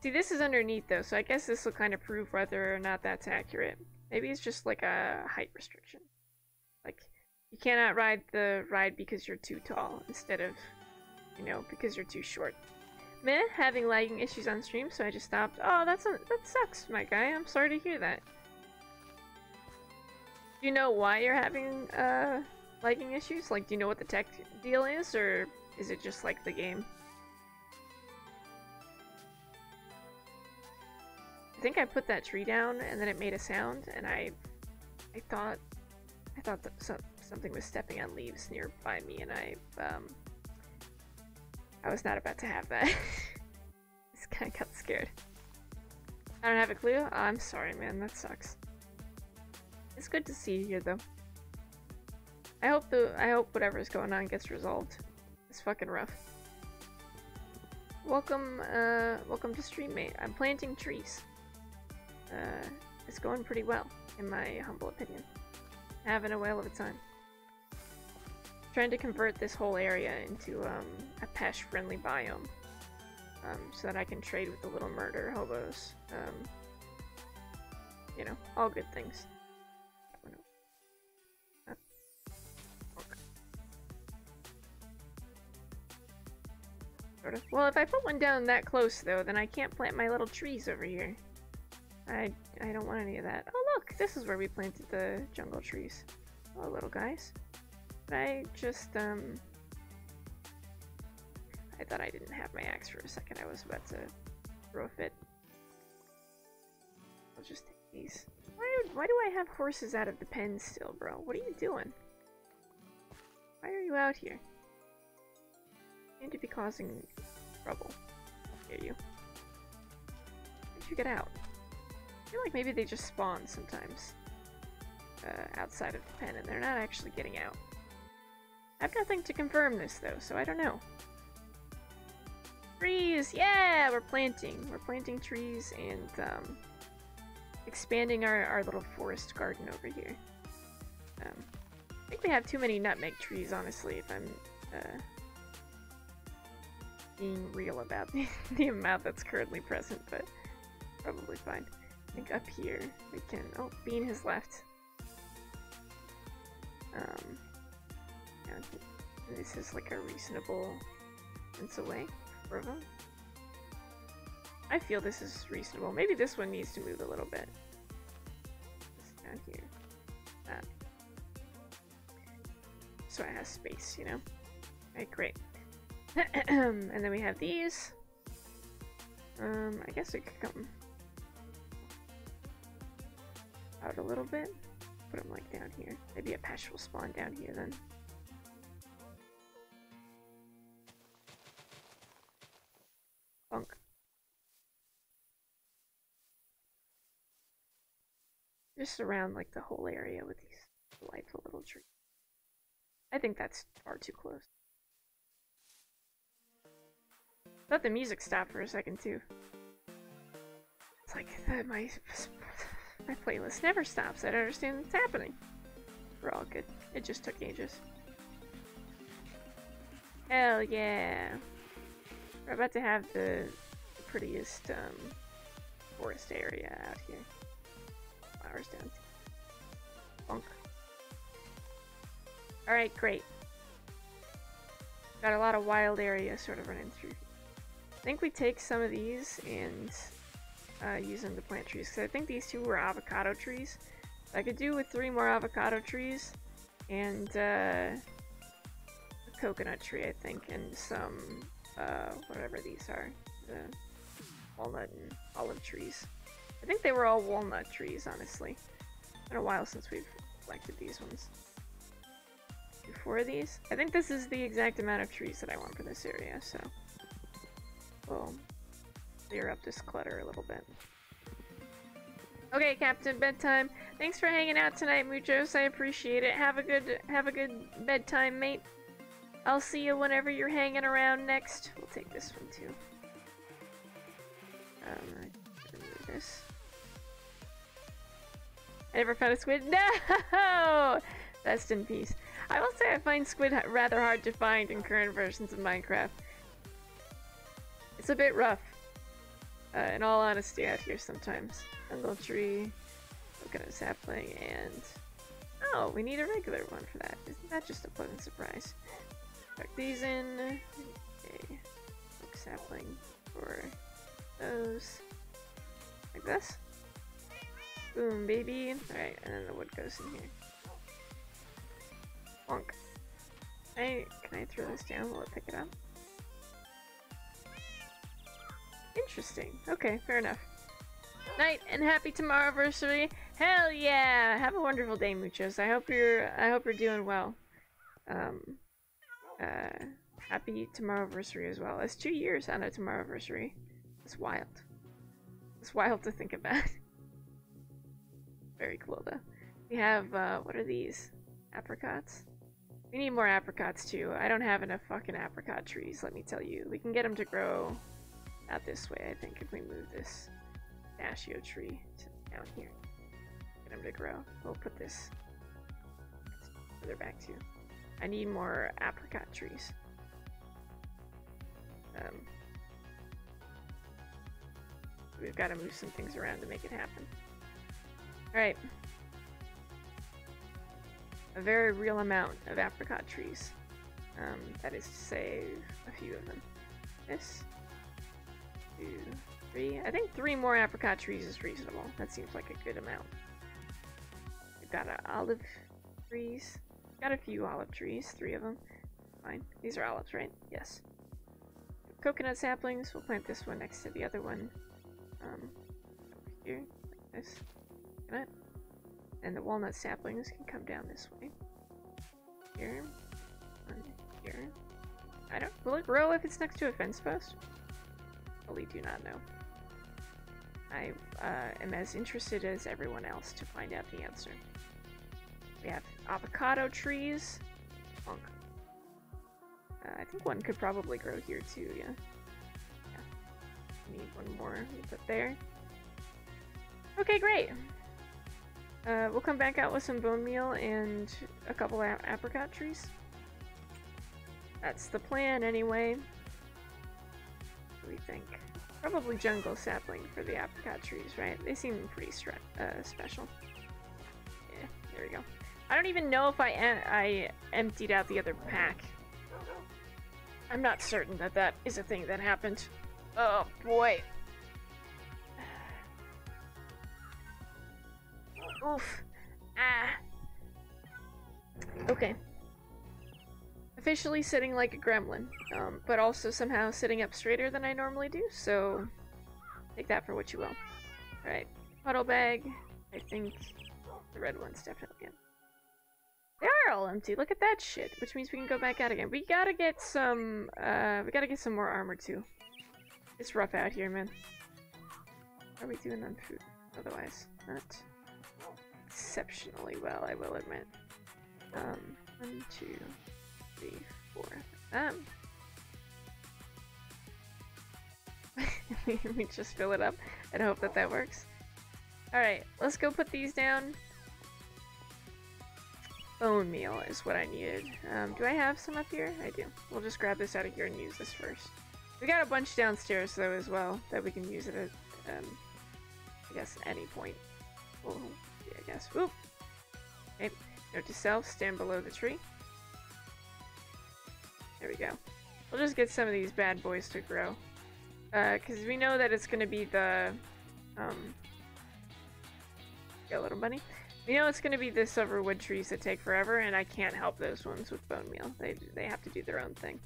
See, this is underneath, though, so I guess this will kind of prove whether or not that's accurate. Maybe it's just like a height restriction. Like, you cannot ride the ride because you're too tall, instead of, you know, because you're too short. Meh, having lagging issues on stream, so I just stopped. Oh, that sucks, my guy. I'm sorry to hear that. Do you know why you're having, lagging issues? Like, do you know what the tech deal is, or is it just like the game? I think I put that tree down, and then it made a sound, and I thought that something was stepping on leaves nearby me, and I was not about to have that. Just kinda got scared. I don't have a clue? Oh, I'm sorry, man. That sucks. It's good to see you here, though. I hope whatever's going on gets resolved. It's fucking rough. Welcome to stream, mate. I'm planting trees. It's going pretty well, in my humble opinion. Having a whale of a time. Trying to convert this whole area into a pesh-friendly biome, so that I can trade with the little murder hobos. You know, all good things. Sort of. Well, if I put one down that close, though, then I can't plant my little trees over here. I don't want any of that. Oh, look! This is where we planted the jungle trees. Hello, little guys. But I just, I thought I didn't have my axe for a second. I was about to throw a fit. I'll just take these. Why do I have horses out of the pen still, bro? What are you doing? Why are you out here? You seem to be causing trouble. Here you. Why did you get out? I feel like maybe they just spawn sometimes. Outside of the pen, and they're not actually getting out. I have nothing to confirm this, though, so I don't know. Trees! Yeah! We're planting. We're planting trees and, expanding our little forest garden over here. think we have too many nutmeg trees, honestly, if I'm being real about the amount that's currently present, but probably fine. I think up here we can... Oh, Bean has left. Yeah, this is like a reasonable distance away for them. I feel this is reasonable. Maybe this one needs to move a little bit. Just down here. That. So it has space, you know? Alright, great. And then we have these. I guess it could come out a little bit. Put them like down here. Maybe a patch will spawn down here then. Bunk. Just around like the whole area with these delightful little trees. I think that's far too close. Thought the music stopped for a second too. It's like my playlist never stops. I don't understand what's happening. We're all good. It just took ages. Hell yeah! We're about to have the prettiest forest area out here. Flowers down. Bonk. Alright, great. Got a lot of wild area sort of running through. I think we take some of these and use them to plant trees, because I think these two were avocado trees. I could do with 3 more avocado trees and a coconut tree, I think, and some whatever these are, the walnut and olive trees. I think they were all walnut trees, honestly. It's been a while since we've collected these ones. 4 of these. I think this is the exact amount of trees that I want for this area, so we'll clear up this clutter a little bit. Okay, Captain, bedtime. Thanks for hanging out tonight, Muchos. I appreciate it. Have a good bedtime, mate. I'll see you whenever you're hanging around next. We'll take this one too. Remove this. I never found a squid. No! Rest in peace. I will say I find squid rather hard to find in current versions of Minecraft. It's a bit rough, in all honesty, out here sometimes. Jungle tree, coconut sapling, and... Oh, we need a regular one for that. Isn't that just a pleasant surprise? Tuck these in. Okay. Oak sapling for those. Like this. Boom, baby. Alright, and then the wood goes in here. Bonk. Can I throw this down? Will it pick it up? Interesting. Okay, fair enough. Night and happy tomorrowversary. Hell yeah! Have a wonderful day, Muchos. I hope you're doing well. Happy tomorrowversary as well. It's 2 years on a tomorrowversary. It's wild. It's wild to think about. Very cool though. We have what are these? Apricots? We need more apricots too. I don't have enough fucking apricot trees, let me tell you. We can get them to grow out this way, I think, if we move this pistachio tree down here. Get them to grow. We'll put this further back too. I need more apricot trees. We've got to move some things around to make it happen. Alright. A very real amount of apricot trees. That is to say, a few of them. This. 2, 3. I think 3 more apricot trees is reasonable. That seems like a good amount. We've got olive trees. Got a few olive trees, 3 of them. Fine. These are olives, right? Yes. Coconut saplings. We'll plant this one next to the other one. Over here. Like this. Coconut. And the walnut saplings can come down this way. Here. And here. Will it grow if it's next to a fence post? Really do not know. I am as interested as everyone else to find out the answer. We have avocado trees. Bonk. I think one could probably grow here too, yeah. Yeah. Need one more. We put there. Okay, great. We'll come back out with some bone meal and a couple apricot trees. That's the plan anyway. What do we think? Probably jungle sapling for the apricot trees, right? They seem pretty special. Yeah, there we go. I don't even know if I emptied out the other pack. I'm not certain that that is a thing that happened. Oh boy. Oof. Ah. Okay. Officially sitting like a gremlin, but also somehow sitting up straighter than I normally do, so take that for what you will. Alright, puddle bag. I think the red one's definitely in. They are all empty, look at that shit, which means we can go back out again. We gotta get some more armor too. It's rough out here, man. How are we doing on food? Otherwise, not exceptionally well, I will admit. 1, 2, 3, 4. We just fill it up and hope that that works. Alright, let's go put these down. Bone meal is what I needed. Do I have some up here? I do. We'll just grab this out of here and use this first. We got a bunch downstairs though as well that we can use at I guess any point. We'll see, I guess. Whoop! Okay. Note to self, stand below the tree. There we go. We'll just get some of these bad boys to grow. Because we know that it's going to be the... Yeah, little bunny. We know it's going to be the silverwood trees that take forever, and I can't help those ones with bone meal. They have to do their own thing.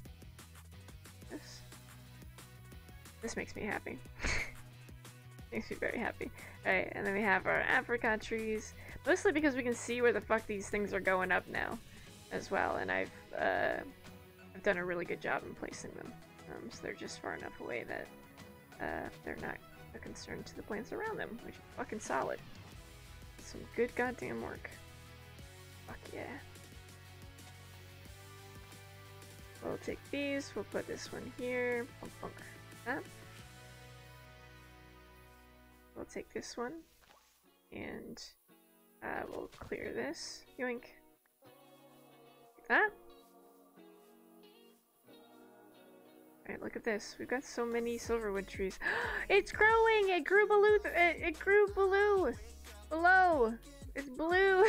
This makes me happy. Makes me very happy. Alright, and then we have our apricot trees. Mostly because we can see where the fuck these things are going up now as well, and I've done a really good job in placing them. So they're just far enough away that they're not a concern to the plants around them, which is fucking solid. Some good goddamn work. Fuck yeah. We'll take these, we'll put this one here. Bunk, bunk. That. We'll take this one, and we'll clear this. Yoink. Like that. Alright, look at this. We've got so many silverwood trees. It's growing! It grew below. It grew below. Below. It's blue.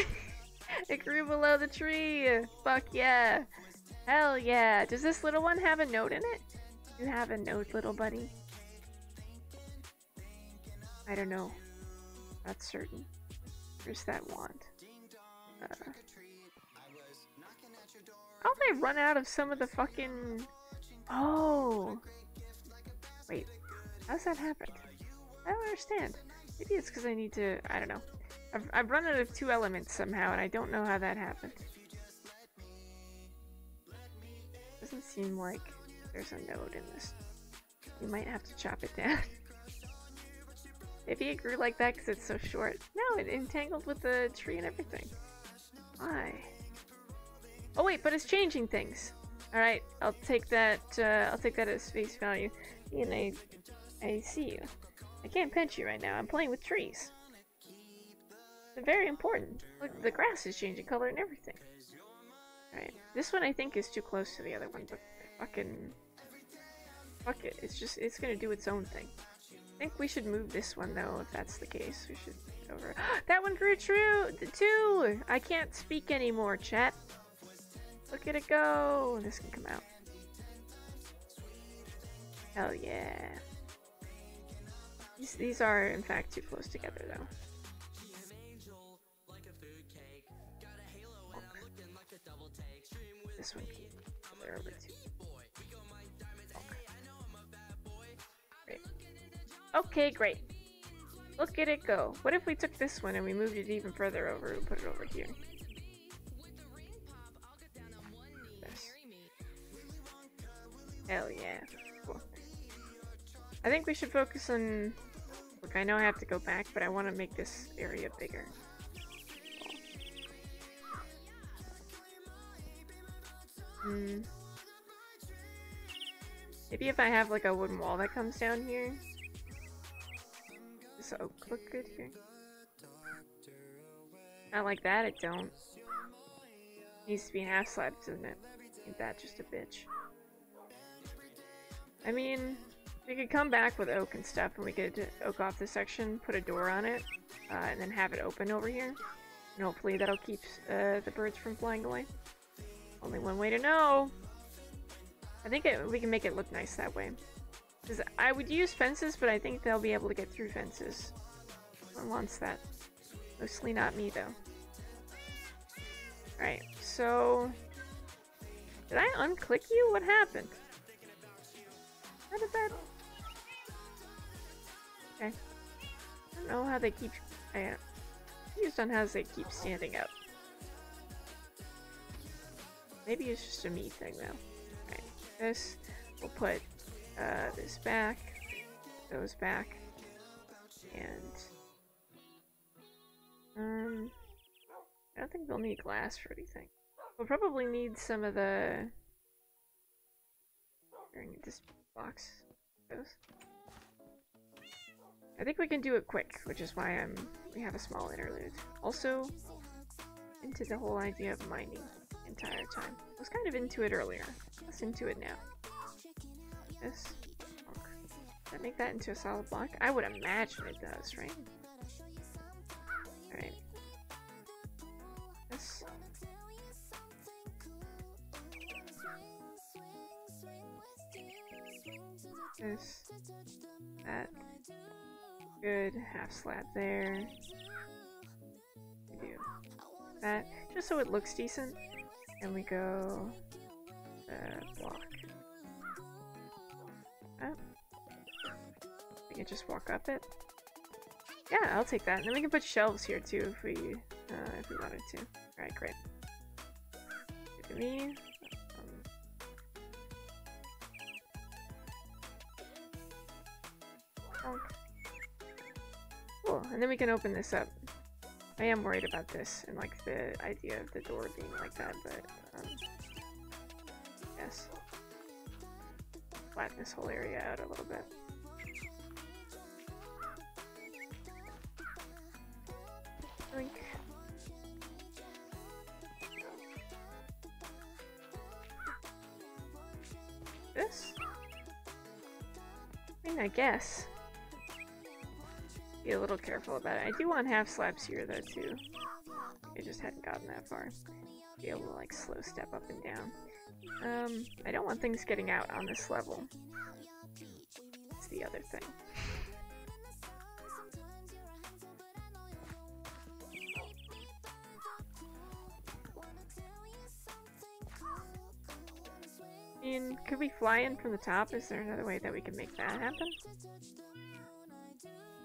It grew below the tree. Fuck yeah. Hell yeah. Does this little one have a note in it? You have a note, little buddy. I don't know. Not certain. Where's that wand? How'd I run out of some of the fucking... Oh! Wait. How's that happen? I don't understand. Maybe it's because I need to... I don't know. I've run out of 2 elements somehow, and I don't know how that happened. Doesn't seem like there's a node in this. You might have to chop it down. Maybe it grew like that because it's so short. No, it entangled with the tree and everything. Why? Oh wait, but it's changing things. All right, I'll take that. I'll take that as face value. And I see you. I can't pinch you right now. I'm playing with trees. It's very important. Look, the grass is changing color and everything. All right, this one I think is too close to the other one, but fucking fuck it. It's gonna do its own thing. I think we should move this one though, if that's the case. We should get over. That one grew true too. I can't speak anymore, chat. Look at it go. This can come out. Hell yeah. These are in fact too close together though. This one can they're over too. Great. Okay, great. Look at it go. What if we took this one and we moved it even further over and put it over here? This. Hell yeah. Cool. I think we should focus on... Look, I know I have to go back, but I want to make this area bigger. Maybe if I have like a wooden wall that comes down here. Does the oak look good here? Not like that, it don't. Needs to be half slab, doesn't it? Ain't that just a bitch? I mean, we could come back with oak and stuff, and we could oak off this section, put a door on it, and then have it open over here. And hopefully that'll keep the birds from flying away. Only one way to know! I think we can make it look nice that way. Because I would use fences, but I think they'll be able to get through fences. No one wants that. Mostly not me, though. Alright, so... Did I unclick you? What happened? How did that... Okay. I don't know how they keep... I'm confused on how they keep standing up. Maybe it's just a me thing, though. Alright, this... We'll put this back, those back, and... I don't think they'll need glass for anything. We'll probably need some of the... This box goes. I think we can do it quick, which is why we have a small interlude. Also, into the whole idea of mining the entire time. I was kind of into it earlier. Let's into it now. This. Does that make that into a solid block? I would imagine it does, right? Alright. This. This. That. Good. Half slab there. We do that. Just so it looks decent. And we go... block. We can just walk up it. Yeah, I'll take that. And then we can put shelves here too if we wanted to. Alright, great. Good to me. Cool, and then we can open this up. I am worried about this and like the idea of the door being like that, but yes. Flatten this whole area out a little bit. Blink. This? I mean, I guess. Be a little careful about it. I do want half slabs here though too. I just hadn't gotten that far. Be able to like slow step up and down. I don't want things getting out on this level. That's the other thing. I mean, could we fly in from the top? Is there another way that we can make that happen?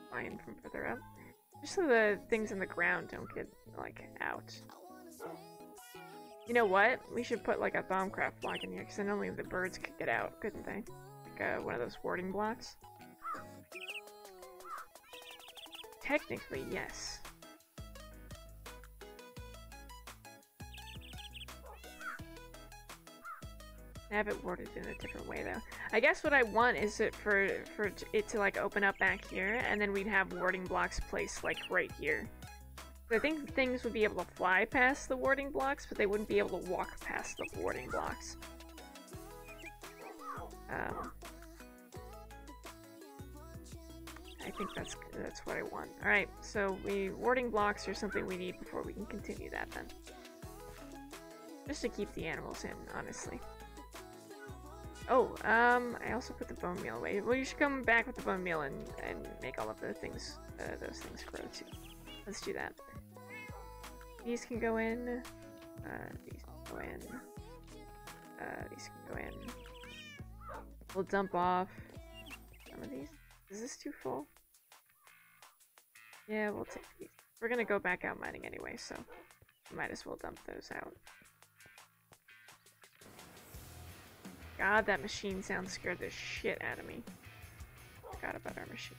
Fly in from further up. Just so the things in the ground don't get, like, out. You know what? We should put, like, a Thaumcraft block in here, because then only the birds could get out, couldn't they? Like, one of those warding blocks. Technically, yes. Have it worded in a different way though. I guess what I want is it for it to like open up back here, and then we'd have warding blocks placed like right here. So I think things would be able to fly past the warding blocks, but they wouldn't be able to walk past the warding blocks. I think that's what I want. All right, so warding blocks are something we need before we can continue that then. Just to keep the animals in, honestly. Oh, I also put the bone meal away. Well, you should come back with the bone meal and make all of the things, those things grow too. Let's do that. These can go in. These can go in. These can go in. We'll dump off some of these. Is this too full? Yeah, we'll take these. We're gonna go back out mining anyway, so might as well dump those out. God, that machine sound scared the shit out of me. Forgot about our machine.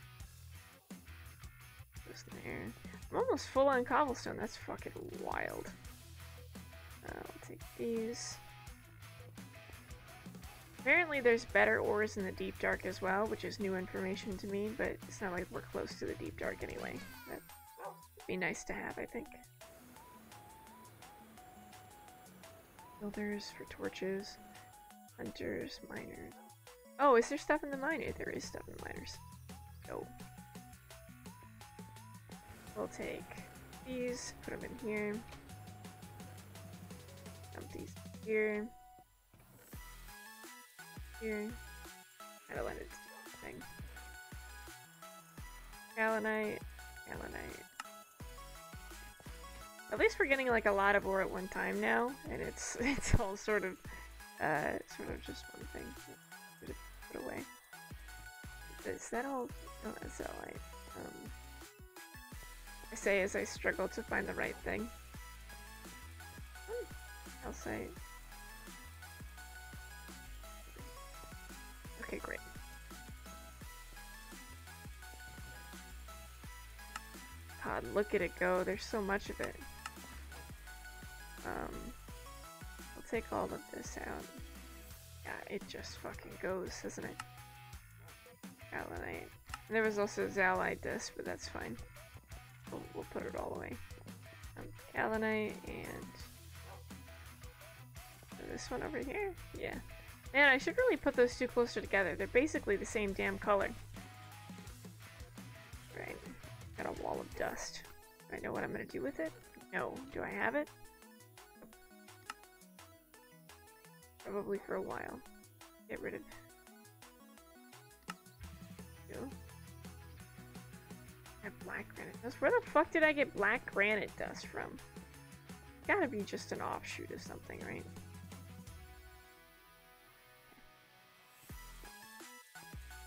Goes there. I'm almost full on cobblestone. That's fucking wild. I'll take these. Apparently there's better ores in the deep dark as well, which is new information to me, but it's not like we're close to the deep dark anyway. That'd be nice to have, I think. Builders for torches. Hunters, miners. Oh, is there stuff in the miner? There is stuff in the miners. So we'll take these, put them in here. Dump these here. Here. Gotta let it do the thing. Galanite. Galanite. At least we're getting like a lot of ore at one time now, and it's all sort of just one thing. Put away. Is that all? Oh, that's all right. I say as I struggle to find the right thing. I'll say. Okay, great. God, look at it go. There's so much of it. I'll take all of this out. Yeah, it just fucking goes, doesn't it? Galanite. And there was also Zalite dust, but that's fine. We'll put it all away. Galanite and this one over here? Yeah. Man, I should really put those two closer together. They're basically the same damn color. Right. Got a wall of dust. Do I know what I'm gonna do with it? No. Do I have it? Probably for a while. Get rid of you. I have black granite dust. Where the fuck did I get black granite dust from? Gotta be just an offshoot of something, right?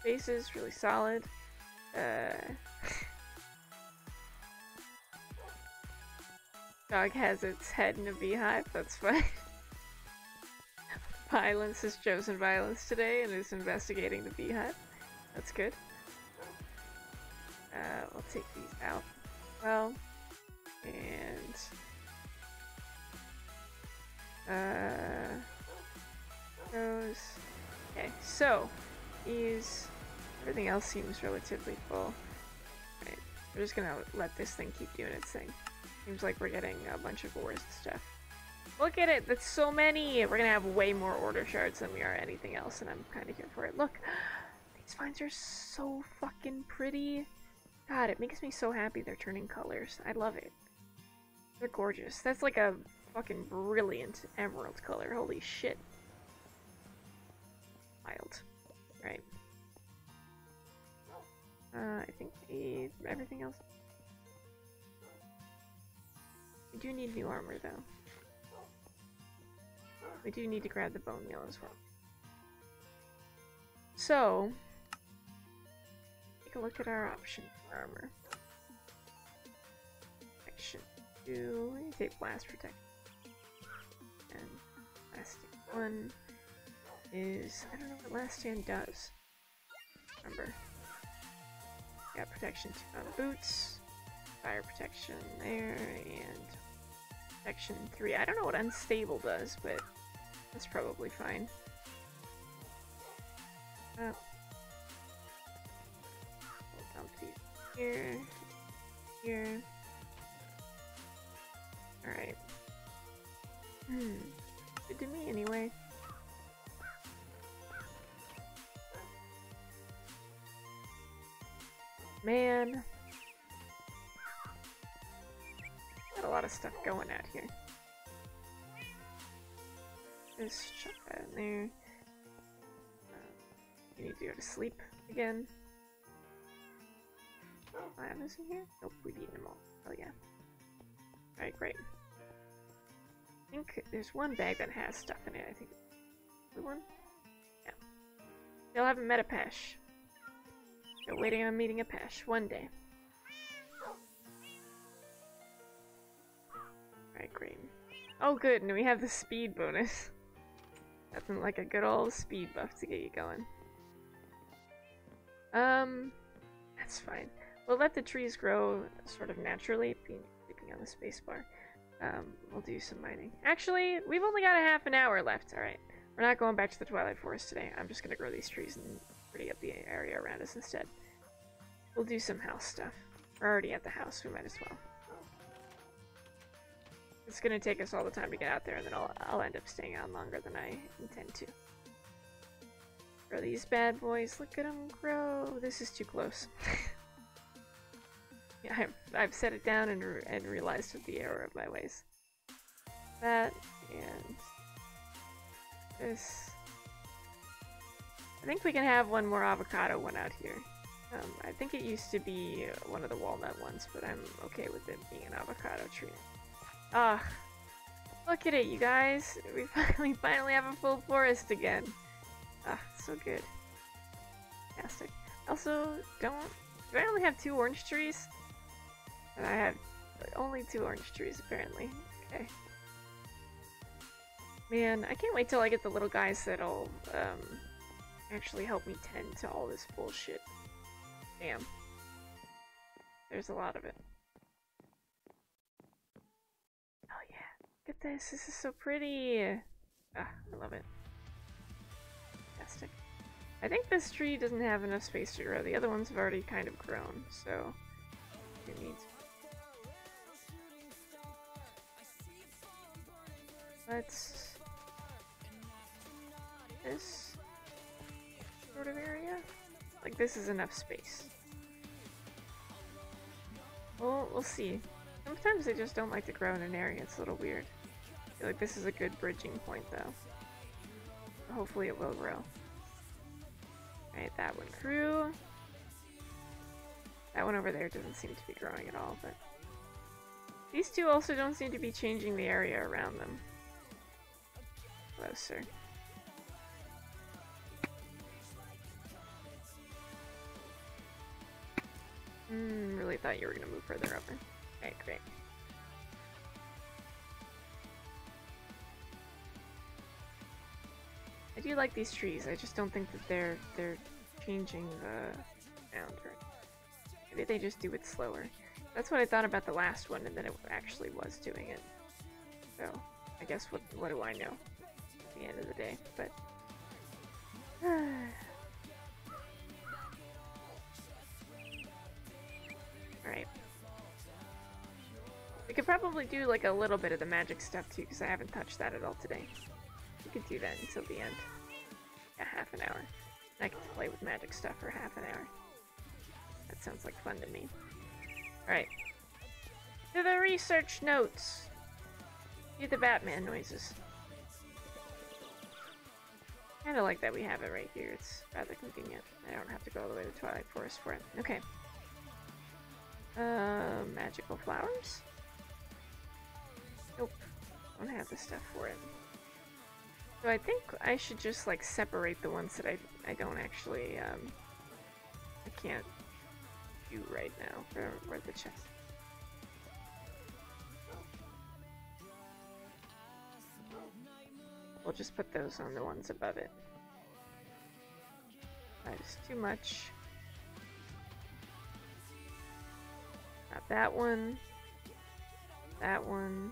Base is really solid. Dog has its head in a beehive, that's fine. Violence has chosen violence today and is investigating the beehive. That's good. We'll take these out. Well, and those. Okay, so these. Everything else seems relatively full. Right, we're just gonna let this thing keep doing its thing. Seems like we're getting a bunch of ores and stuff. Look at it! That's so many! We're gonna have way more order shards than we are anything else, and I'm kind of here for it. Look! These vines are so fucking pretty! God, it makes me so happy they're turning colors. I love it. They're gorgeous. That's like a fucking brilliant emerald color. Holy shit. Wild. Right. I think we need everything else. We do need new armor, though. We do need to grab the bone meal as well. So, take a look at our options for armor. Protection 2, we take blast protection. And last stand 1 is, I don't know what last stand does. Remember. Got protection 2 on boots, fire protection there, and protection 3. I don't know what unstable does, but that's probably fine. We'll dump these here, here. Alright. Good to me anyway. Man. Got a lot of stuff going out here. Just chuck that in there. You need to go to sleep again. I have this in here? Nope, we've eaten them all. Oh yeah. Alright, great. I think there's one bag that has stuff in it, I think. The one? Yeah. Still haven't met a Pesh. Still waiting on meeting a Pesh. One day. Alright, great. Oh good, and we have the speed bonus. Nothing like a good old speed buff to get you going. That's fine. We'll let the trees grow sort of naturally, keeping on the spacebar. We'll do some mining. Actually, we've only got a half an hour left. Alright. We're not going back to the Twilight Forest today. I'm just gonna grow these trees and pretty up the area around us instead. We'll do some house stuff. We're already at the house, we might as well. It's gonna take us all the time to get out there, and then I'll end up staying out longer than I intend to. Grow these bad boys. Look at them grow. This is too close. Yeah, I've set it down and realized the error of my ways. That and this. I think we can have one more avocado one out here. I think it used to be one of the walnut ones, but I'm okay with it being an avocado tree. Ah, look at it, you guys! We finally have a full forest again. Ah, so good. Fantastic. Also, do I only have 2 orange trees? And I have only 2 orange trees, apparently. Okay. Man, I can't wait till I get the little guys that'll, actually help me tend to all this bullshit. Damn. There's a lot of it. Oh yeah. Look at this. This is so pretty. Ah, I love it. Fantastic. I think this tree doesn't have enough space to grow. The other ones have already kind of grown, so it needs. Let's this sort of area. Like this is enough space. Well, we'll see. Sometimes they just don't like to grow in an area. It's a little weird. I feel like this is a good bridging point, though. Hopefully it will grow. Alright, that one grew. That one over there doesn't seem to be growing at all, but these two also don't seem to be changing the area around them. Closer. Really thought you were gonna move further over. Okay, great. I do like these trees. I just don't think that they're changing the sound. Or maybe they just do it slower. That's what I thought about the last one, and then it actually was doing it. So I guess what do I know? At the end of the day, but. Alright. We could probably do like a little bit of the magic stuff too, because I haven't touched that at all today. We could do that until the end. Yeah, half an hour. I can play with magic stuff for half an hour. That sounds like fun to me. Alright. To the research notes! Do the Batman noises. Kinda like that we have it right here. It's rather convenient. I don't have to go all the way to Twilight Forest for it. Okay. Magical flowers? Nope. Don't have the stuff for it. So I think I should just like separate the ones that I don't actually I can't do right now. Where the chest. We'll just put those on the ones above it. That is too much. Not that one. That one.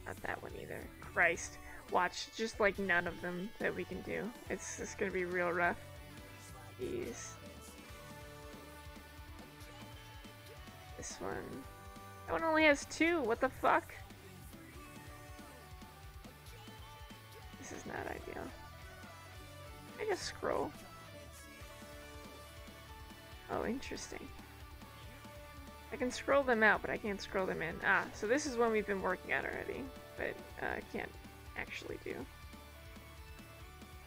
Not that one either. Christ. Watch, just like none of them that we can do. It's just gonna be real rough. These. This one. That one only has 2. What the fuck? This is not ideal. I just scroll. Oh, interesting. I can scroll them out, but I can't scroll them in. Ah, so this is one we've been working on already, but can't actually do.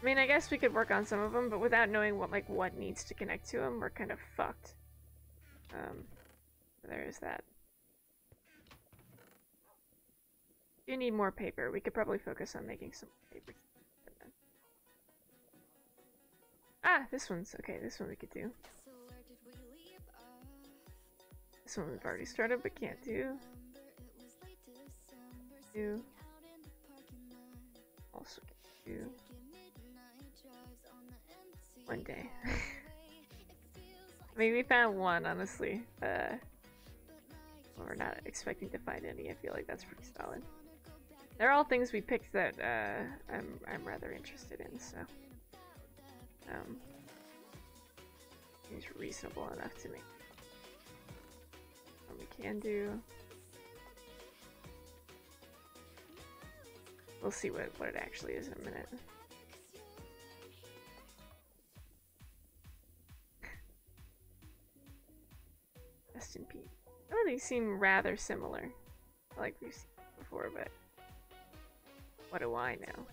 I mean, I guess we could work on some of them, but without knowing what needs to connect to them, we're kind of fucked. There is that. You need more paper. We could probably focus on making some paper. Ah, this one's okay. This one we could do. This one we've already started, but can't do. Do. Also can do. One day. I mean, we found one, honestly. We're not expecting to find any. I feel like that's pretty solid. They're all things we picked that I'm rather interested in, so seems reasonable enough to me. What we can do. We'll see what it actually is in a minute. Rest in peace. Oh, these seem rather similar. Like we've seen before, but what do I know?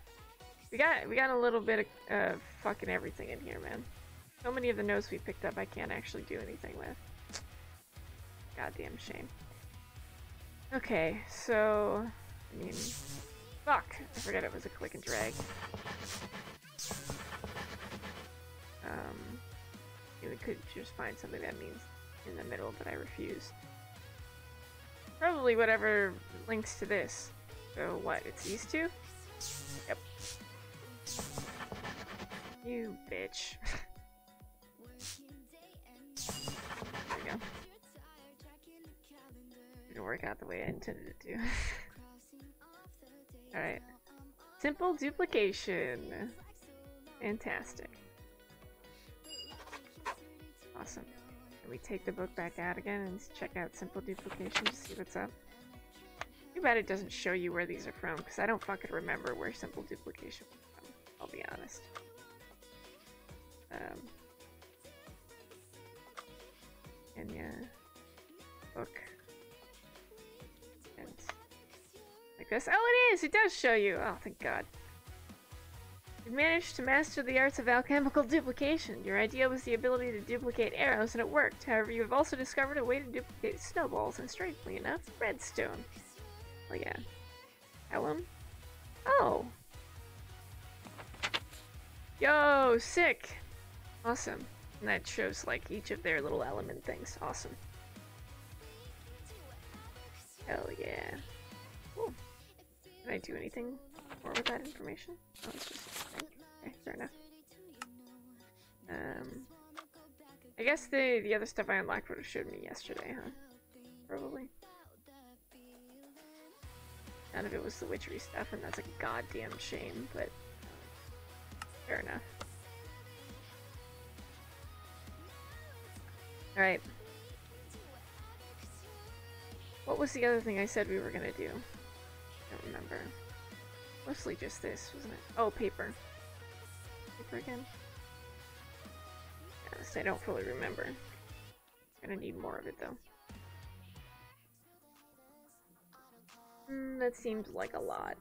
We got a little bit of fucking everything in here, man. So many of the notes we picked up I can't actually do anything with. Goddamn shame. Okay, so I mean, fuck! I forgot it was a click and drag. We could just find something that means in the middle, but I refuse. Probably whatever links to this. So what? It's these two? Yep. You bitch. There we go. Didn't work out the way I intended it to. Alright. Simple duplication. Fantastic. Awesome. Can we take the book back out again and check out simple duplication to see what's up? Too bad it doesn't show you where these are from, because I don't fucking remember where simple duplication was from, I'll be honest. And yeah, book. And like this. Oh, it is! It does show you! Oh, thank God. You've managed to master the arts of alchemical duplication. Your idea was the ability to duplicate arrows, and it worked. However, you have also discovered a way to duplicate snowballs, and strangely enough, redstone. Oh yeah. Alum? Oh! Yo, sick! Awesome. And that shows, like, each of their little element things. Awesome. Hell yeah. Cool. Can I do anything more with that information? Oh, it's just a thing. Okay, fair enough. I guess the other stuff I unlocked would have showed me yesterday, huh? Probably. None of it was the witchery stuff, and that's a goddamn shame, but fair enough. Alright. What was the other thing I said we were gonna do? I don't remember. Mostly just this, wasn't it? Oh, paper. Paper again? Honest, I don't fully remember. Gonna need more of it, though. That seems like a lot.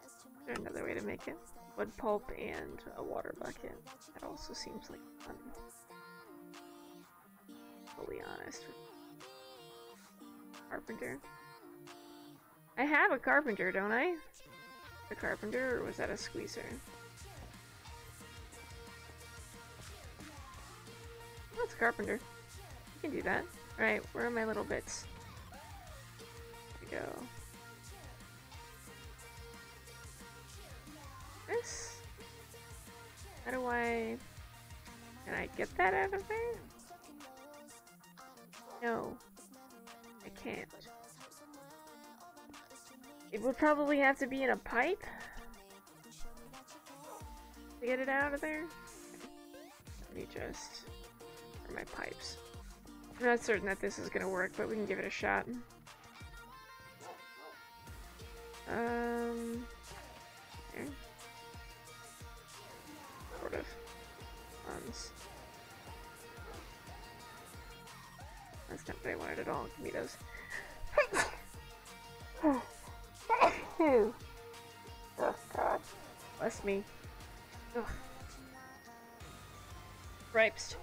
Is there another way to make it? Wood pulp and a water bucket. That also seems like fun. Fully honest. Carpenter. I have a carpenter, don't I? A carpenter, or was that a squeezer? Oh, it's a carpenter. You can do that. Alright, where are my little bits? There we go. This? How do I... Can I get that out of there? No. I can't. It would probably have to be in a pipe to get it out of there. Let me just... Where are my pipes? I'm not certain that this is gonna work, but we can give it a shot. Here. Sort of. That's not what I wanted at all. Give me those. Oh God. Bless me. Ugh. Ripes.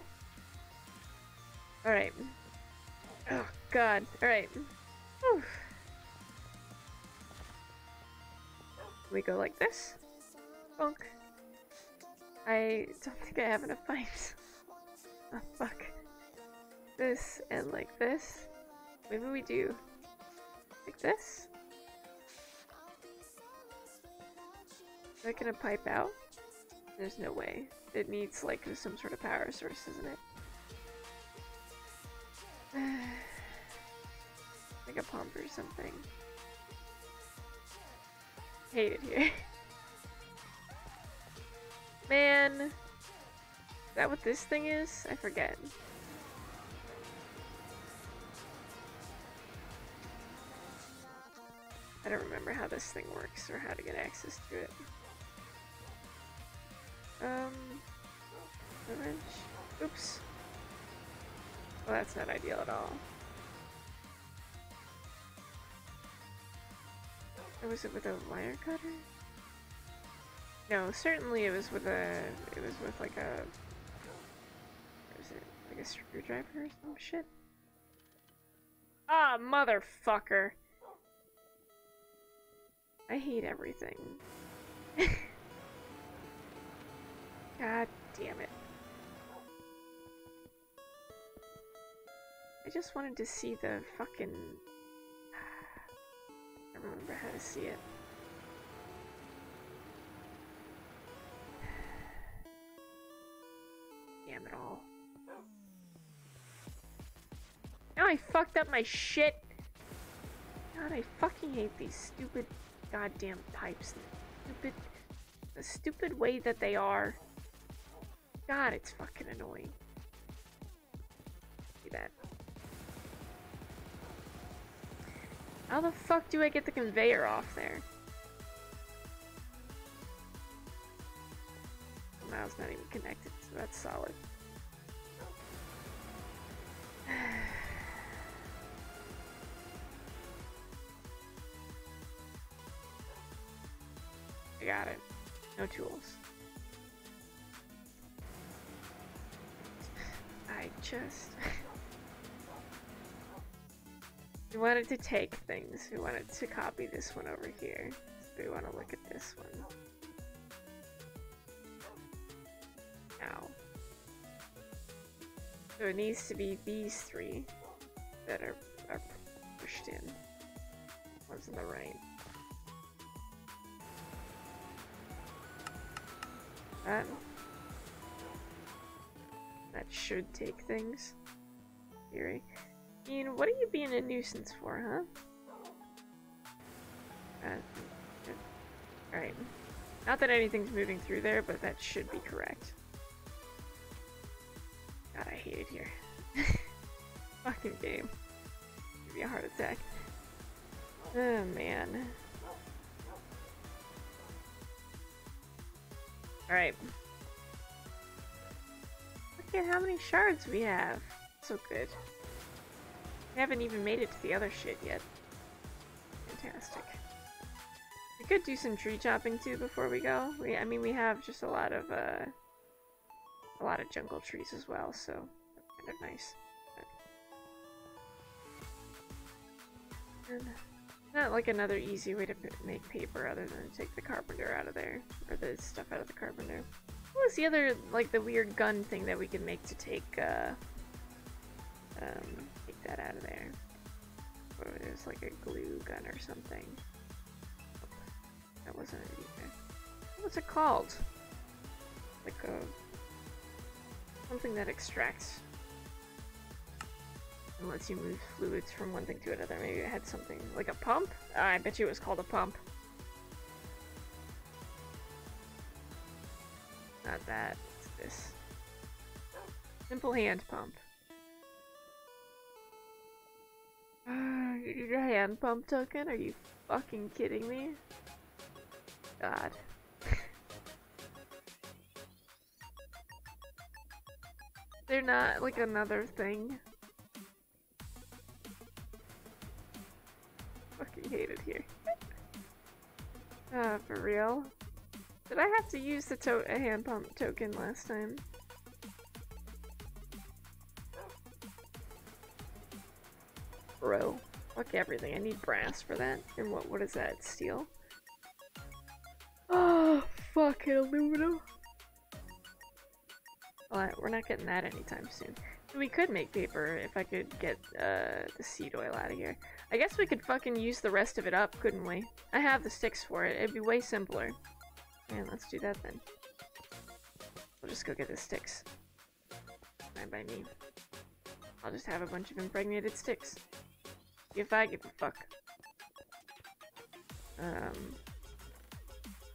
Alright. Oh God. Alright. We go like this. Bonk. I don't think I have enough pipes. Oh fuck. This and like this. Maybe we do like this. Is that gonna pipe out? There's no way. It needs like some sort of power source, isn't it? Like a pump or something. Hate it here. Man. Is that what this thing is? I forget. I don't remember how this thing works or how to get access to it. Orange. Oops. Well, that's not ideal at all. Or was it with a wire cutter? No, certainly it was with a. It was with like a. What is it? Like a screwdriver or some shit? Ah, motherfucker! I hate everything. God damn it. I just wanted to see the fucking... I remember how to see it. Damn it all. Now I fucked up my shit! God, I fucking hate these stupid goddamn pipes. The stupid way that they are. God, it's fucking annoying. See that? How the fuck do I get the conveyor off there? Now it's not even connected, so that's solid. I got it. No tools. I just... We wanted to take things. We wanted to copy this one over here. So we want to look at this one. Ow. So it needs to be these three that are pushed in. One's on the right. That should take things. Theory. Ian, what are you being a nuisance for, huh? Alright. Not that anything's moving through there, but that should be correct. God, I hate it here. Fucking game. Give me a heart attack. Oh, man. Alright. Look at how many shards we have. So good. We haven't even made it to the other shit yet. Fantastic. We could do some tree chopping too before we go. I mean, we have just a lot of jungle trees as well, so that's kind of nice. But... not like another easy way to make paper other than to take the carpenter out of there, or the stuff out of the carpenter. What was the other, like, the weird gun thing that we could make to take that out of there? Or it was like a glue gun or something. That wasn't it either. What's it called? Like something that extracts and lets you move fluids from one thing to another. Maybe it had something like a pump? I bet you it was called a pump. Not that. It's this. Simple hand pump. You need a hand pump token? Are you fucking kidding me? God. They're not like another thing. Fucking hate it here. For real? Did I have to use the a hand pump token last time? Bro. Fuck everything. I need brass for that. And what is that? Steel? Oh, fucking aluminum. Well, we're not getting that anytime soon. We could make paper if I could get the seed oil out of here. I guess we could fucking use the rest of it up, couldn't we? I have the sticks for it. It'd be way simpler. Yeah, let's do that then. We'll just go get the sticks. Fine by me. I'll just have a bunch of impregnated sticks. If I give a fuck.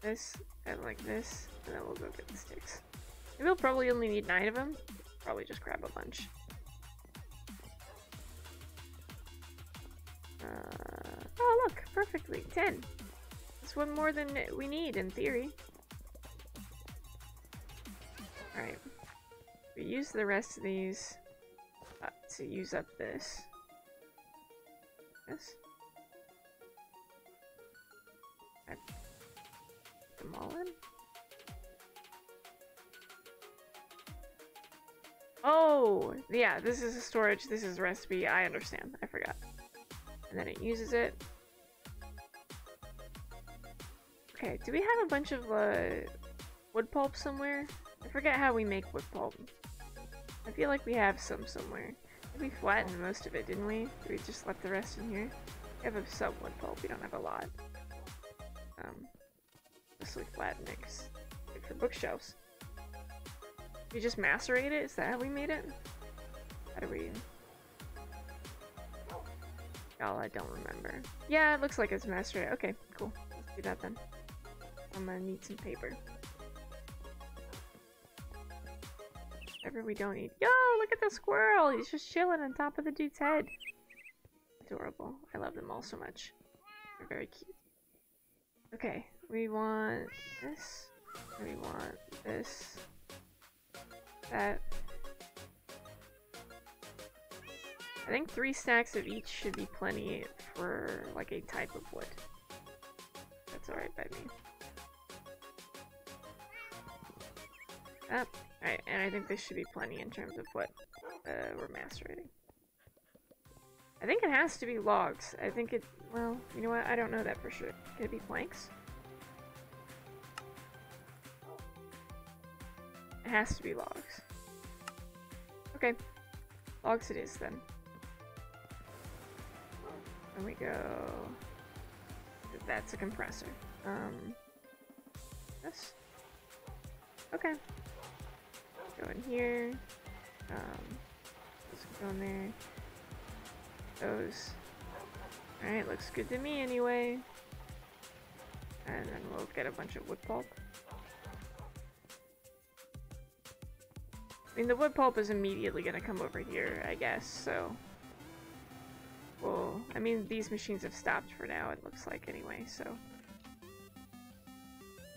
This, and like this, and then we'll go get the sticks. Maybe we'll probably only need 9 of them. Probably just grab a bunch. Oh look, perfect. perfectly. 10. That's one more than we need in theory. Alright. We use the rest of these to use up this. Yes. I put them all in. Oh! Yeah, this is a storage, this is a recipe. I understand. I forgot. And then it uses it. Okay, do we have a bunch of wood pulp somewhere? I forget how we make wood pulp. I feel like we have some somewhere. We flattened most of it, didn't we? We just left the rest in here. We have some wood pulp, we don't have a lot. Mostly flatten it, 'cause good for bookshelves. We just macerate it? Is that how we made it? How do we... Oh, I don't remember. Yeah, it looks like it's macerated. Okay, cool. Let's do that then. I'm gonna need some paper. Whatever we don't need. Yo, look at the squirrel! He's just chilling on top of the dude's head. Adorable. I love them all so much. They're very cute. Okay, we want this. We want this. That. I think 3 stacks of each should be plenty for like a type of wood. That's alright by me. Alright, and I think this should be plenty in terms of what we're macerating. I think it has to be logs. I think it, well, you know what? I don't know that for sure. Could it be planks? It has to be logs. Okay. Logs it is then. There we go. That's a compressor. This? Okay. Go in here. Let's go in there. Those. Alright, looks good to me anyway. And then we'll get a bunch of wood pulp. I mean, the wood pulp is immediately gonna come over here, I guess, so... Well, I mean, these machines have stopped for now, it looks like, anyway, so...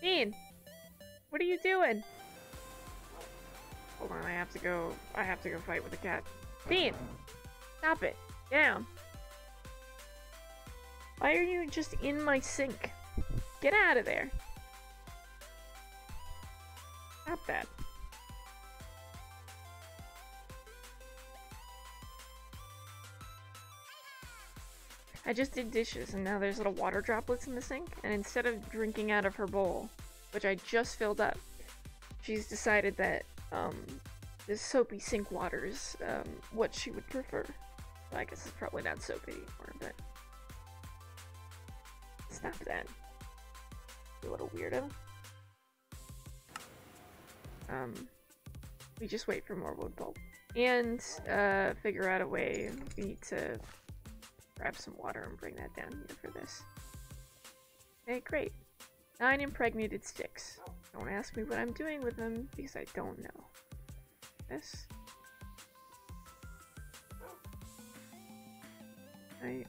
Bean! What are you doing? Hold on, I have to go fight with the cat. Bean! Stop it! Get down! Why are you just in my sink? Get out of there! Stop that. I just did dishes and now there's little water droplets in the sink, and instead of drinking out of her bowl, which I just filled up, she's decided that this soapy sink water is what she would prefer. Well, I guess it's probably not soapy anymore, but stop that, you little weirdo. We just wait for more wood pulp and figure out a way. We need to grab some water and bring that down here for this. Okay, great. 9 impregnated sticks. Don't ask me what I'm doing with them because I don't know. This. Right.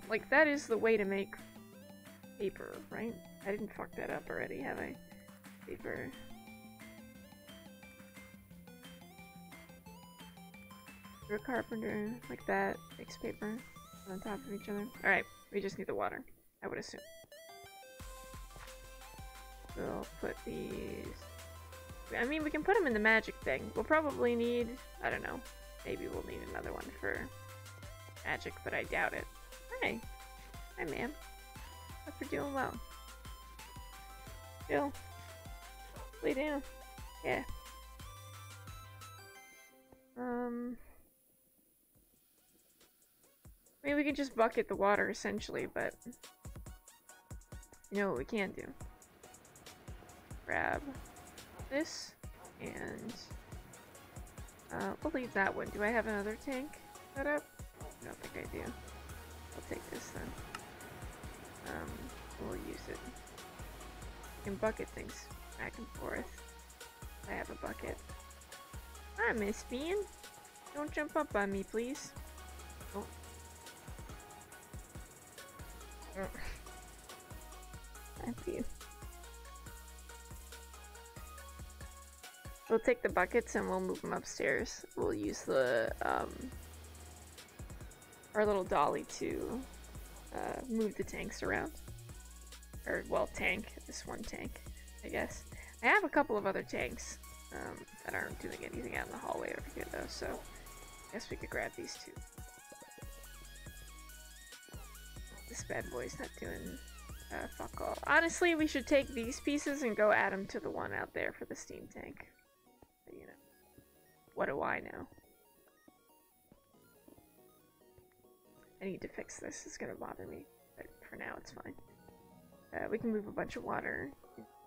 Like, that is the way to make paper, right? I didn't fuck that up already, have I? Paper. A carpenter, like that, makes paper on top of each other. Alright, we just need the water, I would assume. We'll put these... I mean, we can put them in the magic thing. We'll probably need... I don't know. Maybe we'll need another one for magic, but I doubt it. Hi. Hi, ma'am. Hope you're doing well. Chill. Lay down. Yeah. I mean, we can just bucket the water, essentially, but... You know what we can do? Grab this, and... we'll leave that one. Do I have another tank set up? I don't think I do. I'll take this then. We'll use it. We can bucket things back and forth. I have a bucket. Hi, Miss Bean. Don't jump up on me, please. Oh. Happy. We'll take the buckets and we'll move them upstairs. We'll use the our little dolly to move the tanks around. Or, well, this one tank, I guess. I have a couple of other tanks that aren't doing anything out in the hallway over here, though, so I guess we could grab these two. This bad boy's not doing fuck all. Honestly, we should take these pieces and go add them to the one out there for the steam tank. But, you know, what do I know? I need to fix this. It's gonna bother me, but for now it's fine. We can move a bunch of water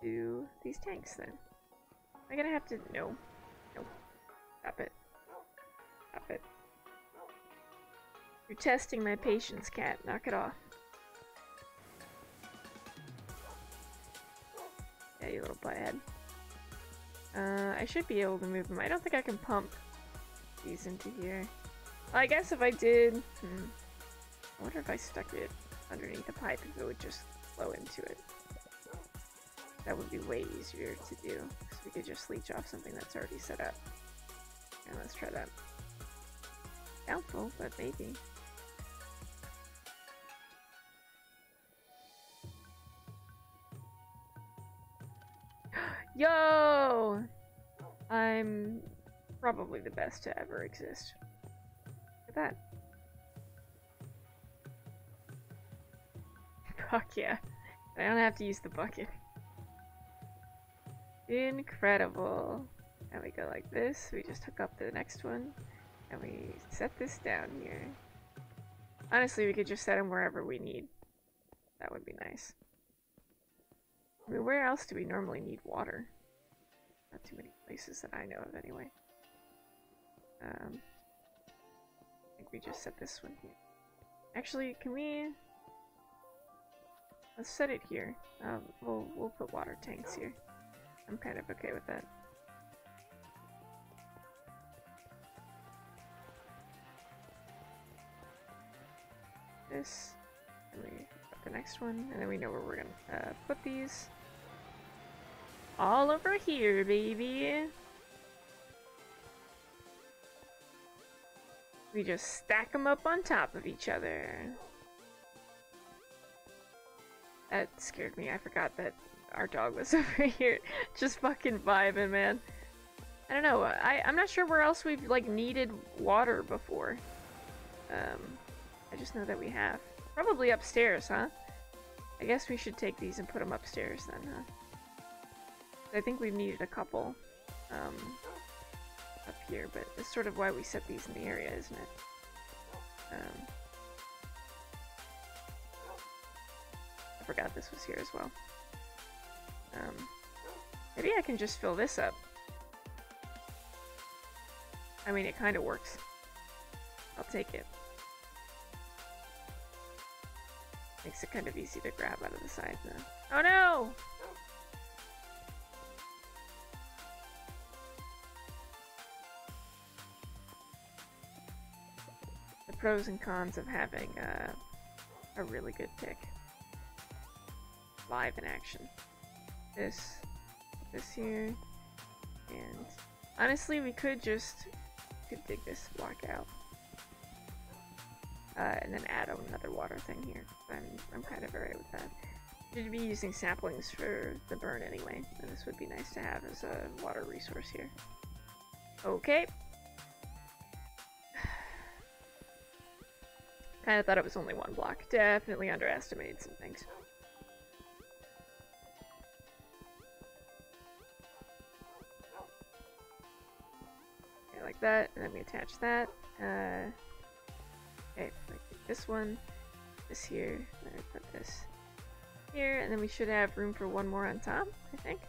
into these tanks then. I'm gonna have to... No. No. Stop it. Stop it. You're testing my patience, cat. Knock it off. Yeah, you little butthead. I should be able to move them. I don't think I can pump these into here. Well, I guess if I did... I wonder if I stuck it underneath the pipe if it would just flow into it. That would be way easier to do. So we could just leech off something that's already set up. And let's try that. Doubtful, but maybe. Yo! I'm probably the best to ever exist. Look at that. Fuck yeah. I don't have to use the bucket. Incredible. And we go like this. We just hook up to the next one. And we set this down here. Honestly, we could just set them wherever we need. That would be nice. I mean, where else do we normally need water? Not too many places that I know of anyway. I think we just set this one here. Actually, can we... Let's set it here. We'll put water tanks here. I'm kind of okay with that. This, and we put the next one, and then we know where we're gonna put these. All over here, baby. We just stack them up on top of each other. That scared me. I forgot that our dog was over here just fucking vibing, man. I don't know. I'm not sure where else we've, like, needed water before. I just know that we have. Probably upstairs, huh? I guess we should take these and put them upstairs then, huh? I think we've needed a couple up here, but that's sort of why we set these in the area, isn't it? I forgot this was here as well. Maybe I can just fill this up. I mean, it kind of works. I'll take it. Makes it kind of easy to grab out of the side now. Oh no! The pros and cons of having a really good pick. Live in action. This here, and honestly, we could dig this block out, and then add another water thing here. I'm kind of alright with that. We'd be using saplings for the burn anyway, and this would be nice to have as a water resource here. Okay. Kind of thought it was only one block. Definitely underestimated some things. Like that, and then we attach that. Okay, like this one, this here, and then we put this here, and then we should have room for one more on top, I think.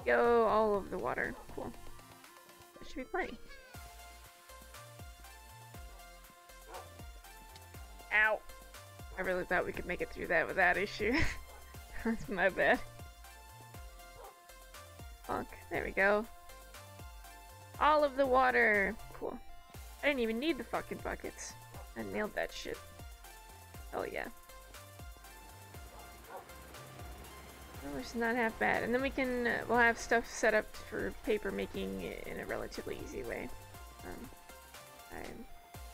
Yo, all of the water. Cool. That should be plenty. Ow! I really thought we could make it through that without issue. That's my bad. There we go. All of the water. Cool. I didn't even need the fucking buckets. I nailed that shit. Hell yeah. Well, it's not half bad. And then we can, we'll have stuff set up for paper making in a relatively easy way. I'm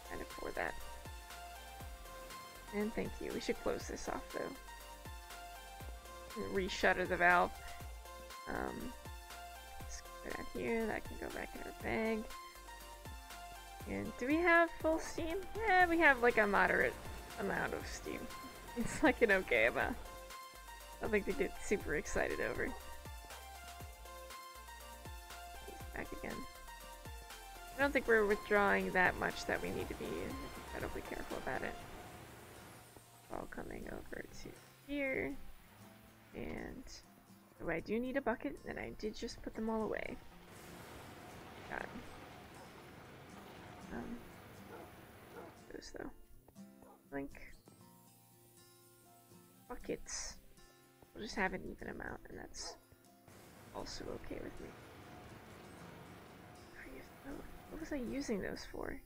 kind of for that. And thank you. We should close this off though. Reshutter the valve. Let's go down here. That can go back in our bag. And do we have full steam? Yeah, we have like a moderate amount of steam. It's like an okay amount. I don't think they get super excited over. Back again. I don't think we're withdrawing that much that we need to be incredibly careful about it. All coming over to here. And oh, I do need a bucket, and I did just put them all away. Got it. Those though. Link. Buckets. We'll just have an even amount, and that's also okay with me. What was I using those for?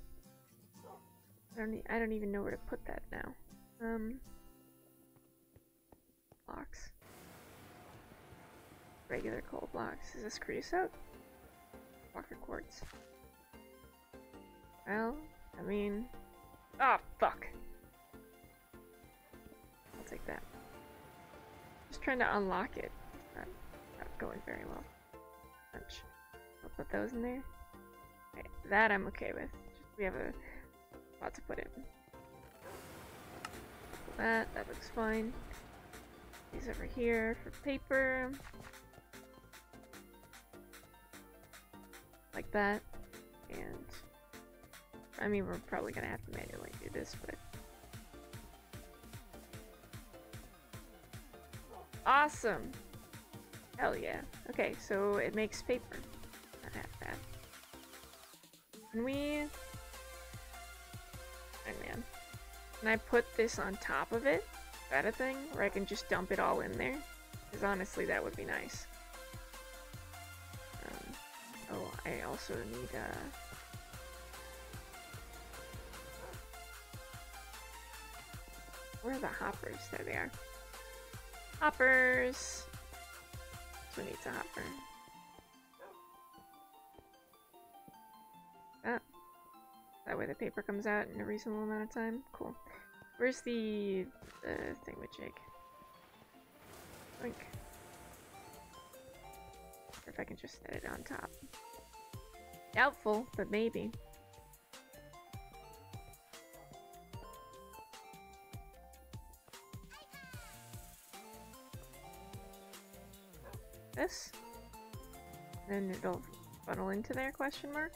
I don't even know where to put that now. Blocks. Regular coal blocks. Is this creosote? Walker quartz. Well, I mean... Ah, oh, fuck! I'll take that. Just trying to unlock it. Not going very well. Punch. I'll put those in there. Okay, that I'm okay with. Just, we have a lot to put in. That looks fine. These over here for paper. Like that. And I mean, we're probably gonna have to manually do this, but awesome! Hell yeah. Okay, so it makes paper. Not half bad. Can we... Oh man. Can I put this on top of it? Is that a thing? Or I can just dump it all in there? Because honestly, that would be nice. Oh, I also need, where are the hoppers? There they are. Hoppers! This one needs a hopper. Ah. That way the paper comes out in a reasonable amount of time. Cool. Where's the thingamajig? Link. Or if I can just set it on top. Doubtful, but maybe. This? Then it'll funnel into there, question mark?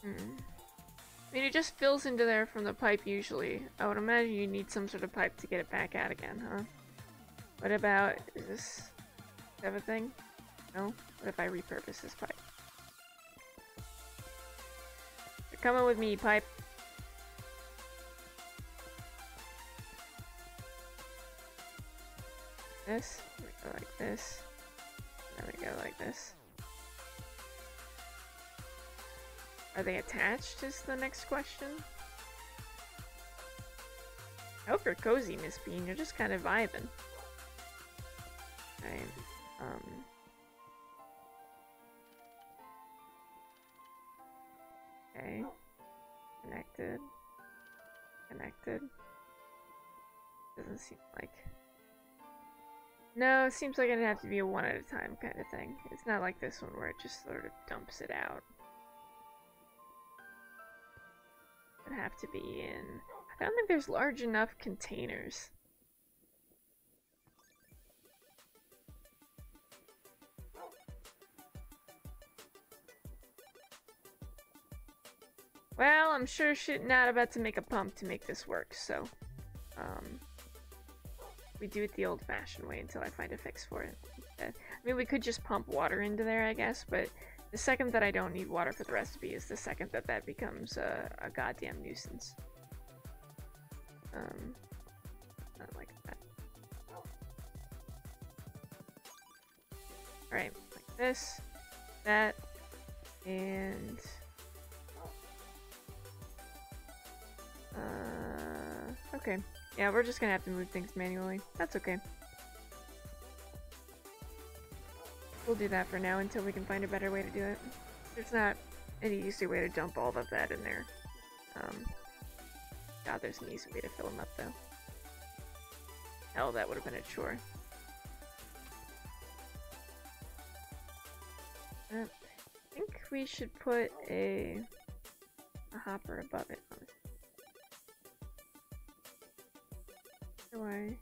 I mean, it just fills into there from the pipe usually. I would imagine you need some sort of pipe to get it back out again, huh? What about, is this have a thing? No? What if I repurpose this pipe? You're coming with me, pipe. This, we go like this, then we go like this. Are they attached is the next question. I hope you're cozy, Miss Bean. You're just kind of vibing. Right. Okay. Connected. Connected. Doesn't seem like... No, it seems like it'd have to be a one at a time kind of thing. It's not like this one where it just sort of dumps it out. It'd have to be in... I don't think there's large enough containers. Well, I'm sure shit not about to make a pump to make this work, so... we do it the old-fashioned way until I find a fix for it. I mean, we could just pump water into there, I guess, but the second that I don't need water for the recipe is the second that that becomes a goddamn nuisance. Not like that. Alright, like this, that, and Okay. Yeah, we're just gonna have to move things manually. That's okay. We'll do that for now until we can find a better way to do it. There's not any easy way to dump all of that in there. God, there's an easy way to fill them up, though. Hell, that would have been a chore. I think we should put a hopper above it. Why?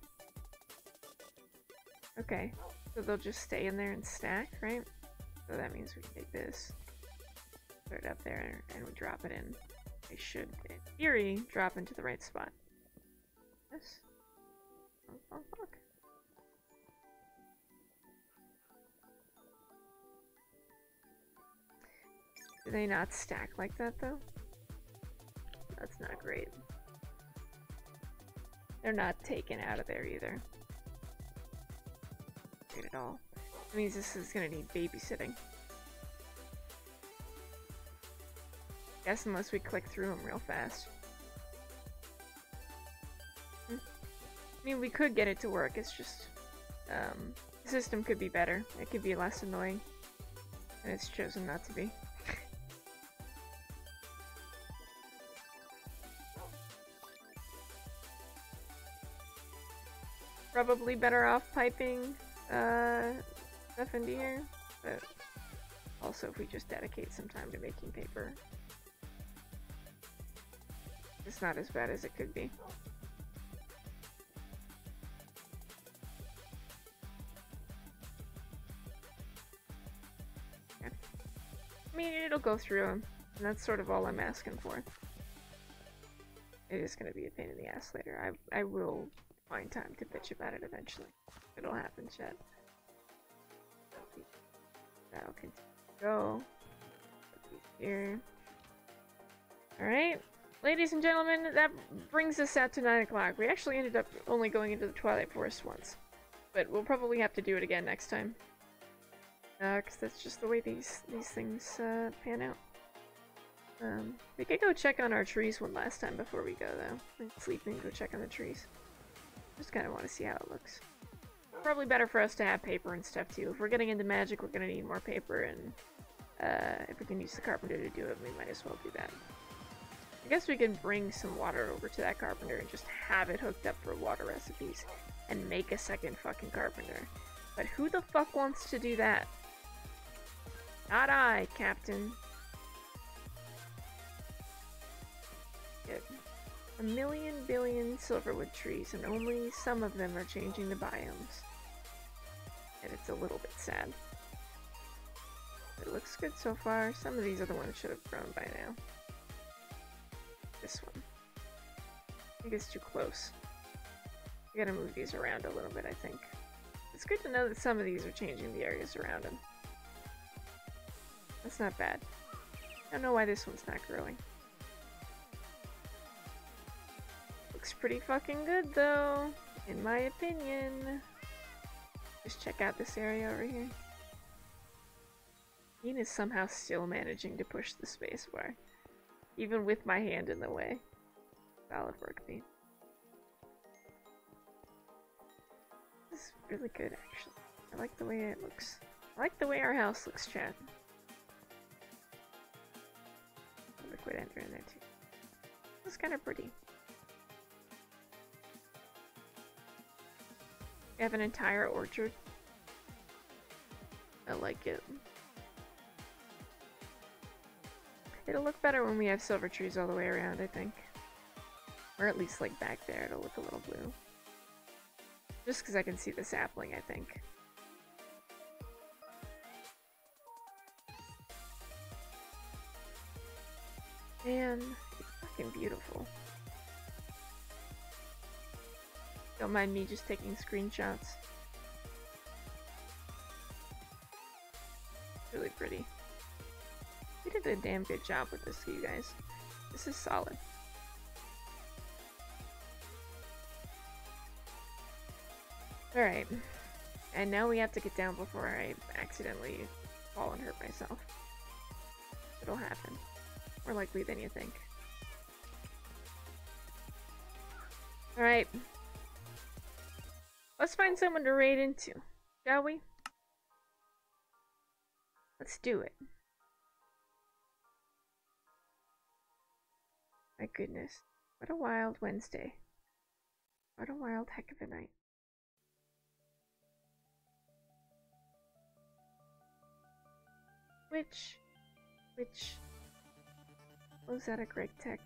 Okay, so they'll just stay in there and stack, right? So that means we take this, put it up there, and we drop it in. They should, in theory, drop into the right spot. This? Oh, fuck. Do they not stack like that, though? That's not great. They're not taken out of there either. Great at all. That means this is gonna need babysitting. Guess unless we click through them real fast. I mean, we could get it to work, it's just... the system could be better. It could be less annoying. And it's chosen not to be. Probably better off piping stuff into here, but also if we just dedicate some time to making paper, it's not as bad as it could be. Yeah. I mean, it'll go through them, and that's sort of all I'm asking for. It is going to be a pain in the ass later. I will find time to bitch about it eventually. It'll happen, chat. That'll continue to go. Here. Alright. Ladies and gentlemen, that brings us out to 9 o'clock. We actually ended up only going into the Twilight Forest once. But we'll probably have to do it again next time. Because that's just the way these things pan out. We could go check on our trees one last time before we go, though. Like, sleep and go check on the trees. Just kind of want to see how it looks. Probably better for us to have paper and stuff too. If we're getting into magic, we're going to need more paper, and if we can use the carpenter to do it, we might as well do that. I guess we can bring some water over to that carpenter and just have it hooked up for water recipes and make a second fucking carpenter. But who the fuck wants to do that? Not I, Captain. Good. 1,000,000 billion silverwood trees, and only some of them are changing the biomes. And it's a little bit sad. It looks good so far. Some of these other ones should have grown by now. This one. I think it's too close. We gotta move these around a little bit, I think. It's good to know that some of these are changing the areas around them. That's not bad. I don't know why this one's not growing. Looks pretty fucking good, though, in my opinion. Just check out this area over here. Ian is somehow still managing to push the spacebar, even with my hand in the way. Solid work, Bean. This is really good, actually. I like the way it looks. I like the way our house looks, chat. Liquid ender in there, too. It's kind of pretty. We have an entire orchard. I like it. It'll look better when we have silver trees all the way around, I think. Or at least, like, back there, it'll look a little blue. Just because I can see the sapling, I think. Man, it's fucking beautiful. Don't mind me just taking screenshots. It's really pretty. We did a damn good job with this, you guys. This is solid. Alright. And now we have to get down before I accidentally fall and hurt myself. It'll happen. More likely than you think. Alright. Let's find someone to raid into, shall we? Let's do it. My goodness. What a wild Wednesday. What a wild heck of a night. Which was that a Greg Tech?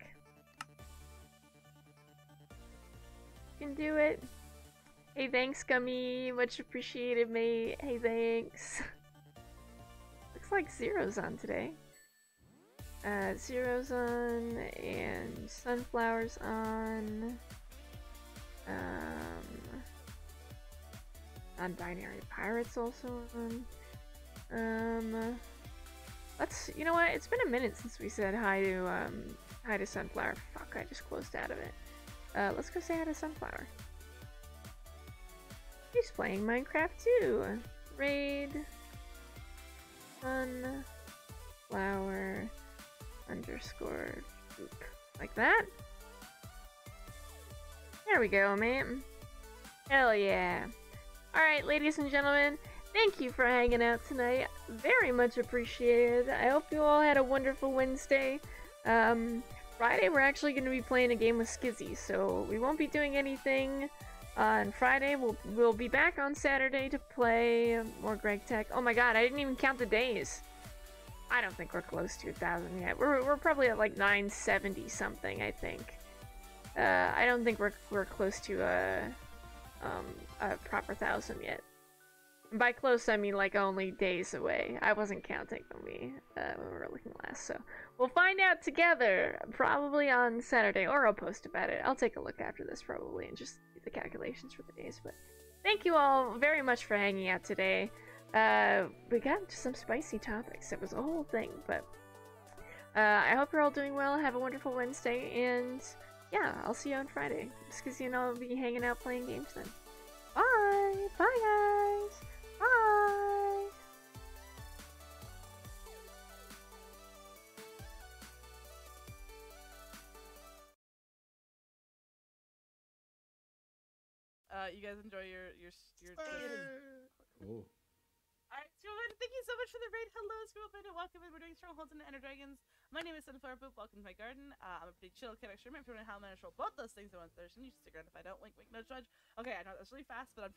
Can do it. Hey, thanks, Gummy. Much appreciated, mate. Hey, thanks. Looks like Zero's on today. Zero's on, and Sunflower's on. Non-binary Pirate's also on. You know what? It's been a minute since we said hi to Sunflower. Fuck, I just closed out of it. Let's go say hi to Sunflower. He's playing Minecraft too. Raid Sunflower underscore group. Like that? There we go, man. Hell yeah. Alright, ladies and gentlemen, thank you for hanging out tonight. Very much appreciated. I hope you all had a wonderful Wednesday. Friday we're actually going to be playing a game with Skizzy, so we won't be doing anything on Friday. We'll be back on Saturday to play more Greg Tech. Oh my god, I didn't even count the days. I don't think we're close to 1,000 yet. We're probably at like 970 something, I think. I don't think we're close to a proper 1,000 yet. And by close, I mean like only days away. I wasn't counting when we were looking last, so we'll find out together probably on Saturday, or I'll post about it. I'll take a look after this probably and just do the calculations for the days. But thank you all very much for hanging out today. We got into some spicy topics. It was a whole thing, but I hope you're all doing well. Have a wonderful Wednesday, and yeah, I'll see you on Friday. Just because you know I'll be hanging out playing games then. Bye! Bye, guys! Bye! You guys enjoy your Oh. Alright, Scribble, thank you so much for the raid. Hello, Scribble, Bandit, welcome in. We're doing Strongholds and Ender Dragons. My name is Sunflower Poop, welcome to my garden. I'm a pretty chill kid, experiment. If you want to know how I'm gonna roll both those things at once, there's you stick around if I don't. Wink, wink, nudge, nudge. Okay, I know that's really fast, but I'm